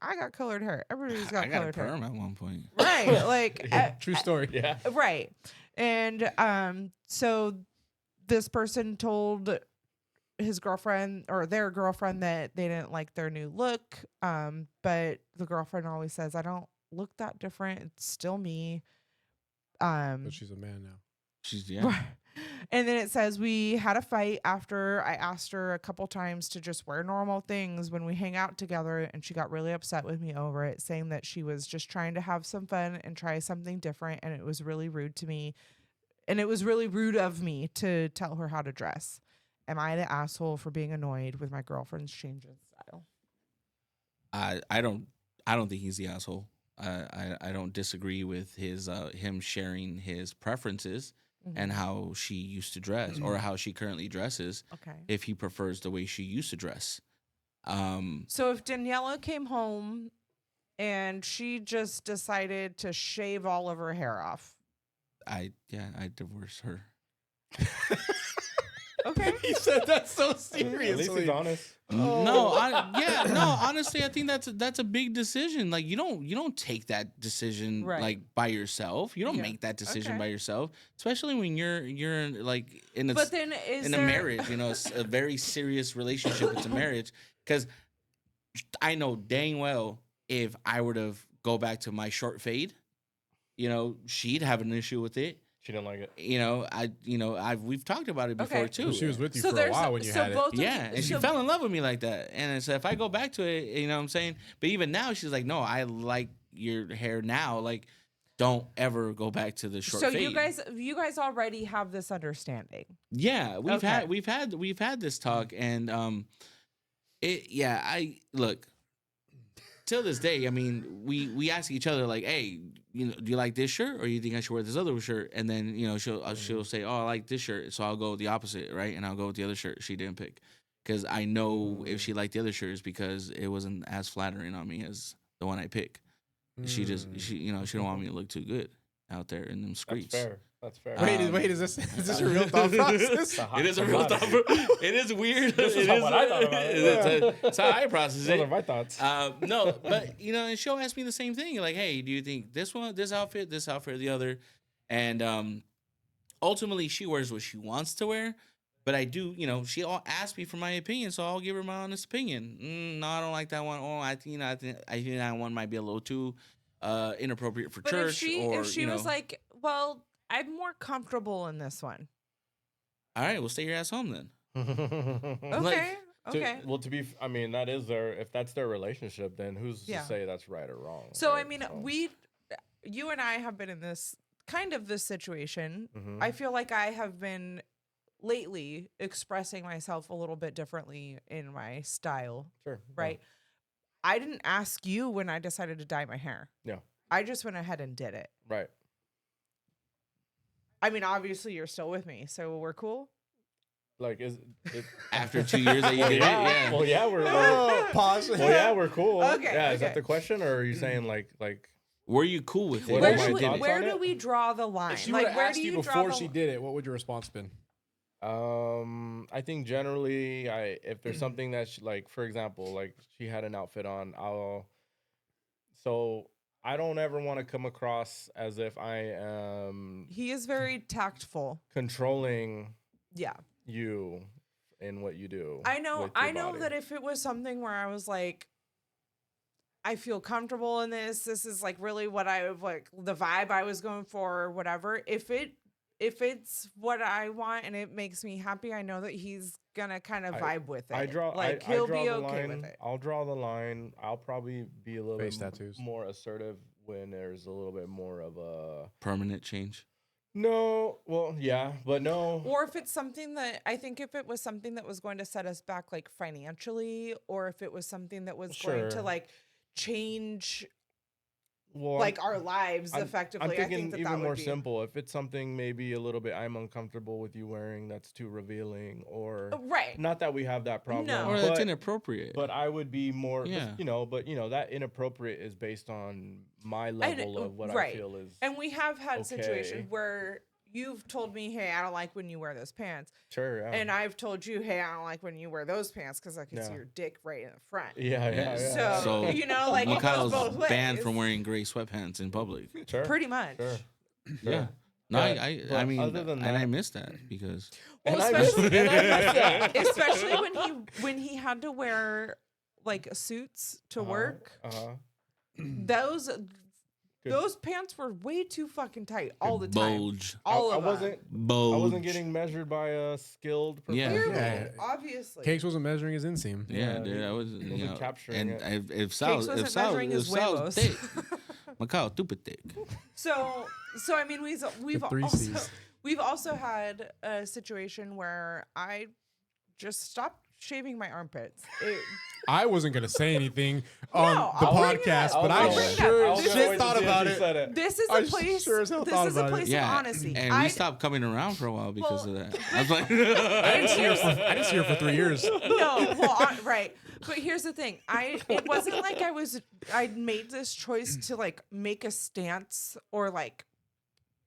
I got colored hair. Everybody's got colored hair. I got a perm at one point. Right. Like, true story. Yeah. Right. And so this person told his girlfriend or their girlfriend that they didn't like their new look. But the girlfriend always says, I don't look that different. It's still me. But she's a man now. She's, yeah. And then it says we had a fight after I asked her a couple times to just wear normal things when we hang out together, and she got really upset with me over it, saying that she was just trying to have some fun and try something different, and it was really rude to me. And it was really rude of me to tell her how to dress. Am I the asshole for being annoyed with my girlfriend's change in style? I don't think he's the asshole. I don't disagree with his him sharing his preferences and how she used to dress or how she currently dresses. Okay. If he prefers the way she used to dress. So if Daniela came home and she just decided to shave all of her hair off. I divorce her. Okay. He said that so seriously. At least he's honest. Honestly, I think that's a big decision. Like you don't take that decision like by yourself. You don't make that decision by yourself, especially when you're like in a marriage. You know, it's a very serious relationship. It's a marriage because I know dang well if I were to go back to my short fade, you know, she'd have an issue with it. She didn't like it. We've talked about it before too. Well, she was with you for a while when you had it. Yeah, and she fell in love with me like that. And so if I go back to it, you know what I'm saying? But even now, she's like, no, I like your hair now. Like, don't ever go back to the short fade. So you guys already have this understanding. Yeah, we've had this talk, and I look. Till this day, I mean, we ask each other like, "Hey, you know, do you like this shirt, or you think I should wear this other shirt?" And then you know she'll say, "Oh, I like this shirt," so I'll go with the opposite, right? And I'll go with the other shirt she didn't pick, because I know if she liked the other shirt, it's because it wasn't as flattering on me as the one I pick. She don't want me to look too good out there in them streets. That's fair. That's fair. Wait, is this your real thought process? It is a real thought. It is weird. This is what I thought about it. That's how I process it. Those are my thoughts. No, but you know, and she'll ask me the same thing. Like, hey, do you think this outfit, or the other? And ultimately, she wears what she wants to wear. But I do, you know, she'll ask me for my opinion, so I'll give her my honest opinion. No, I don't like that one. Oh, I think that one might be a little too inappropriate for church. If she was like, well, I'm more comfortable in this one. All right, well, stay your ass home then. Okay. Okay. I mean, that is if that's their relationship, then who's to say that's right or wrong? So, right? I mean, you and I have been in this situation. Mm-hmm. I feel like I have been lately expressing myself a little bit differently in my style. Sure. Right. Yeah. I didn't ask you when I decided to dye my hair. Yeah. I just went ahead and did it. Right. I mean, obviously you're still with me, so we're cool. Like, is it after 2 years that you did it? Yeah. Well, yeah, we're pause. Well, yeah, we're cool. Okay. Yeah, is that the question, or are you saying like? Were you cool with it? What Where are my do we, thoughts where on do it? we draw the line? If she Like, would have where asked do you you draw before the she did it, what would your response been? I think generally, if there's something that she, like, for example, like she had an outfit on, so I don't ever want to come across as if I am He is very tactful. controlling Yeah. you in what you do. I know with your know body. that if it was something where I was like, I feel comfortable in this is like really what I like the vibe I was going for or whatever. If it's what I want and it makes me happy, I know that he's gonna kind of vibe with it. He'll be okay with it. I'll draw the line. I'll probably be a little Face bit tattoos. more assertive when there's a little bit more of a Permanent change. no. Well, yeah, but no. Or if it's something that I think if it was something that was going to set us back like financially, or if it was something that was going to Sure. like change Well, like our lives I'm effectively. thinking I think that even that more would be simple. If it's something maybe a little bit I'm uncomfortable with you wearing that's too revealing, or right. not that we have that problem, No. Or that's inappropriate. But I would be more, Yeah. but that inappropriate is based on my level of what I feel is. And we have had situations okay. where you've told me, hey, I don't like when you wear those pants. Sure, yeah. And I've told you, hey, I don't like when you wear those pants because I can see Yeah. your dick right in the front. Yeah. So, like it goes Mikhail's both ways. banned from wearing gray sweatpants in public. Sure. Pretty much. Sure. Yeah. No, Yeah, I mean, other than and I that- missed that because Well, And I miss that. especially when he had to wear like suits to work. Those pants were way too fucking tight all the time. bulge. All I of them. Bulge. I wasn't getting measured by a skilled Yeah. professional. Clearly, obviously. Cakes wasn't measuring his inseam. Yeah, dude, I was, wasn't you know, capturing and it. if Sal, Cakes wasn't if Sal, measuring if his Sal's huevos. thick, Mikhail, stupid thick. So I mean, we've The three also Cs. we've also had a situation where I just stopped shaving my armpits. I wasn't gonna say anything on the I'll bring it podcast, up. but I'll I bring it sure up. as This shit is- thought about it. This is I a place. sure as hell This thought is a about it. place Yeah, of honesty. and we stopped coming around for a while because Well, of that. I was like, I didn't see her for 3 years. No, well, right. But here's the thing. It wasn't like I made this choice to like make a stance or like,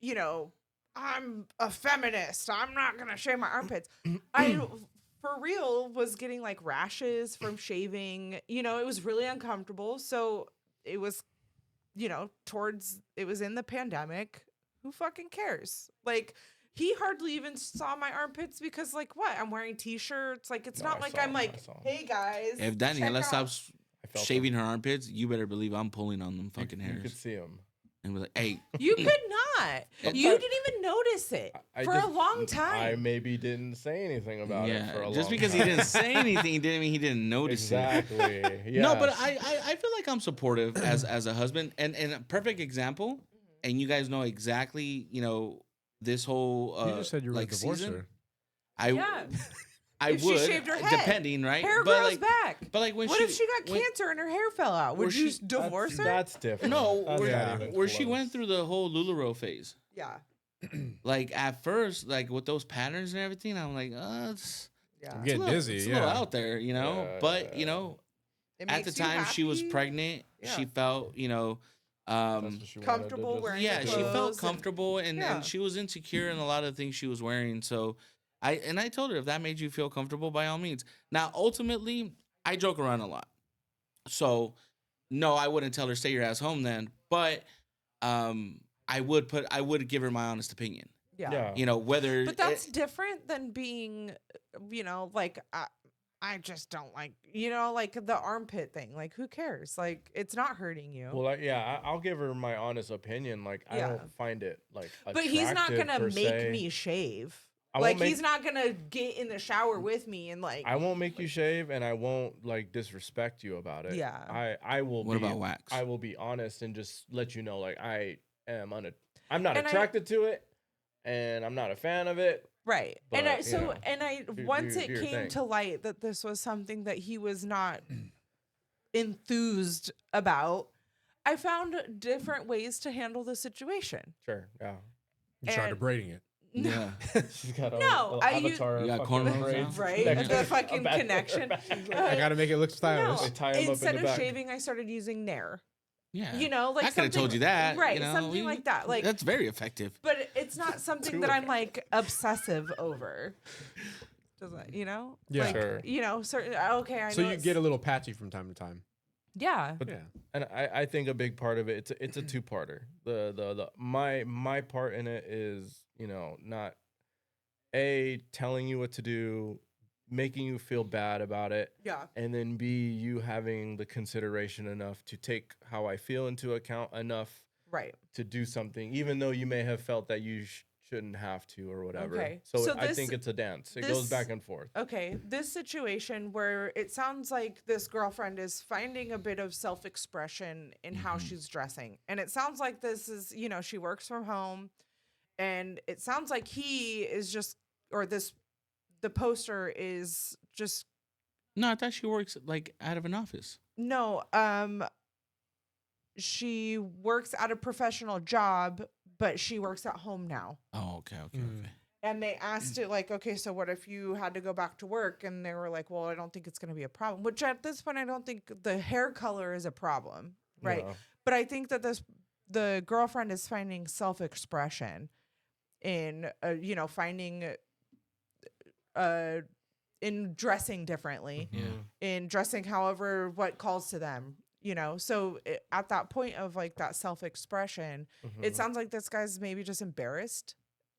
you know, I'm a feminist. I'm not going to shave my armpits. I for real was getting like rashes from shaving. You know, it was really uncomfortable. So it was, you know, it was in the pandemic. Who fucking cares? Like, he hardly even saw my armpits because, like, what? I'm wearing t-shirts. Like, it's not like I'm like, hey guys. if Daniela check out- stops shaving her armpits, you better believe I'm pulling on them fucking hairs. You could see them. And be like, hey, You could not. You didn't even notice it for a long I time. maybe didn't say anything about it for a long just because he didn't say anything didn't mean he didn't notice Exactly. it. Yeah. No, but I feel like I'm supportive as a husband, and a perfect example. And you guys know exactly, you know, this whole You just said you were like a divorcer. season. Yeah. I If she would, shaved her head, depending, right? Hair but grows like, back. but like when What she, if she got cancer and her hair fell out? Would you divorce her? That's different. No, That's where, not even where she close. went through the whole LuLaRoe phase. Yeah. Like at first, like with those patterns and everything, I'm like, it's, Yeah. I'm getting dizzy. it's a Yeah. little out there, you know. Yeah, but you know, It at the makes you time she was happy. pregnant, Yeah. she felt, you know, That's what she wanted to comfortable just- wearing yeah, the she felt clothes and- comfortable and Yeah. she was insecure in a lot of things she was wearing. So I told her, if that made you feel comfortable, by all means. Now, ultimately, I joke around a lot. So no, I wouldn't tell her stay your ass home then, but I would give her my honest opinion. Yeah. You know, whether But that's different than being, you know, like I just don't like, you know, like the armpit thing. Like, who cares? Like, it's not hurting you. Well, I'll give her my honest opinion. Like, I Yeah. don't find it like. But he's not attractive gonna per make se. me shave. I Like, won't he's not gonna get in the shower with me and like. I won't make you shave, and I won't like disrespect you about it. Yeah. I will. What be, about wax? I will be honest and just let you know, like I am I'm not And attracted to it, and I'm not a fan of it. Right. But, And you know, once do it your came thing. to light that this was something that he was not enthused about, I found different ways to handle the situation. Sure. Yeah. You started And- braiding it. Yeah. She's got a No, little I use- avatar. You got fucking cornrows braids now? Right? next to The a fucking back- connection. back. I gotta make it look stylish. No, They tie 'em up in instead the of back. shaving, I started using Nair. Yeah. You know, like I could have told you something- that. right? You know, Something like that. Like that's very effective. but it's not something that I'm like obsessive over. Does that, you know? Yeah. Like, Sure. you know, certain. Okay, I So know. you get a little patchy from time to time. Yeah. But, Yeah. and I think a big part of it, it's a two-parter. My part in it is, you know, not telling you what to do, making you feel bad about it. Yeah. And then B, you having the consideration enough to take how I feel into account enough Right. to do something, even though you may have felt that you shouldn't have to or whatever. Okay. So, So I this- think it's a dance. It goes this- back and forth. Okay, this situation where it sounds like this girlfriend is finding a bit of self-expression in how she's dressing. And it sounds like this is, you know, she works from home and it sounds like he is just the poster is just No, I thought she works like out of an office. no, she works at a professional job, but she works at home now. Oh, okay. And they asked it like, okay, so what if you had to go back to work? And they were like, well, I don't think it's going to be a problem. Which at this point, I don't think the hair color is a problem, right? No. But I think that the girlfriend is finding self-expression in, you know, finding, in dressing differently, in dressing however what calls to them. You know, so at that point of like that self-expression, it sounds like this guy's maybe just embarrassed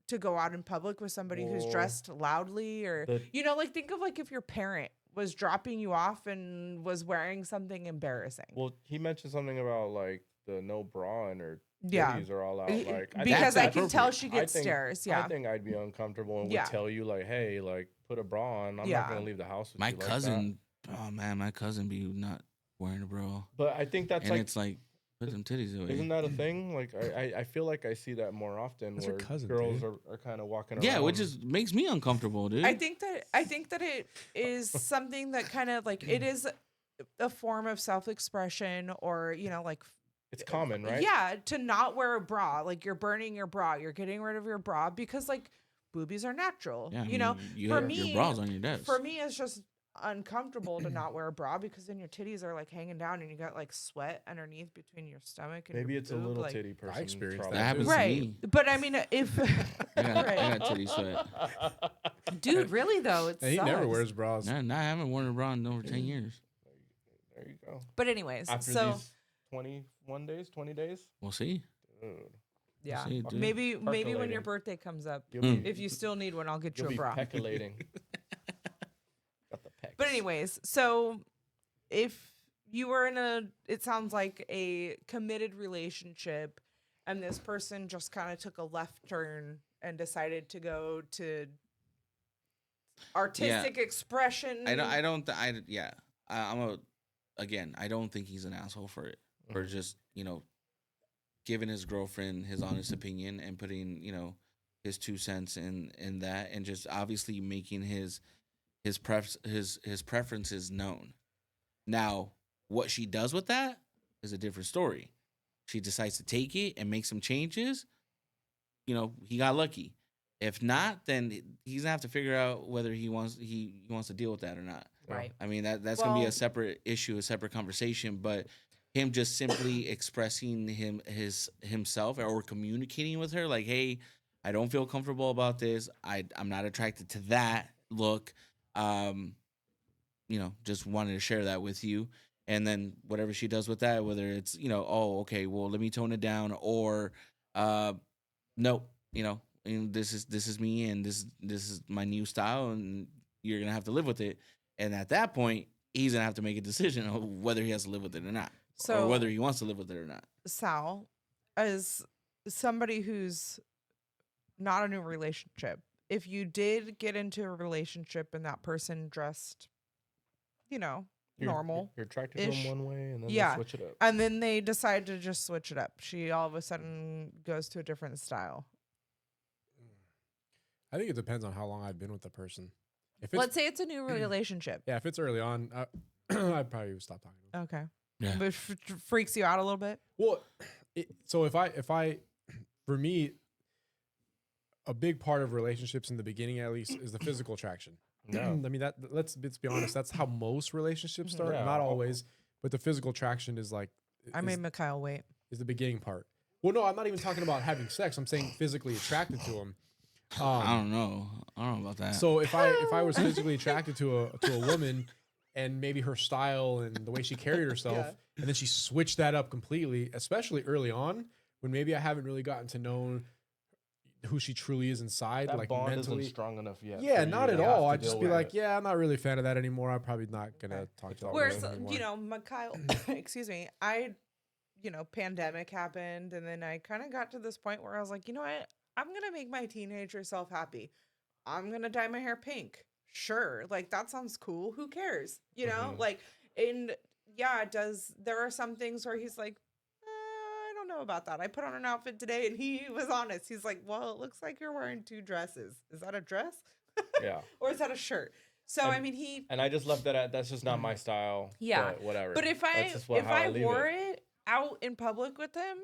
to go out in public with somebody who's dressed loudly or, you know, like think of like if your parent was dropping you off and was wearing something embarrassing. Well, he mentioned something about like the no bra and her Yeah. titties are all out. Like Because I that's can tell appropriate. she gets stares. I Yeah. think I'd be uncomfortable and Yeah. would tell you like, hey, like put a bra on. I'm Yeah. not gonna leave the house with My you like cousin, oh man, my cousin be not wearing a bra. But I think that's and like it's like put them titties away. isn't that a thing? Like I feel like I see that more often That's your where cousin, girls dude. are kind of walking around. Yeah, which is makes me uncomfortable, dude. I think that it is something that kind of like it is a form of self-expression or, you know, like it's common, right? yeah, to not wear a bra. Like you're burning your bra, you're getting rid of your bra because like boobies are natural. Yeah, I you know, mean, you for have me, your bras on your desk. For me, it's just uncomfortable to not wear a bra because then your titties are like hanging down and you got like sweat underneath between your stomach and Maybe your it's a boob, little like, titty person. I experienced problem. That happens to right. me. But I mean, if I got titty sweat. dude, really though, it And he sucks. never wears bras. Nah, I haven't worn a bra in over 10 years. There you go. But anyways, After so these 21 days, 20 days, We'll see. dude, yeah, see, dude. maybe when your Percolating. birthday comes up, you'll be, if you still need one, I'll get you you'll a be bra. peculating. Got the pecs. But anyways, so if you were in it sounds like a committed relationship and this person just kind of took a left turn and decided to go to artistic expression. I don't think he's an asshole for it. For just, you know, giving his girlfriend his honest opinion and putting, you know, his 2 cents in that and just obviously making his preferences known. Now, what she does with that is a different story. She decides to take it and make some changes. You know, he got lucky. If not, then he's gonna have to figure out whether he wants to deal with that or not. Right. I mean that's gonna be Well- a separate issue, a separate conversation. But him just simply expressing himself or communicating with her, like, hey, I don't feel comfortable about this. I'm not attracted to that look. You know, just wanted to share that with you. And then whatever she does with that, whether it's, you know, oh, okay, well, let me tone it down, or no, you know, and this is me, and this is my new style, and you're gonna have to live with it. And at that point, he's gonna have to make a decision on whether he has to live with it or not, So- or whether he wants to live with it or not. Sal, as somebody who's not in a relationship, if you did get into a relationship and that person dressed, you know, normal, You're attracted to ish. them one way, and then Yeah. they switch it up. and then they decide to just switch it up. She all of a sudden goes to a different style. I think it depends on how long I've been with the person. If it's, Let's say it's a new relationship. yeah, if it's early on, I'd probably stop talking to him. Okay. Yeah. But freaks you out a little bit. Well, so if I, for me, a big part of relationships in the beginning, at least, is the physical attraction. Yeah. I mean, let's be honest. That's how most relationships start. Yeah. Not always, but the physical attraction is like I made Mikhail wait. Is the beginning part. Well, no, I'm not even talking about having sex. I'm saying physically attracted to him. I don't know about that. So if I was physically attracted to a woman, and maybe her style and the way she carried herself, and then she switched that up completely, especially early on when maybe I haven't really gotten to know who she truly is inside, That like bond mentally. isn't strong enough yet. Yeah, for you not to at have all. to I'd just deal be with like, it. yeah, I'm not really a fan of that anymore. I'm probably not gonna talk to that Whereas, woman anymore. you know, Mikhail, excuse me, pandemic happened, and then I kind of got to this point where I was like, you know what? I'm gonna make my teenager self happy. I'm gonna dye my hair pink. Sure, like that sounds cool. Who cares? You know, like, and yeah, it does. There are some things where he's like, I don't know about that. I put on an outfit today, and he was honest. He's like, well, it looks like you're wearing 2 dresses. Is that a dress? Yeah. Or is that a shirt? So And- I mean, he. And I just left that at that's just not my style. Yeah. But whatever. But if That's just how I leave wore it out in public with him,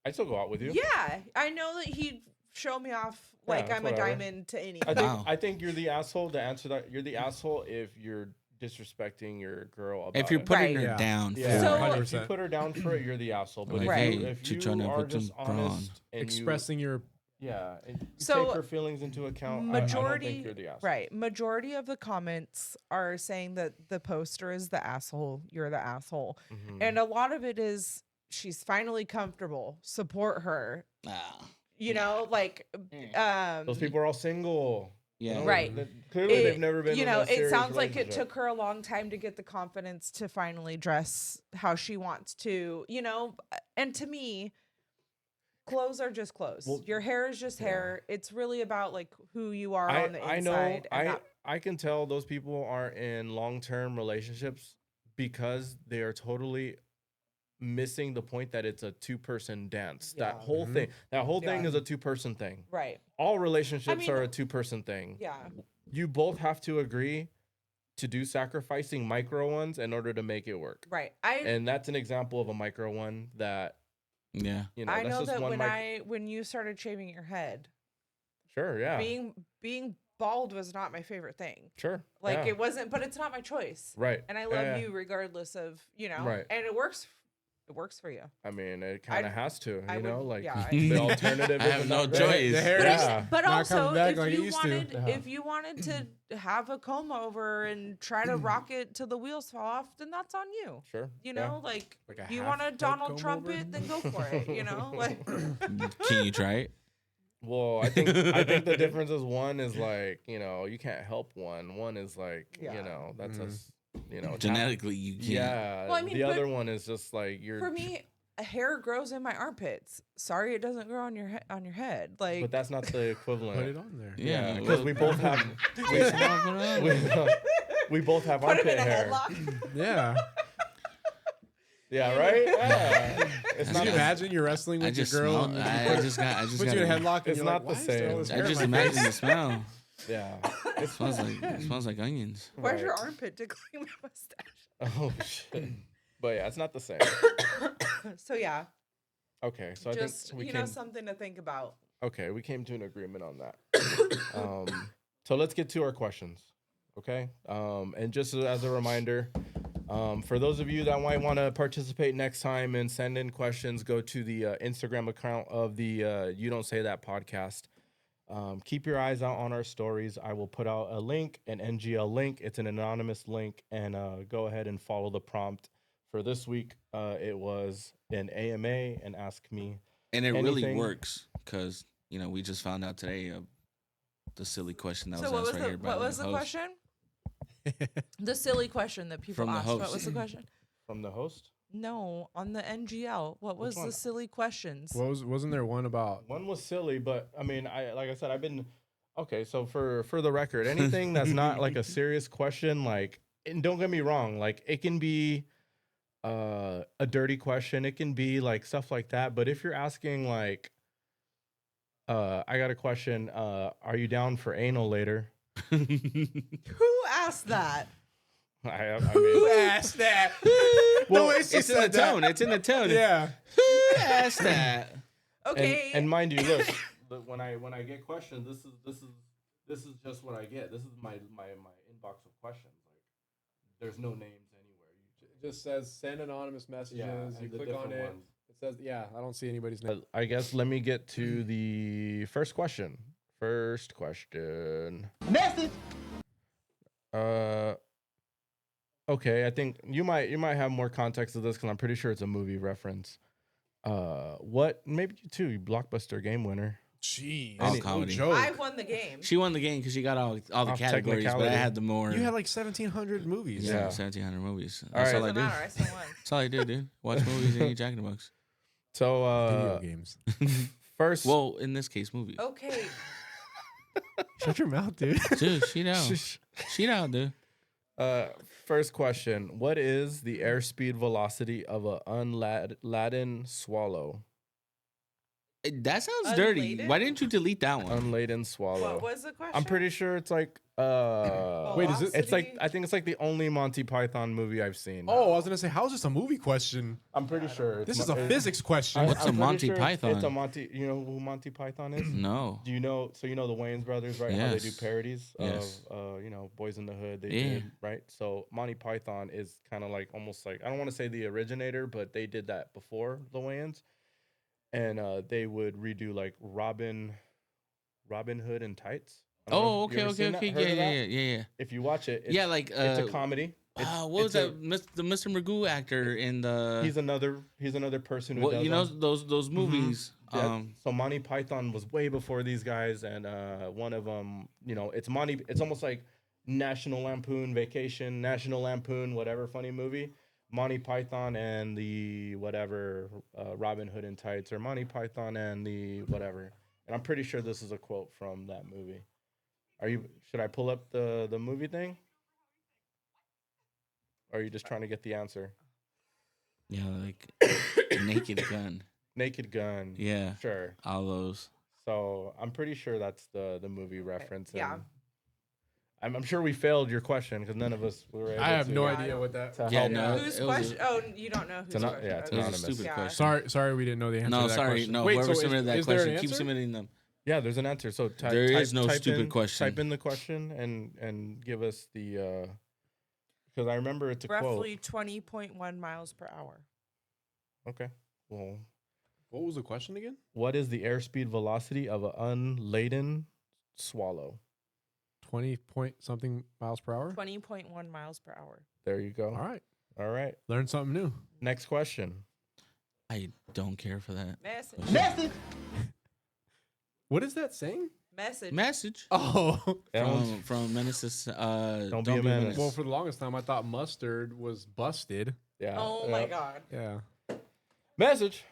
I still go out with you. yeah, I know that he'd show me off Yeah, like that's I'm a whatever. diamond to anyone. I think I think you're the asshole to answer that. You're the asshole if you're disrespecting your girl about if you're it. putting her Yeah. down, Yeah, So- if you put her down for it, you're the asshole. But Like, if you, hey, if you're you trying to are put them just on. honest and Expressing your and you So, take her feelings into account, I don't majority, think you're the asshole. right? Majority of the comments are saying that the poster is the asshole. You're the asshole, Mhm. and a lot of it is she's finally comfortable. Support her. You know, like Those people are all single. Yeah. You know, Right. Clearly, It- they've never been. You in know, a it serious sounds like it relationship. took her a long time to get the confidence to finally dress how she wants to, you know. And to me, clothes are just clothes. Well, Your hair is just hair. It's really about like who you are I, on the I know inside. and I can tell those people aren't in long-term relationships because they are totally missing the point that it's a two-person dance. That Yeah. whole thing, thing Yeah. is a two-person thing. right. All relationships mean, are a two-person thing. Yeah. You both have to agree to do sacrificing micro ones in order to make it work. Right. And that's an example of a micro one that Yeah. you know. I that's know just that one when you started shaving your head, Sure, yeah. being bald was not my favorite thing. Sure. Like yeah. it wasn't, but it's not my choice. Right. And I Yeah, love yeah. you regardless of, you know. Right. And it works. It works for you. I mean, it kind of has to, I you know, would- like yeah, the alternative. I have isn't no that great. choice. The hair But, is Yeah. but not also, coming back if like it you used to. wanted, Yeah. if you wanted to have a comb over and try to rock it till the wheels fall off, then that's on you. Sure. You yeah. know, like Like a you half want a head Donald comb Trump over? it, then go for it. You know, like Can you try it? Well, I think the difference is one is like, you know, you can't help one. One is like, Yeah. you know, that's you know, Genetically, you can't. Yeah. Well, I mean, the but other one is just like you're. for me, hair grows in my arpits. Sorry, it doesn't grow on your head. Like, But that's not the put it equivalent. on there. Yeah, Yeah, because well- we both have. we both have put him armpit in a hair. headlock. Yeah. Yeah. Right. Yeah. It's Can not. you imagine you're wrestling I with your just girl smell. and I just got. put you in a headlock and It's you're not like, the why is there all same. this I hair in just my imagine face? the smell. Yeah. It smells like onions. Where's your Right. armpit tickling my mustache? Oh shit. But yeah, it's not the same. So yeah, Okay, so I just think we you came. know something to think about. Okay, we came to an agreement on that. So let's get to our questions. Okay. And just as a reminder, for those of you that might want to participate next time and send in questions, go to the Instagram account of the You Don't Say That podcast. Keep your eyes out on our stories. I will put out a link, an NGL link. It's an anonymous link, and go ahead and follow the prompt. For this week, it was an AMA and Ask Me. And it really Anything? works because you know we just found out today the silly question that So was what asked was right the here by what was the host. question? The silly question that people From the asked. What host. was the question? From the host? No, on the NGL. What was one? the silly questions? Wasn't there one about One was silly, but I mean, like I said, I've been okay. So for the record, anything that's not like a serious question, like, and don't get me wrong, like it can be a dirty question, it can be like stuff like that. But if you're asking like, I got a question, are you down for anal later? Who asked that? I who mean, asked that? well, It's in the tone. It's in the tone. Yeah. Who asked that? Okay. and mind you, look, when I get questions, this is just what I get. This is my inbox of questions. Like, there's no names anywhere. just says send anonymous messages. Yeah, you and the click on different it. ones. It says, yeah, I don't see anybody's name. I guess let me get to the first question. First question. Message. Okay, I think you might have more context to this because I'm pretty sure it's a movie reference. What? Maybe you too. Blockbuster game winner. Jeez, All no comedy. joke. I won the game. She won the game because she got all the Off categories, but I technicality. had the more. You had like 1,700 movies. yeah, Yeah. 1,700 movies. All That's right. all I Doesn't do. matter. I still won. That's all I do, dude. Watch movies and eat Jack in the Box. So Video games. first, Well, in this case, movies. Okay. Shut your mouth, dude. Dude, sheet out. Sheet out, dude. first question: what is the airspeed velocity of a unladen swallow? That sounds dirty. Unladen? Why didn't you delete that one? Unladen swallow. What was the question? I'm pretty sure it's like Wait, is it- It's like Velocity? I think it's like the only Monty Python movie I've seen. Oh, I was gonna say, how is this a movie question? I'm pretty sure it's This is a it- physics question. What's a I'm pretty Monty sure Python? It's a Monty. You know who Monty Python is? No. Do you know? So you know the Wayans brothers, right? How they do Yes. parodies Yes. of Boys in the Hood. They Yeah. did, right? So Monty Python is kind of like almost like I don't want to say the originator, but they did that before the Wayans, and they would redo like Robin Hood and Tights. I don't know Oh, if you okay, ever okay, seen that? okay. Heard of that? Yeah. If you watch it, it's, Yeah, like it's a comedy. what was that? The Mr. Magoo actor in the. He's another person who Well, does you know them. those movies. Yeah, so Monty Python was way before these guys, and one of them, it's almost like National Lampoon Vacation, National Lampoon, whatever funny movie, Monty Python and the whatever Robin Hood in Tights, or Monty Python and the whatever. And I'm pretty sure this is a quote from that movie. Should I pull up the movie thing? Or are you just trying to get the answer? Yeah, like Naked Gun. Naked Gun. Yeah. Sure. All those. So I'm pretty sure that's the movie reference. Yeah. and I'm sure we failed your question because none of us were able I have to. no idea what that. to Yeah, help. no. Whose it was a- question? Oh, you don't know whose question. yeah, it's Okay. It was a anonymous. stupid Yeah. question. Sorry, we didn't know the answer. No, to that sorry. question. No, Wait, whoever so submitted that is there an question, keep answer? submitting them. Yeah, there's an answer. So There is no type stupid in, question. Type in the question and give us the because I remember it's a Roughly 20.1 miles per hour. quote. Okay. Well, What was the question again? what is the airspeed velocity of an unladen swallow? 20 point something miles per hour. 20.1 miles per hour. There you go. All right, All right. learn something new. Next question. I don't care for that. Message. Message. What is that saying? Message. Message Oh, That one's from Menace. Don't be a menace. well, for the longest time, I thought mustard was busted. yeah. Oh my God. Yeah. Message.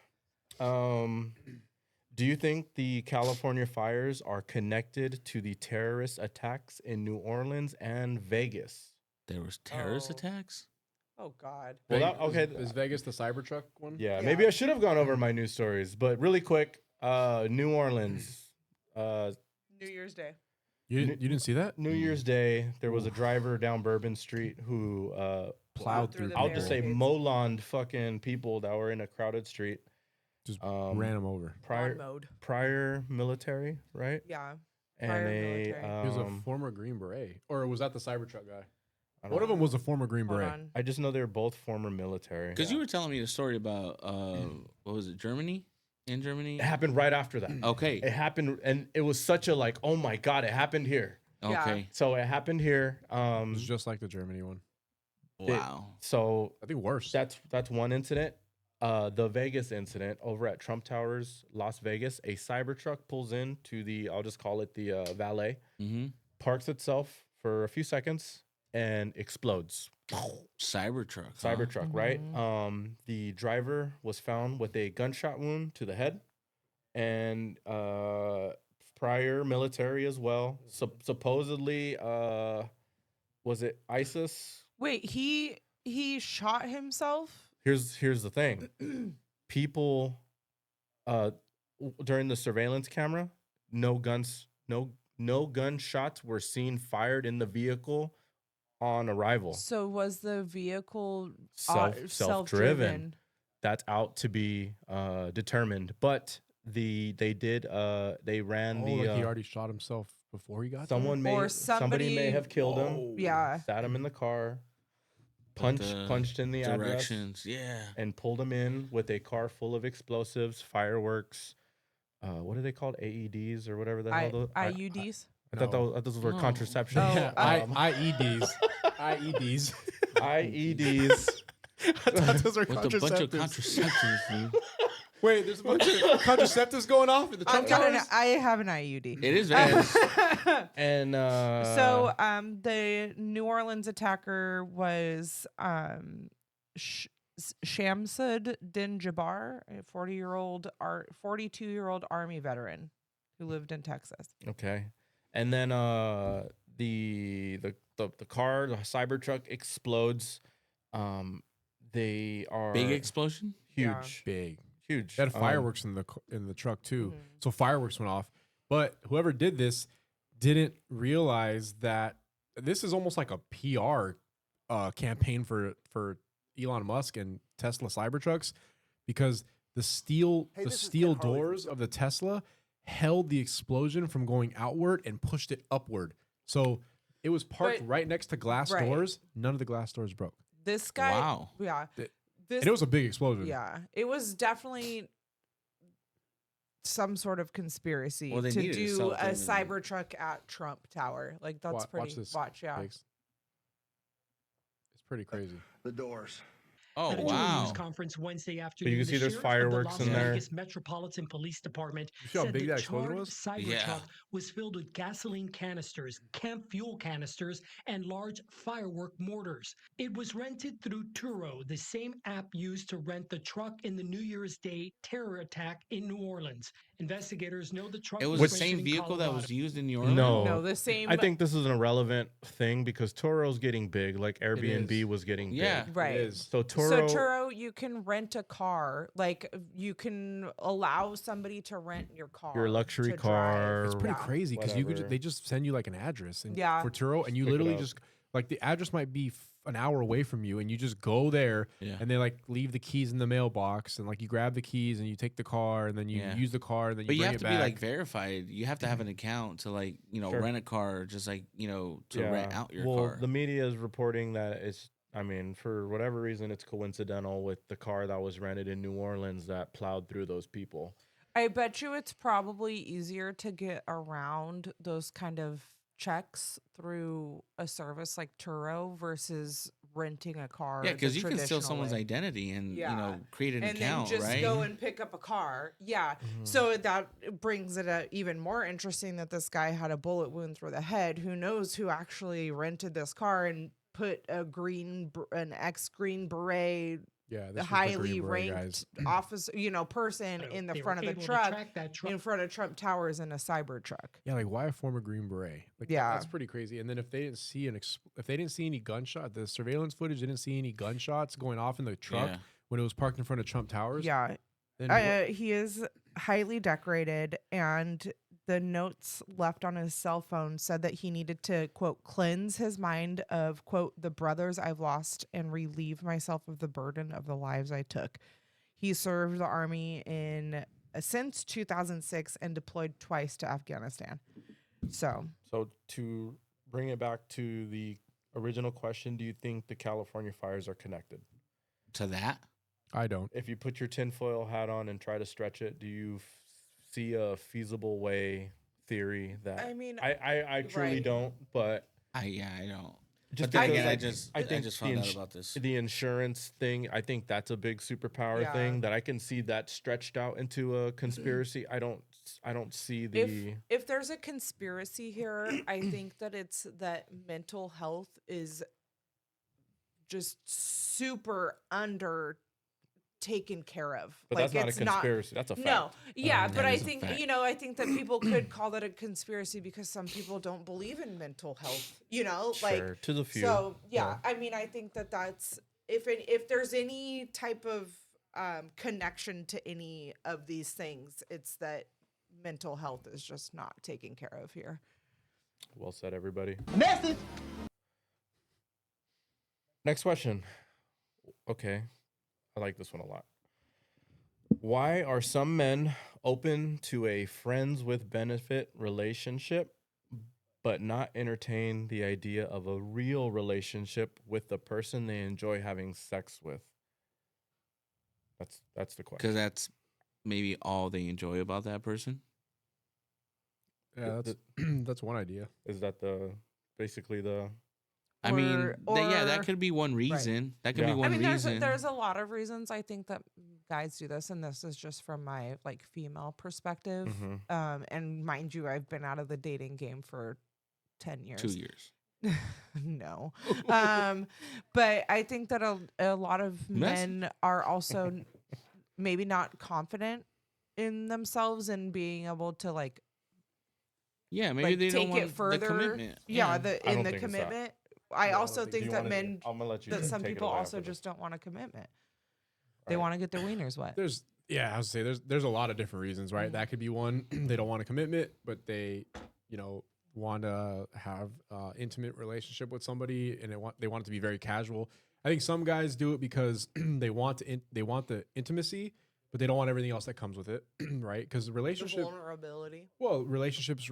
Do you think the California fires are connected to the terrorist attacks in New Orleans and Vegas? There was terrorist Oh. attacks. Oh God. Well, that, okay. Is Vegas the Cybertruck one? Yeah, Yeah. maybe I should have gone over my news stories, but really quick, New Orleans, New Year's Day. You didn't see that? New Year's Day, there was a driver down Bourbon Street who Plowed through. the I'll just say barricades. moloned fucking people that were in a crowded street. Just Um, ran him over. On mode. prior military, right? Yeah. And Prior a military. He was a former Green Beret, or was that the Cybertruck guy? I don't One of know. them was a former Green Hold Beret. on. I just know they're both former military. Because you were telling me the story about what was it, Germany? In Germany? It happened right after that. Okay. It happened, and it was such a like, oh my god, it happened here. Yeah. Okay. So it happened here. It was just like the Germany one. Wow. So I think worse. that's one incident. The Vegas incident over at Trump Towers, Las Vegas, a Cybertruck pulls in to the, I'll just call it the valet, Mm-hmm. parks itself for a few seconds and explodes. Cybertruck. Cybertruck, right? The driver was found with a gunshot wound to the head and prior military as well. Supposedly, was it ISIS? Wait, he shot himself? Here's the thing. People during the surveillance camera, no gunshots were seen fired in the vehicle on arrival. So was the vehicle Self-driven. self-driven? That's out to be determined. But they ran Like he the already shot himself before he got somebody Or may have killed him. Yeah. Sat him in the car. punched in the directions, address, and pulled them in with a car full of explosives, fireworks. What are they called? AEDs or whatever the hell those IUDs. I thought those were contraception. IEDs. IEDs. IEDs. I thought those were with a bunch of contraceptives. contraceptions, dude. Wait, there's a bunch of contraceptives going off in the Trump towers? I have an IUD. It is very. And So the New Orleans attacker was Shamsud Din Jabbar, a 42-year-old Army veteran who lived in Texas. Okay. And then the car, the Cybertruck explodes. They are Big explosion? Huge. Big. Huge. They had fireworks in the truck too. So fireworks went off. But whoever did this didn't realize that this is almost like a PR campaign for Elon Musk and Tesla Cybertrucks, because the steel doors of the Tesla held the explosion from going outward and pushed it upward. So it was parked right next to glass doors. None of the glass doors broke. This guy, wow. Yeah. And it was a big explosion. Yeah, it was definitely some sort of conspiracy Well, they to needed to do sell a it. Cybertruck at Trump Tower. Like that's pretty. Watch this. Yeah. Biggs. It's pretty crazy. The doors. Oh, At a wow. news conference Wednesday afternoon, you can see there's sheriff fireworks of the in Las there. Vegas Metropolitan Police Department You see how said big the that explosion charred was? Cybertruck Yeah. was filled with gasoline canisters, camp fuel canisters, and large firework mortars. It was rented through Turo, the same app used to rent the truck in the New Year's Day terror attack in New Orleans. Investigators know the truck It was was the same rented in vehicle that was Colorado. used in New Orleans? No, the same. I think this is an irrelevant thing because Toro's getting big, like Airbnb is. was getting Yeah. big. Right. It is. So So Turo, you can rent a car. Like you can allow somebody to rent your car. Your luxury to car. drive. It's pretty Yeah. crazy because you could Whatever. they just send you like an address and Yeah. for Turo, and you Pick it literally up. just like the address might be an hour away from you, and you just go there Yeah. and they like leave the keys in the mailbox, and like you grab the keys and you take the car and then you Yeah. use the car and then you But you bring have it to back. be like verified. You have to have an account to like, Sure. rent a car, just like, to rent out your well, car. the media is reporting that it's, I mean, for whatever reason, it's coincidental with the car that was rented in New Orleans that plowed through those people. I bet you it's probably easier to get around those kind of checks through a service like Turo versus renting a car. Yeah, because the you can steal traditional someone's way. identity and Yeah. create an and account, then just right? go and pick up a car. Yeah. Mm-hmm. So that brings it even more interesting that this guy had a bullet wound through the head. Who knows who actually rented this car and put an ex-green beret, yeah, this was the highly Green Beret guys. ranked officer, person So in the they front were of the able to truck, track that truck. in front of Trump Towers in a Cybertruck. Yeah, like why a former Green Beret? Like Yeah. that's pretty crazy. And then if they didn't see if they didn't see any gunshot, the surveillance footage didn't see any gunshots going off in the truck Yeah. when it was parked in front of Trump Towers. Yeah. Then He is highly decorated, and the notes left on his cell phone said that he needed to, quote, cleanse his mind of, quote, the brothers I've lost and relieve myself of the burden of the lives I took. He served the army since 2006 and deployed twice to Afghanistan. So to bring it back to the original question, do you think the California fires are connected? To that? I don't. If you put your tinfoil hat on and try to stretch it, do you see a feasible theory that I mean, I truly right. don't, but I don't. just But then because, again, like, I just found out about this. The insurance thing, I think that's a big superpower Yeah. thing that I can see that stretched out into a conspiracy. I don't see the if there's a conspiracy here, I think that it's that mental health is just super under taken care of. But that's not a conspiracy. That's a fact. No, yeah, That but I is a think fact. I think that people could call that a conspiracy because some people don't believe in mental health. Sure, to the few. So yeah, I mean, I think that that's if there's any type of connection to any of these things, it's that mental health is just not taken care of here. Well said, everybody. Message. Next question. Okay. I like this one a lot. Why are some men open to a friends with benefit relationship, but not entertain the idea of a real relationship with the person they enjoy having sex with? That's the question. Because that's maybe all they enjoy about that person. Yeah, that's one idea. Is that basically the? I mean, that could be one reason. That could be one reason. There's a lot of reasons I think that guys do this, and this is just from my like female perspective. And mind you, I've been out of the dating game for 10 years. 2 years. No. But I think that a lot of men are also maybe not confident in themselves and being able to like maybe like they take don't want it further. the commitment. The commitment. I also think that men, that some people also just don't want a commitment. They want to get their wieners wet. I would say there's a lot of different reasons, right? That could be one. They don't want a commitment, but they, want to have intimate relationship with somebody, and they want it to be very casual. I think some guys do it because they want the intimacy, but they don't want everything else that comes with it, right? Because relationship vulnerability. Well, relationships.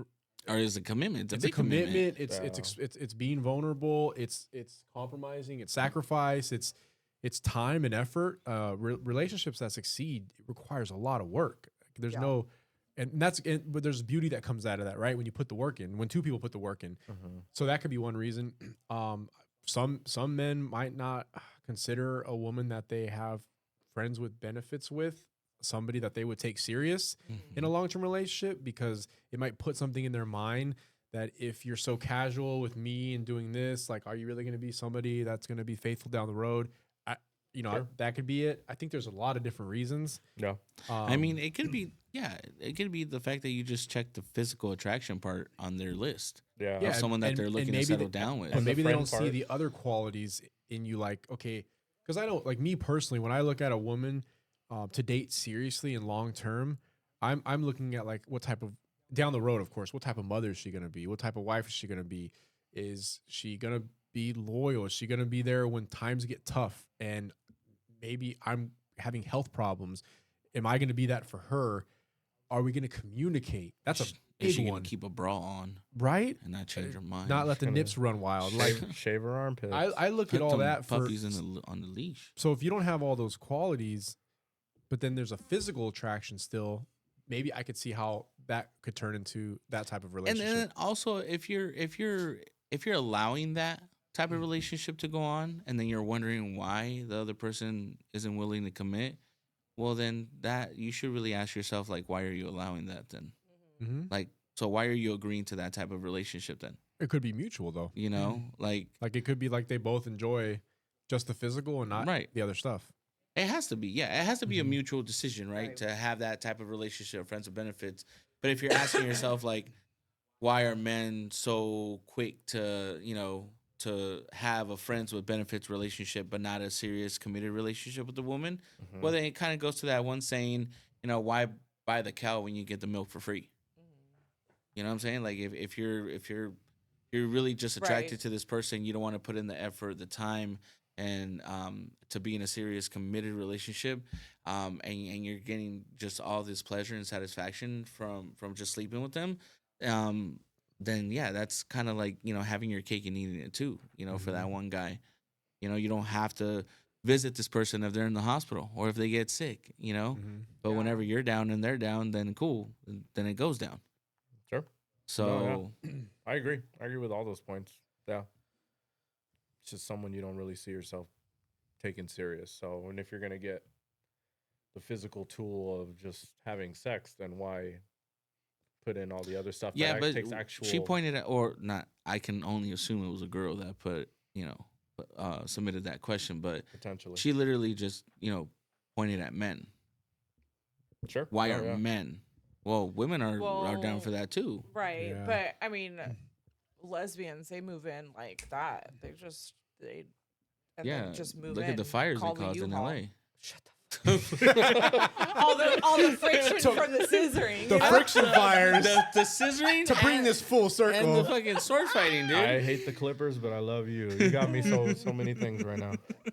Or is a commitment? It's a commitment. It's being vulnerable. It's compromising. It's sacrifice. It's time and effort. Relationships that succeed requires a lot of work. There's but there's beauty that comes out of that, right? When you put the work in, when two people put the work in. So that could be one reason. Some men might not consider a woman that they have friends with benefits with somebody that they would take serious in a long-term relationship, because it might put something in their mind that if you're so casual with me and doing this, like, are you really going to be somebody that's going to be faithful down the road? That could be it. I think there's a lot of different reasons. Yeah. I mean, it could be, it could be the fact that you just check the physical attraction part on their list. Of someone that they're looking to settle down with. And maybe they don't see the other qualities in you, like, okay, because I don't, like, me personally, when I look at a woman to date seriously and long term, I'm looking at like what type of, down the road, of course, what type of mother is she going to be? What type of wife is she going to be? Is she going to be loyal? Is she going to be there when times get tough and maybe I'm having health problems? Am I going to be that for her? Are we going to communicate? That's a Is she big gonna one. keep a bra on, right? And not change her mind. Not let the nips run wild. Like shave her armpits. I look at all them that for puppies on the leash. So if you don't have all those qualities, but then there's a physical attraction still, maybe I could see how that could turn into that type of relationship. And then also, if you're allowing that type of relationship to go on, and then you're wondering why the other person isn't willing to commit, well, then that you should really ask yourself, like, why are you allowing that then? Like, so why are you agreeing to that type of relationship then? It could be mutual though. Like it could be like they both enjoy just the physical and not the other stuff. It has to be, it has to be a mutual decision, right? To have that type of relationship, friends with benefits. But if you're asking yourself, like, why are men so quick to, to have a friends with benefits relationship, but not a serious committed relationship with the woman? Well, then it kind of goes to that one saying, why buy the cow when you get the milk for free? You know what I'm saying? Like, if you're really just attracted to this person, you don't want to put in the effort, the time, and to be in a serious committed relationship, and you're getting just all this pleasure and satisfaction from just sleeping with them, then that's kind of like having your cake and eating it too. For that one guy, you don't have to visit this person if they're in the hospital or if they get sick. But whenever you're down and they're down, then cool, then it goes down. Sure. So I agree. I agree with all those points. Yeah. It's just someone you don't really see yourself taking serious. So, and if you're going to get the physical tool of just having sex, then why put in all the other stuff that but takes actual... She pointed at, or not, I can only assume it was a girl that submitted that question, but potentially she literally just, pointed at men. Sure. Why are men? Well, women are down for that too. Right. Yeah. But I mean, lesbians, they move in like that. They just move in. Look at the fires they call the caused in U-Haul. LA. Shut the all the friction from the scissoring. The friction fires. The scissoring to bring this full circle. And the fucking sword fighting, dude. I hate the Clippers, but I love you. You got me so many things right now.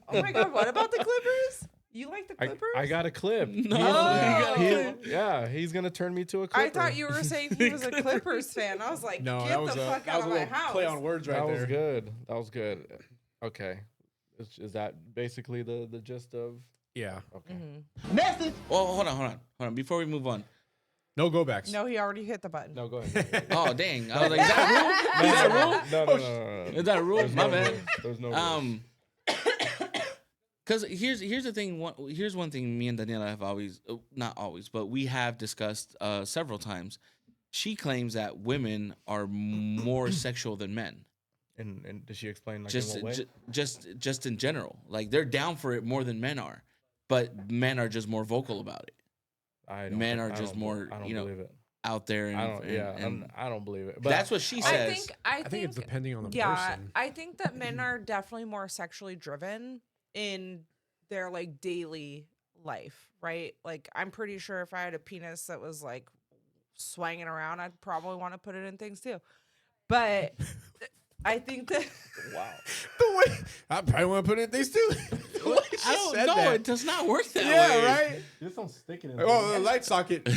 Oh my God, what about the Clippers? You like the Clippers? I got a clip. No, he's gonna turn me to a Clipper. I thought you were saying he was a Clippers fan. I was like, No, get that was the a, fuck that out was of a my little house. play on words right that there. was good. That was good. Okay, is that basically the gist of? Yeah. Okay. Message. Well, hold on. Before we move on. No go backs. No, he already hit the button. No, go ahead. Oh dang! I was like, is that a rule? Is that a rule? No. Is that a rule? There's My no bad. rules. There's no rules. Because here's the thing. Here's one thing me and Daniela have always, not always, but we have discussed several times. She claims that women are more sexual than men. And did she explain like Just in what way? just in general, like they're down for it more than men are, but men are just more vocal about it. Men are just more, I don't believe it. out there. And, I don't believe it. But that's what she says. I think it's depending on the yeah, person. I think that men are definitely more sexually driven in their like daily life, right? Like I'm pretty sure if I had a penis that was like swinging around, I'd probably want to put it in things too. But I think that The way I probably want to put it in things too. I don't know. It does not work that way. Yeah, right. Just don't stick it in. Oh, the light socket.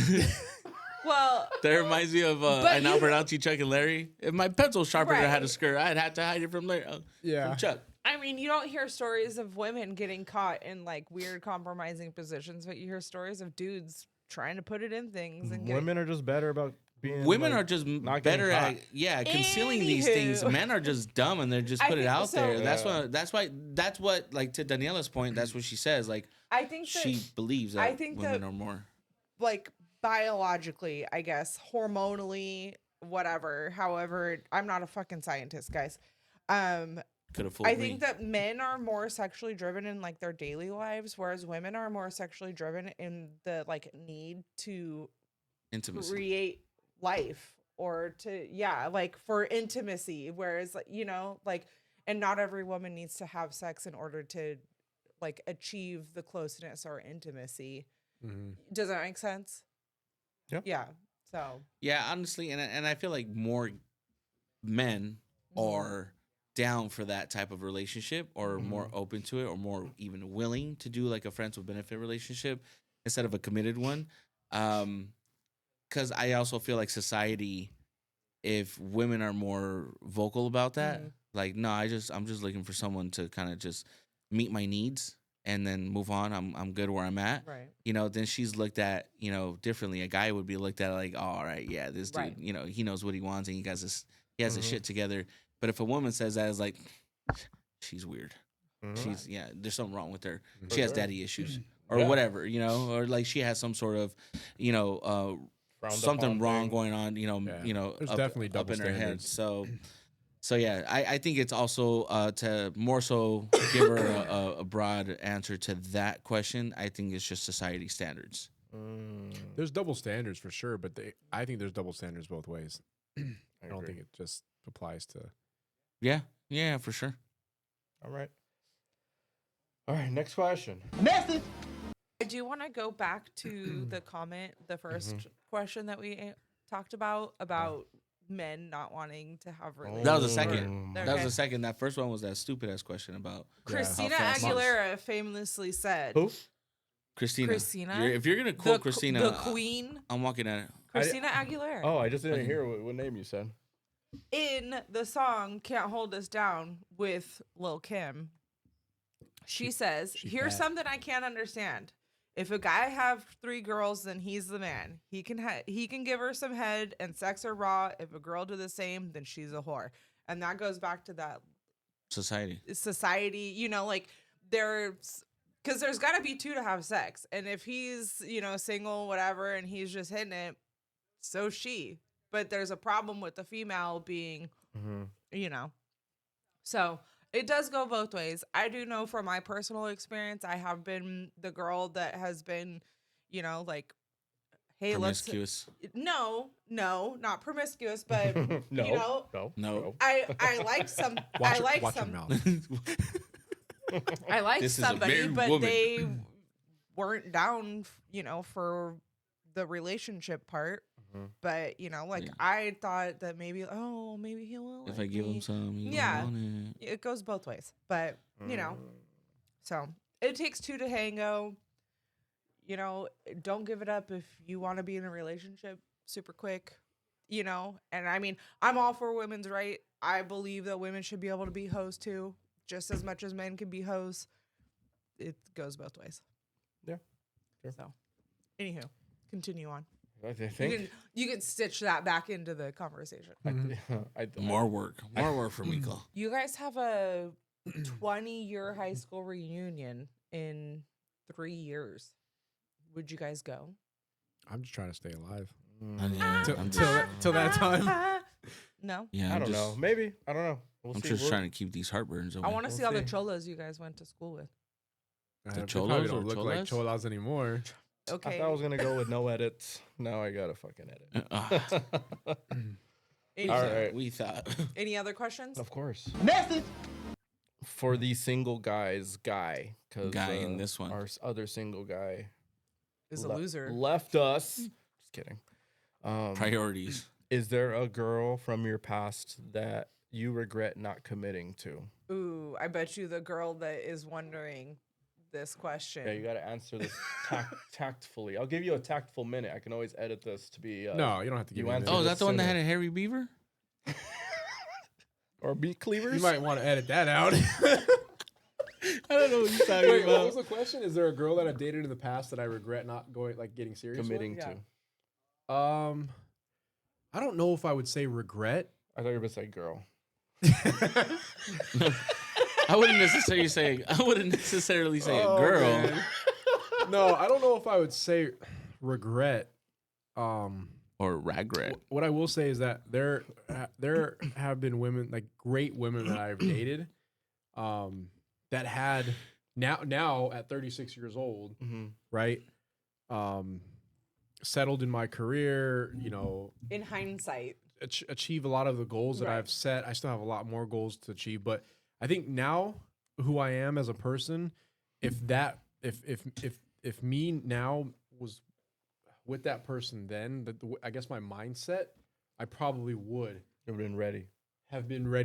well, that reminds me of and I'll pronounce you Chuck and Larry. If my pencil sharpener had a skirt, I'd have to hide it from Larry. From Chuck. I mean, you don't hear stories of women getting caught in like weird compromising positions, but you hear stories of dudes trying to put it in things. And Women are just better about being. Women like, are just not better getting at caught. concealing these things. Men are just dumb and they're just put it out there. Yeah. That's what like to Daniela's point. That's what she says. Like I think she believes that women are more like biologically, I guess, hormonally, whatever. However, I'm not a fucking scientist, guys. Could have fooled I me. think that men are more sexually driven in like their daily lives, whereas women are more sexually driven in the like need to intimacy, create life or to like for intimacy. Whereas you know, like, and not every woman needs to have sex in order to like achieve the closeness or intimacy. Mm-hmm. Does that make sense? Yeah. Yeah. So. Yeah, honestly, and I feel like more men are down for that type of relationship or more open to it or more even willing to do like a friends with benefit relationship instead of a committed one. Because I also feel like society, if women are more vocal about that, like, no, I'm just looking for someone to kind of just meet my needs and then move on. I'm good where I'm at. Right. You know, then she's looked at, you know, differently. A guy would be looked at like, oh, all right, yeah, this dude, you know, he knows what he wants and he has his shit together. But if a woman says that, it's like, she's weird. She's there's something wrong with her. She has daddy issues or whatever, you know, or like she has some sort of, you know, something wrong going on, you know, There's up, definitely up double in her head. standards. So yeah, I think it's also to more so give her a broad answer to that question. I think it's just society standards. There's double standards for sure, but I think there's double standards both ways. I don't think it just applies to. Yeah, for sure. All right, next question. Message. I do want to go back to the comment, the first question that we talked about men not wanting to have relationships. That was the second. Okay. That was the second. That first one was that stupid ass question about Christina Aguilera famously said. Who? Christina. Christina. If you're gonna quote Christina, the Queen. I'm walking at it. Christina Aguilera. Oh, I just didn't hear what name you said. In the song "Can't Hold Us Down" with Lil' Kim, she says, "Here's something I can't understand. If a guy have 3 girls, then he's the man. He can give her some head and sex her raw. If a girl do the same, then she's a whore." And that goes back to that society, you know, like because there's got to be 2 to have sex. And if he's, you know, single, whatever, and he's just hitting it, so she. But there's a problem with the female being, you know. So it does go both ways. I do know from my personal experience, I have been the girl that has been, you know, like, hey, promiscuous. No, not promiscuous, but you know, no. I like some. Watch Your mouth. I like This is a somebody, married but woman. they weren't down, you know, for the relationship part. But you know, like I thought that maybe he will. If like I give me. him some, he yeah, want it. it goes both ways. But you know, so it takes two to tango. You know, don't give it up if you want to be in a relationship super quick, you know? And I mean, I'm all for women's right. I believe that women should be able to be hoes too, just as much as men can be hoes. It goes both ways. Yeah. Sure. So, anywho, continue on. I think You can stitch that back into the conversation. More work for Miko. You guys have a 20-year high school reunion in 3 years. Would you guys go? I'm just trying to stay alive. Till that time. No. Yeah, I don't know. Maybe. I don't know. I'm just trying to keep these heartburns away. I want to see all the cholas you guys went to school with. The They cholos probably or don't look like cholas? cholas anymore. Okay. I thought I was gonna go with no edits. Now I gotta fucking edit. All right. We thought. Any other questions? Of course. Message. For the single guy, because Guy in this one. our other single guy Is a loser. left us. Just kidding. Priorities. Is there a girl from your past that you regret not committing to? Ooh, I bet you the girl that is wondering this question. Yeah, you got to answer this tactfully. I'll give you a tactful minute. I can always edit this to be. No, you don't have to give me a minute. Oh, is that the one that had a hairy beaver? Or meat cleavers? You might want to edit that out. I don't know what you're talking Wait, about. what was the question? Is there a girl that I've dated in the past that I regret not going, like getting serious Committing with? to. I don't know if I would say regret. I thought you were going to say girl. I wouldn't necessarily say a girl. Man. No, I don't know if I would say regret. Or regret. What I will say is that there have been women, like great women that I've dated, that had now at 36 years old, right? Settled in my career, you know. In hindsight. Achieve a lot of the goals that I've set. I still have a lot more goals to achieve, but I think now who I am as a person, if me now was with that person then, I guess my mindset, I probably would have been ready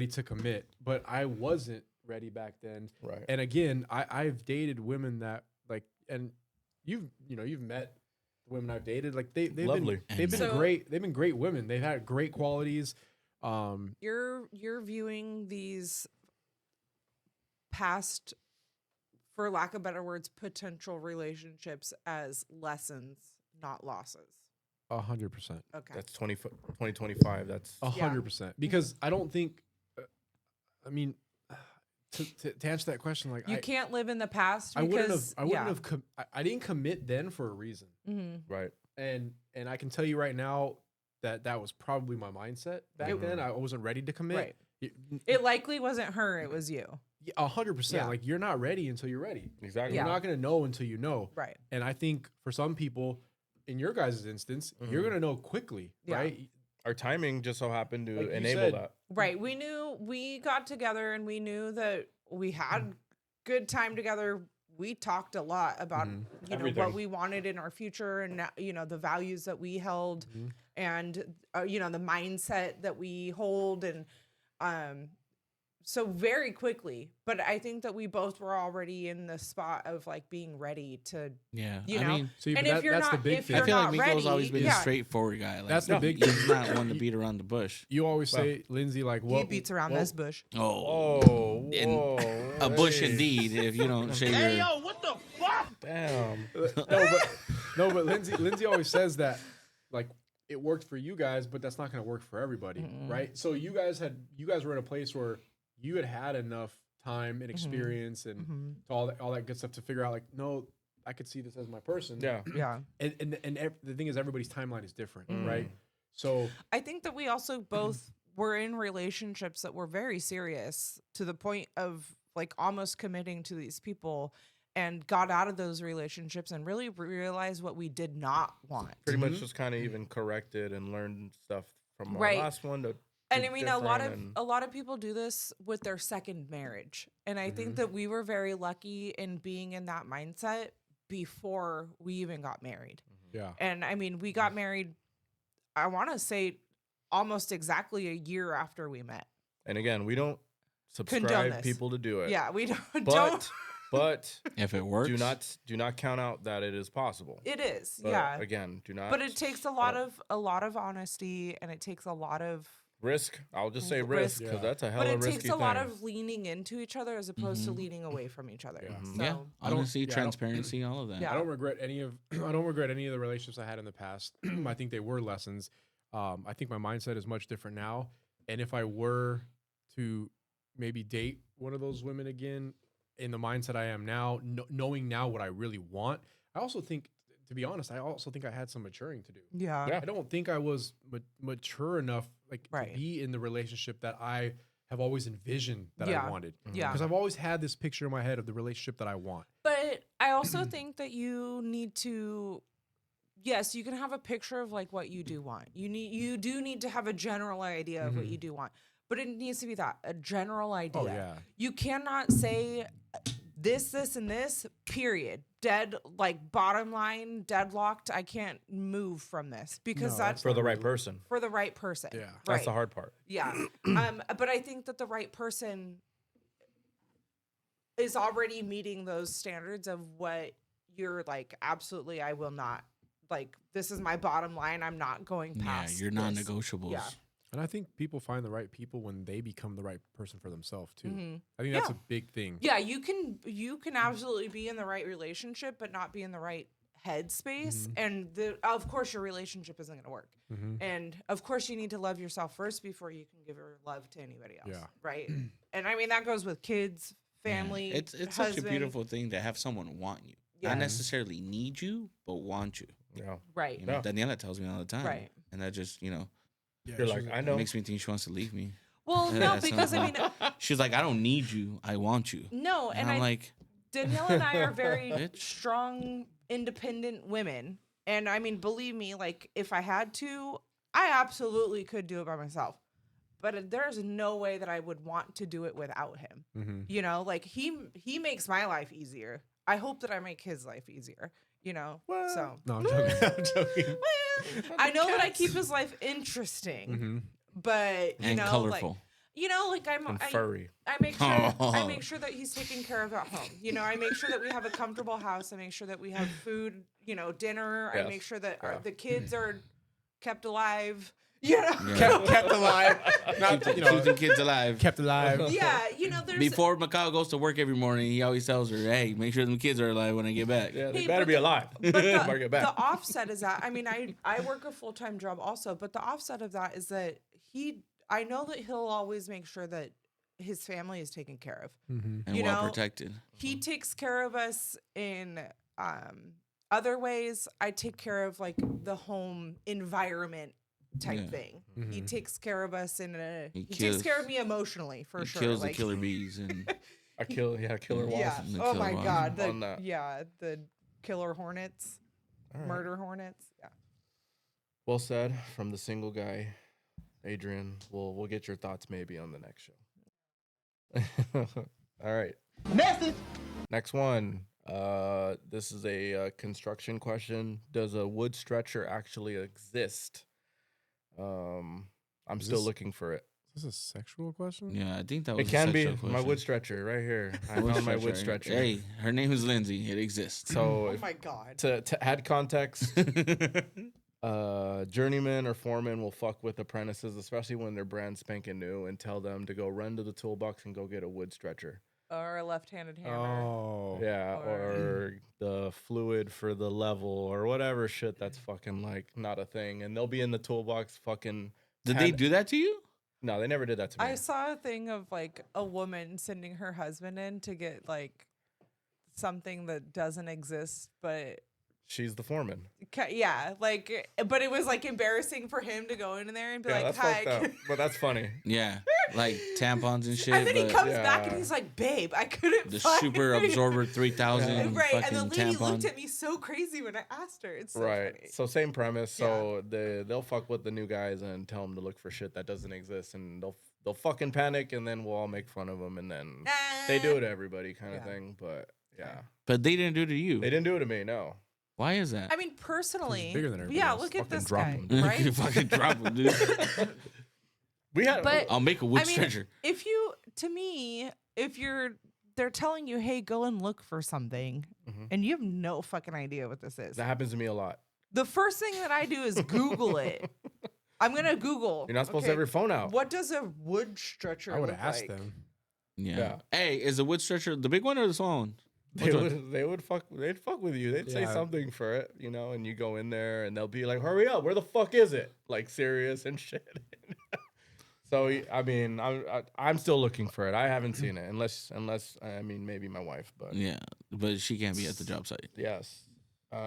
to commit, but I wasn't ready back then. Right. And again, I've dated women that like, and you've met women I've dated, like they've Lovely. been great. They've been great women. They've had great qualities. You're viewing these past, for lack of better words, potential relationships as lessons, not losses. 100%. Okay. That's 2025. That's 100%. Because I don't think, I mean, to answer that question, like you can't live in the past. I Because, wouldn't have. I didn't commit then for a reason. Mm-hmm. right. And I can tell you right now that was probably my mindset back then. I wasn't ready to commit. Right. It likely wasn't her. It was you. 100%. Yeah. Like you're not ready until you're ready. Exactly. You're not going to know until you know. Right. And I think for some people, in your guys' instance, you're going to know quickly, Yeah. right? Our timing just so happened to Like you enable said. that. Right. We got together and we knew that we had good time together. We talked a lot about, Everything. what we wanted in our future and, the values that we held and, the mindset that we hold. And, so very quickly, but I think that we both were already in the spot of like being ready to, Yeah. you I know, mean, See, and but if you're that's the not, big if thing. I you're feel not like ready, Miko's always been a straightforward guy. Like, That's the big thing. He's not one to beat around the bush. You always say, Lindsay, like, he what? beats around this bush. Oh, In whoa. a bush Hey. indeed. If you don't shave your. what the fuck? Damn. But Lindsay always says that, like, it worked for you guys, but that's not going to work for everybody, right? So you guys were in a place where you had enough time and experience and all that good stuff to figure out, like, no, I could see this as my person. Yeah. Yeah. And the thing is, everybody's timeline is different, right? So I think that we also both were in relationships that were very serious to the point of like almost committing to these people, and got out of those relationships and really realized what we did not want. Pretty much just kind of even corrected and learned stuff from our Right. last one to And I mean, a lot different of people do this with their second marriage, and I think that we were very lucky in being in that mindset before we even got married. yeah, And I mean, we got married, I want to say, almost exactly a year after we met. And again, we don't Condone subscribe this. people to do it. Yeah, we don't. But But if it works, do not count out that it is possible. It is, But yeah. Again, do not. But it takes a lot of honesty, and it takes a lot of risk. I'll just say risk because that's a hell but of a it risky takes a thing. lot of leaning into each other as opposed to leaning away from each other. So, honesty, transparency, all of that. I don't regret any of the relationships I had in the past. I think they were lessons. I think my mindset is much different now. And if I were to maybe date one of those women again in the mindset I am now, knowing now what I really want, I also think, to be honest, I had some maturing to do. Yeah. I don't think I was mature enough to be in the relationship that I have always envisioned that I wanted. Yeah. Because I've always had this picture in my head of the relationship that I want. But I also think that you need to, yes, you can have a picture of like what you do want. You do need to have a general idea of what you do want. But it needs to be a general idea. Oh, yeah. You cannot say this, and this, period. Dead, like bottom line, deadlocked. I can't move from this because that's for the right person. For the right person. Yeah. That's the hard part. Yeah. But I think that the right person is already meeting those standards of what you're like, absolutely, I will not. Like, this is my bottom line. I'm not going past. Your non-negotiables. Yeah. And I think people find the right people when they become the right person for themselves too. Mhm. I think that's a big thing. Yeah, you can absolutely be in the right relationship, but not be in the right headspace. And of course, your relationship isn't going to work. And of course, you need to love yourself first before you can give your love to anybody else. Yeah. Right. And I mean that goes with kids, family. It's husband. such a beautiful thing to have someone want you, not necessarily need you, but want you. Yeah. Right. You know, Daniela tells me all the time. Right. And that just you're like, I know. It makes me think she wants to leave me. Well, no, because I mean, she's like, I don't need you. I want you. No, and I'm like, Danielle and I are very strong, independent women. And I mean, believe me, like if I had to, I absolutely could do it by myself. But there's no way that I would want to do it without him. You know, like he makes my life easier. I hope that I make his life easier. You know, so No, I'm joking. I'm joking. I know that I keep his life interesting, but you and know, colorful. like I'm furry. I make sure that he's taken care of at home. You know, I make sure that we have a comfortable house. I make sure that we have food. You know, dinner. Yes. I make sure that the kids are kept alive. You know, kept alive. Not, Keeping kids alive. Kept alive. yeah. You know, there's Before Macau goes to work every morning, he always tells her, "Hey, make sure them kids are alive when I get back." Yeah, they Hey, better but be alive. But Better get the back. offset is that, I mean, I work a full-time job also, but the offset of that is that I know that he'll always make sure that his family is taken care of. And You well know, protected. He takes care of us in other ways. I take care of like the home environment type thing. He takes care of us in he takes care of me emotionally for He sure. kills like, the killer bees and killer wasps. yeah. The Oh killer my wasps. god. On that. The killer hornets, murder hornets. Yeah. Well said from the single guy, Adrian. We'll get your thoughts maybe on the next show. All right. Next one. This is a construction question. Does a wood stretcher actually exist? I'm still looking for it. Is this a sexual question? yeah, I think that was It can a be sexual my question. wood stretcher right here. I found my wood stretcher. Hey, her name is Lindsay. It exists. So Oh my god. to add context, journeyman or foreman will fuck with apprentices, especially when they're brand spanking new, and tell them to go run to the toolbox and go get a wood stretcher. Or a left-handed hammer. Oh. Yeah, or the fluid for the level or whatever shit that's fucking like not a thing. And they'll be in the toolbox fucking. Did they do that to you? No, they never did that to me. I saw a thing of like a woman sending her husband in to get like something that doesn't exist, but She's the foreman. yeah, like, but it was like embarrassing for him to go in there and be Yeah, like, that's "Hi." fucked up, but that's funny. Yeah, like tampons and shit. And then he but comes back and he's like, "Babe, I couldn't the find super it." absorber 3000 Right, fucking and the lady tampon. looked at me so crazy when I asked her. It's so Right. funny. So same premise. So they'll fuck with the new guys and tell them to look for shit that doesn't exist, and they'll fucking panic, and then we'll all make fun of them, and then they do it to everybody, kind of thing. But yeah, But they didn't do it to you. they didn't do it to me. No. Why is that? I mean, personally, bigger than everybody yeah. else. Look at Fucking this drop guy, 'em. right? Fucking drop them, dude. We had. But I'll make a wood I mean, stretcher. if you're they're telling you, hey, go and look for something, and you have no fucking idea what this is. That happens to me a lot. The first thing that I do is Google it. I'm gonna Google. You're not supposed to have your phone out. What does a wood stretcher I would look have asked like? them. Yeah. Hey, is the wood stretcher the big one or the small one? They'd fuck with you. They'd say something for it, you know, and you go in there and they'll be like, hurry up, where the fuck is it? Like serious and shit. So I mean, I'm still looking for it. I haven't seen it unless I mean maybe my wife, but yeah, but she can't be at the job site. Yes. I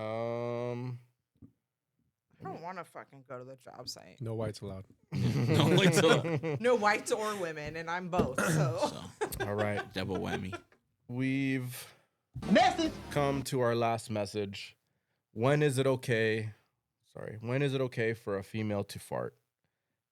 don't want to fucking go to the job site. No whites allowed. No whites allowed. No whites or women, and I'm both. So. All right, double whammy. We've come to our last message. When is it okay for a female to fart?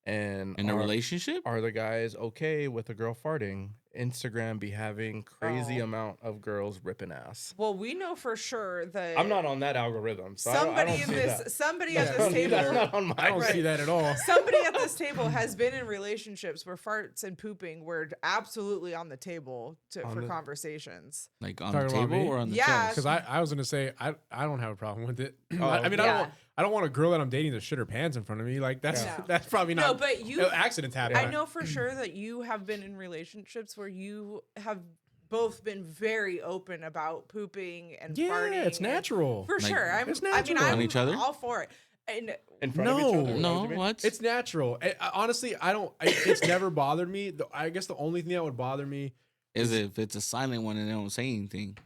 And in a relationship? Are the guys okay with a girl farting? Instagram be having crazy amount of girls ripping ass. Well, we know for sure that I'm not on that algorithm. So somebody I don't in see this, that. somebody at this table, That's not on my I don't see that at all. somebody at this table has been in relationships where farts and pooping were absolutely on the table for conversations. Like on the table or on the yeah, Because I was gonna say I don't have a problem with it. Oh, I mean I don't want a girl that I'm dating to shit her pants in front of me. Like that's probably not. No, but accidents happen. I know for sure that you have been in relationships where you have both been very open about pooping and farting. Yeah, it's natural. For Like, sure. it's natural. I'm On each other? all for it. And in front of each other? No, what? It's natural. Honestly, it's never bothered me. I guess the only thing that would bother me is if it's a silent one and they don't say anything.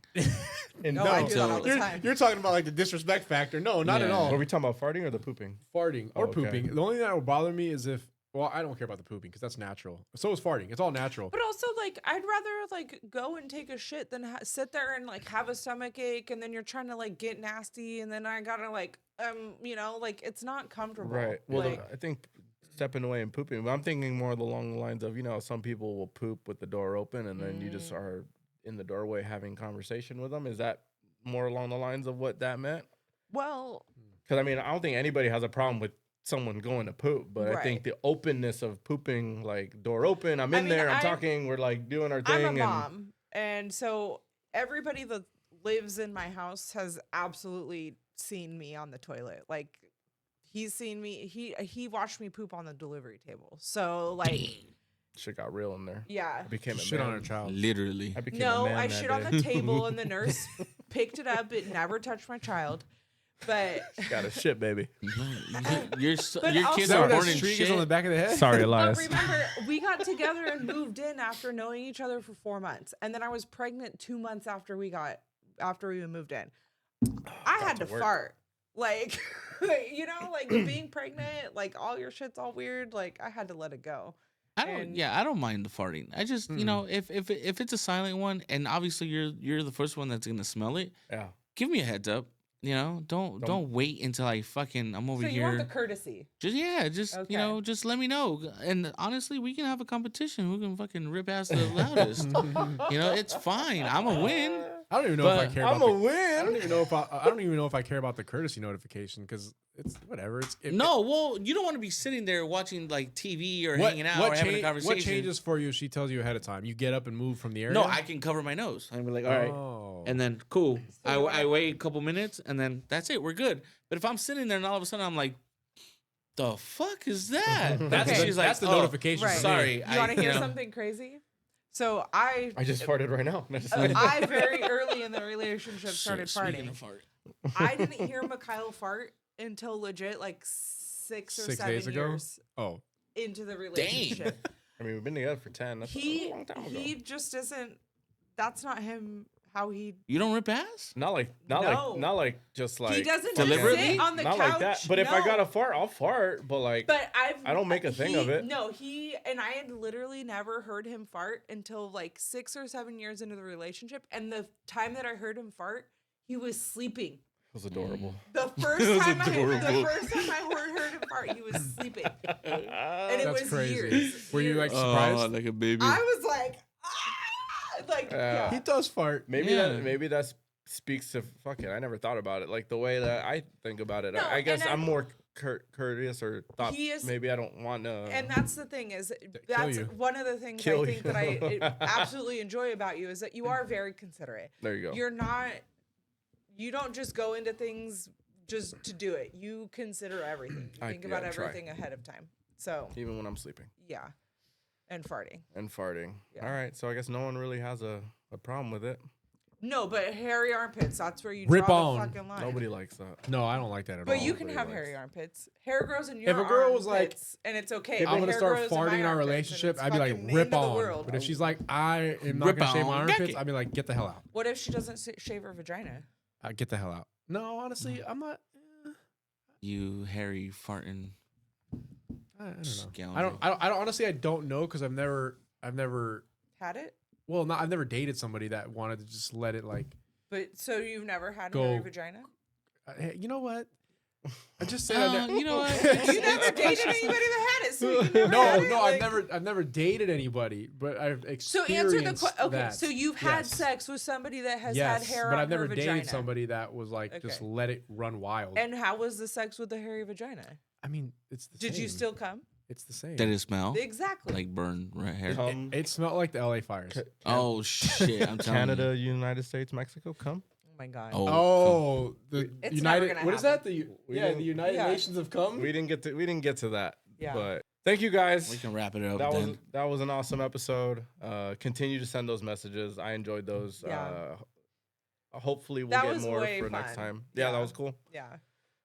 No, I do that all the time. You're talking about like the disrespect factor. No, not at all. Are we talking about farting or the pooping? Farting or okay. pooping. The only thing that would bother me is if, well, I don't care about the pooping because that's natural. So is farting. It's all natural. But also, like, I'd rather like go and take a shit than sit there and like have a stomach ache, and then you're trying to like get nasty, and then I gotta like, you know, like it's not comfortable. Right. Well, like, I think stepping away and pooping. But I'm thinking more along the lines of, you know, some people will poop with the door open, and then you just are in the doorway having conversation with them. Is that more along the lines of what that meant? well, Because I mean, I don't think anybody has a problem with someone going to poop, but I think the openness of pooping, like door open, I'm in there, I'm talking, we're like doing our thing. I'm a mom, and so everybody that lives in my house has absolutely seen me on the toilet. Like he's seen me. He watched me poop on the delivery table. So like. Shit got real in there. Yeah. I became a shit man. on a child. Literally. I became No, a man I that shit day. on the table and the nurse picked it up. It never touched my child. But got a shit, baby. Your But kids also- are That born in streak shit. is on the back of the head. Sorry, but Elias. remember, we got together and moved in after knowing each other for 4 months. And then I was pregnant 2 months after we moved in. I had to fart. Like, you know, like being pregnant, like all your shit's all weird. Like I had to let it go. I don't mind the farting. I just, you know, if it's a silent one, and obviously you're the first one that's gonna smell it. Yeah. Give me a heads up. You know, don't wait until I'm over So here. you want the courtesy. Just you know, just let me know. And honestly, we can have a competition. Who can fucking rip ass the loudest? You know, it's fine. I'm a win. I don't even know if I care. I'm about a win. I don't even know if I don't even know if I care about the courtesy notification because it's whatever. Well, you don't want to be sitting there watching like TV or hanging out or having a conversation. What changes for you if she tells you ahead of time? You get up and move from the area? No, I can cover my nose. I'm like, all right. And then, cool. I wait a couple minutes, and then that's it. We're good. But if I'm sitting there and all of a sudden I'm like, the fuck is that? That's the notification. Right. Sorry. You want to hear something crazy? So I just farted right now. I very early in the relationship started Speaking farting. of fart. I didn't hear Mikhail fart until legit like 6 or 7 days ago? years Oh. into the relationship. I mean, we've been together for 10. That's a long time ago. He just isn't. That's not him. How he. You don't rip ass? Not like just like He doesn't deliberately? just sit on the not couch. like that. But if I No. got to fart, I'll fart. But like, But I don't make a thing of it. No, I had literally never heard him fart until like 6 or 7 years into the relationship. And the time that I heard him fart, he was sleeping. It was adorable. The first time I heard him fart, he was sleeping. And it That's was crazy. years. Were you like surprised? like a baby. I was like, yeah. He does fart. Maybe that speaks to fuck it. I never thought about it like the way that I think about it. No, I guess and I'm more courteous or thought He is- maybe I don't want to. And that's the thing is that's you. one of the things Kill I think you. that I absolutely enjoy about you is that you are very considerate. There you go. You don't just go into things just to do it. You consider everything. You think about try. everything ahead of time. So Even when I'm sleeping. yeah, and farting. Yeah. All right, so I guess no one really has a problem with it. No, but hairy armpits. That's where you Rip draw on. the fucking line. Nobody likes that. No, I don't like that at all. But you can Nobody have likes- hairy armpits. Hair grows in your If a girl was like, armpits, and it's okay. I'm but gonna hair start grows in my farting in our armpits, and relationship, it's I'd be like, fucking the rip end of the on. world. But if she's like, I am not Rip gonna shave my on. armpits, I'd be like, get the hell out. What if she doesn't shave her vagina? Get the hell out. No, honestly, I'm not. You hairy farting. I don't know. Scoundrel. I don't. Honestly, I don't know because I've never. Had it? Well, I've never dated somebody that wanted to just let it like. But so you've never had a Go- hairy vagina? Hey, you know what? I just said I never. You know what? You never dated anybody that had it, so you never No, had it? no, Like- I've never dated anybody, but I've So experienced answer the question. Okay, that. so you've had Yes. sex with somebody that has Yes, had hair but on I've never her dated vagina. somebody that was like just Okay. let it run wild. And how was the sex with the hairy vagina? I mean, it's the Did same. you still come? It's the same. Did it smell? Exactly. Like burned red hair? It smelled like the LA fires. Oh shit! I'm telling Canada, United States, Mexico, come. Oh my god. Oh, the It's United. never gonna What is happen. that? The We yeah, didn't- the United Yeah. Nations have come. We didn't get to that. Yeah. But thank you guys. We can wrap it up. That then. was an awesome episode. Continue to send those messages. I enjoyed those. Yeah. Hopefully we'll That get was more way for next fun. time. Yeah, that Yeah. was cool. Yeah.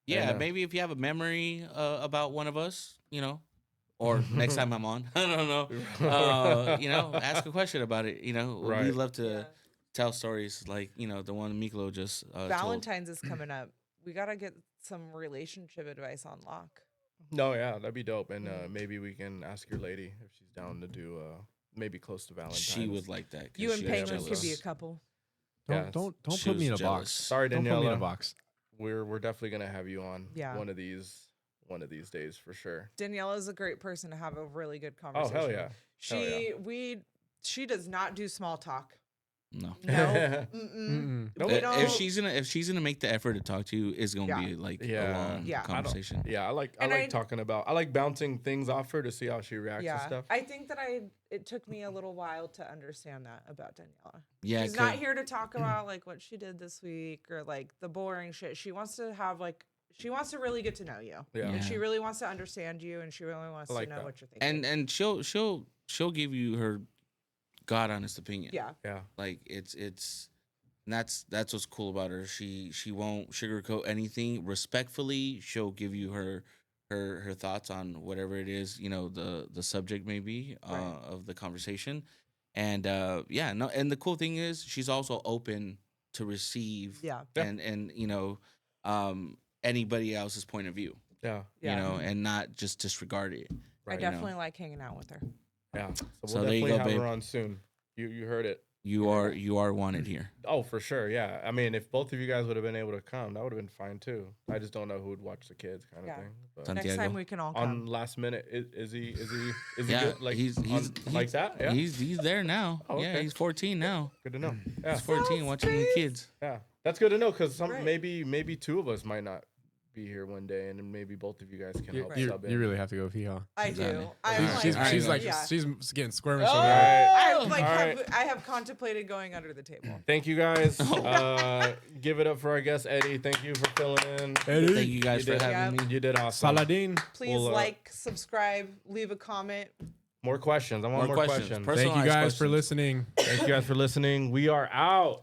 Yeah, And, maybe if you have a memory about one of us, you know, or next time I'm on, I don't know, you know, ask a question about it. You know, Right. we love to Yeah. tell stories like, you know, the one Miklo just told. Valentine's is coming up. We gotta get some relationship advice on lock. No, yeah, that'd be dope. And maybe we can ask your lady if she's down to do maybe close to Valentine's. She would like that. 'cause You and she was Penguin could jealous. be a couple. Yeah, Don't she put me in a was box. jealous. Sorry, Don't put me in a Daniela. box. We're definitely gonna have you on Yeah. one of these days for sure. Daniela is a great person to have a really good Oh conversation. hell yeah. She does not do small talk. No. No. Mm-mm. Nope. We don't- If she's gonna make the effort to talk to you, it's gonna Yeah. be like Yeah. a long Yeah. I don't- conversation. Yeah, I like And I- talking about. I like bouncing things off her to see how she reacts and Yeah, stuff. I think that it took me a little while to understand that about Daniela. Yeah, She's not here to talk about like what she did this week or like the boring shit. She wants to have she wants to really get to know you. Yeah. And she really wants to understand you and she really wants I like to know that. what you're thinking. And she'll give you her God honest opinion. Yeah. Yeah. Like it's and that's what's cool about her. She won't sugarcoat anything. Respectfully, she'll give you her thoughts on whatever it is, you know, the subject may be of the conversation. And yeah, no, and the cool thing is she's also open to receive and you know anybody else's point of view. Yeah. You know, and not just disregard it. I you know? definitely like hanging out with her. Yeah. So we'll So there you definitely go, have babe. her on soon. You heard it. You are wanted here. Oh, for sure. Yeah. I mean, if both of you guys would have been able to come, that would have been fine too. I just don't know who would watch the kids, kind of Yeah. thing. But Next Santiago. time we can all on come. last minute, is he Yeah, good? Like he's like that? Yeah. He's there now. Oh, Yeah, okay. he's 14 now. Good to know. Yeah. He's 14 watching the kids. Yeah. That's good to know because Right. maybe two of us might not be here one day, and then maybe both of you guys can help You sub in. really have to go pee, huh? I do. Exactly. I'm Alright. She's Alright, like yeah. she's getting squirmish over I there. like Alright. I have contemplated going under the table. Thank you guys. Give it up for our guest Eddie. Thank you for filling in. Eddie. Thank you guys for did- having me. You did awesome. Saladin. Please We'll, like, subscribe, leave a comment. More questions. I want more questions. questions. Thank you Personalized guys for questions. listening. Thank you guys for listening. We are out.